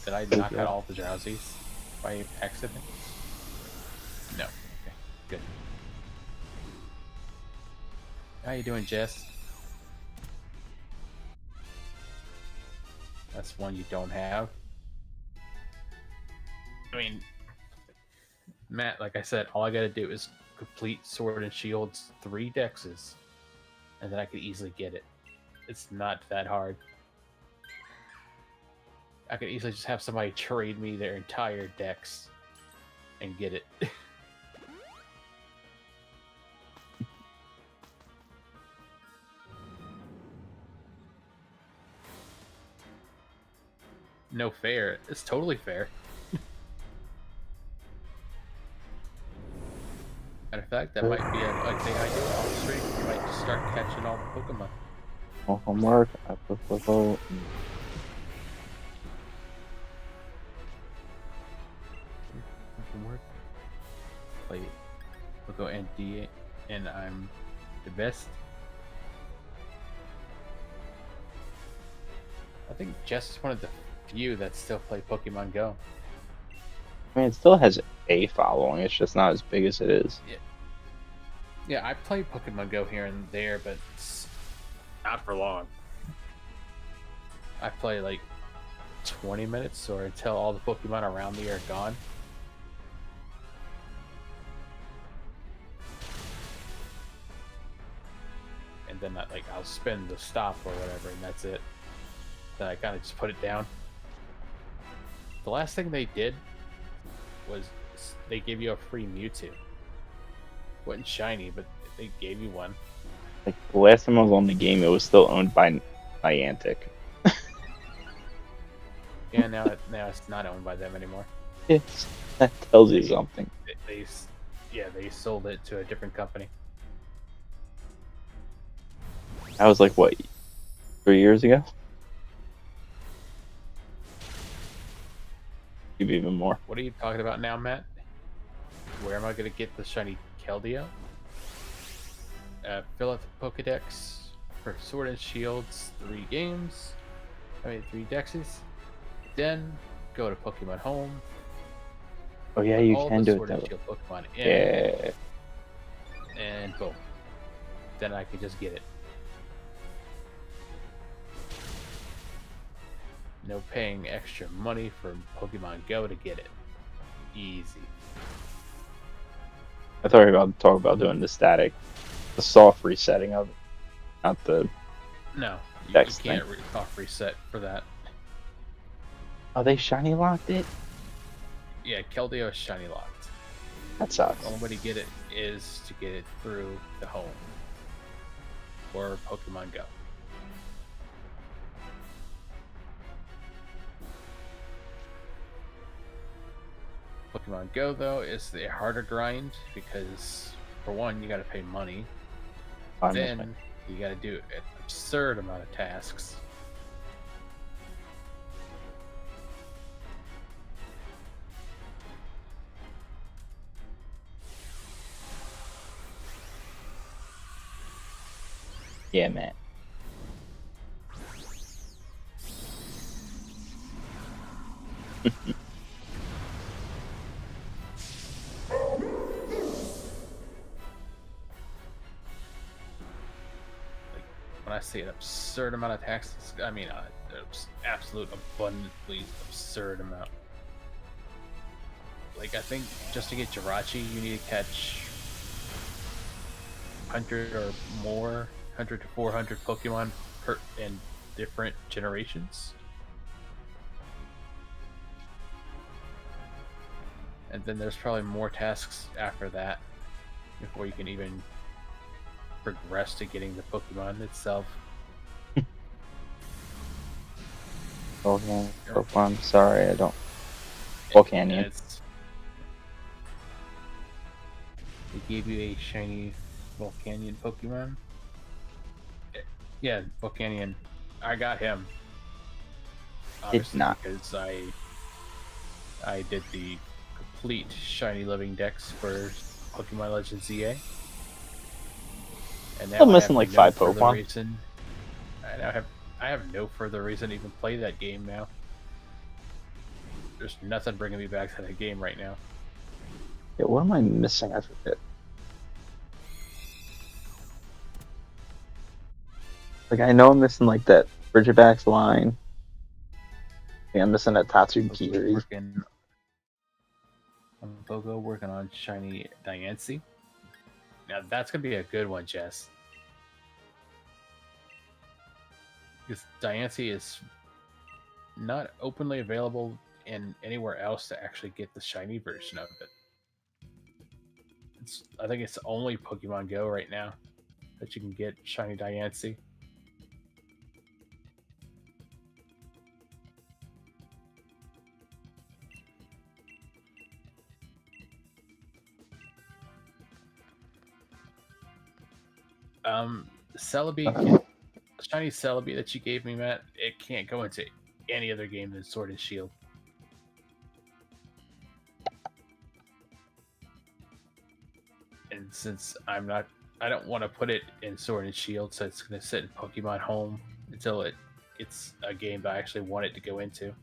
Did I knock out all the Drowsies by accident? No. Okay, good. How you doing, Jess? That's one you don't have. I mean, Matt, like I said, all I gotta do is complete Sword and Shield's 3 dexes, and then I could easily get it. It's not that hard. I could easily just have somebody trade me their entire dex and get it. No fair. It's totally fair. Matter of fact, that might be a thing I do off stream. I might just start catching all the Pokemon. Homework. I prefer Homework. Play Poco and D, and I'm the best. I think Jess is one of the few that still play Pokemon Go. I mean, it still has a following. It's just not as big as it is. Yeah, I play Pokemon Go here and there, but it's not for long. I play like 20 minutes or until all the Pokemon around me are gone. And then I'll spin the stop or whatever, and that's it. Then I kind of just put it down. The last thing they did was they gave you a free Mewtwo. Wasn't shiny, but they gave you one. Like the last time I was on the game, it was still owned by Niantic. Yeah, now it's not owned by them anymore. Yes, that tells you something. They sold it to a different company. That was like what, 3 years ago? Maybe even more. What are you talking about now, Matt? Where am I going to get the shiny Keldeo? Fill out the Pokedex for Sword and Shield's 3 games. 3 dexes. Then go to Pokemon Home. Oh yeah, you all can the do it Sword that and way. Shield Pokemon in, Yeah. and boom. Then I can just get it. No paying extra money for Pokemon Go to get it. Easy. I thought you were about to talk about doing the soft resetting of it, not the No, you text thing. can't off reset for that. Oh, they shiny locked it? Yeah, Keldeo is shiny locked. That sucks. The only way to get it is to get it through the home or Pokemon Go. Pokemon Go, though, is the harder grind because, for one, you got to pay money. Then you got to do an absurd amount of tasks. Yeah, man. When I say an absurd amount of tasks, I mean an absolute abundantly absurd amount. Like, I think just to get Jirachi, you need to catch 100 or more, 100 to 400 Pokemon in different generations. And then there's probably more tasks after that before you can even progress to getting the Pokemon itself. Pokemon, sorry, I don't. Volcanion. They gave you a shiny Volcanion Pokemon. Yeah, Volcanion. I got him. It's not. Because I did the complete shiny living dex for Pokemon Legends ZA. And now I'm missing like 5 Pokemon. Reason, I have no further reason to even play that game now. There's nothing bringing me back to that game right now. Yeah, what am I missing? I forget. Like, I know I'm missing like that Regigigas line. Yeah, I'm missing that Tatsugiri. Bogo working on shiny Diancie. Now that's gonna be a good one, Jess. Because Diancie is not openly available in anywhere else to actually get the shiny version of it. I think it's only Pokemon Go right now that you can get shiny Diancie. Celebi, shiny Celebi that you gave me, Matt, it can't go into any other game than Sword and Shield. And since I don't want to put it in Sword and Shield, so it's going to sit in Pokemon Home until it's a game that I actually want it to go into.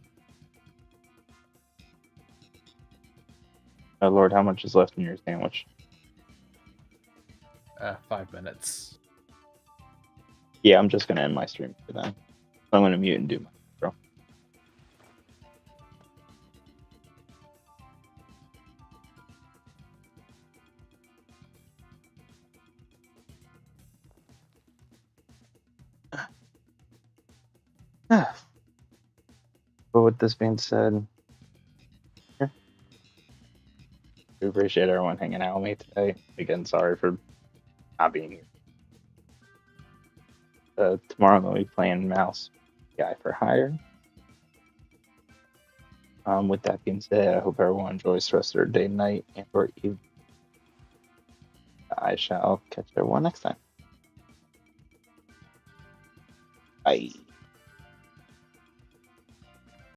Oh Lord, how much is left in your sandwich? 5 minutes. Yeah, I'm just gonna end my stream for then. I'm gonna mute and do my intro. But with this being said, I appreciate everyone hanging out with me today. Again, sorry for not being here. Tomorrow I'm going to be playing Mouse Guy for Hire. With that being said, I hope everyone enjoys the rest of their day, night, and or evening. I shall catch everyone next time. Bye.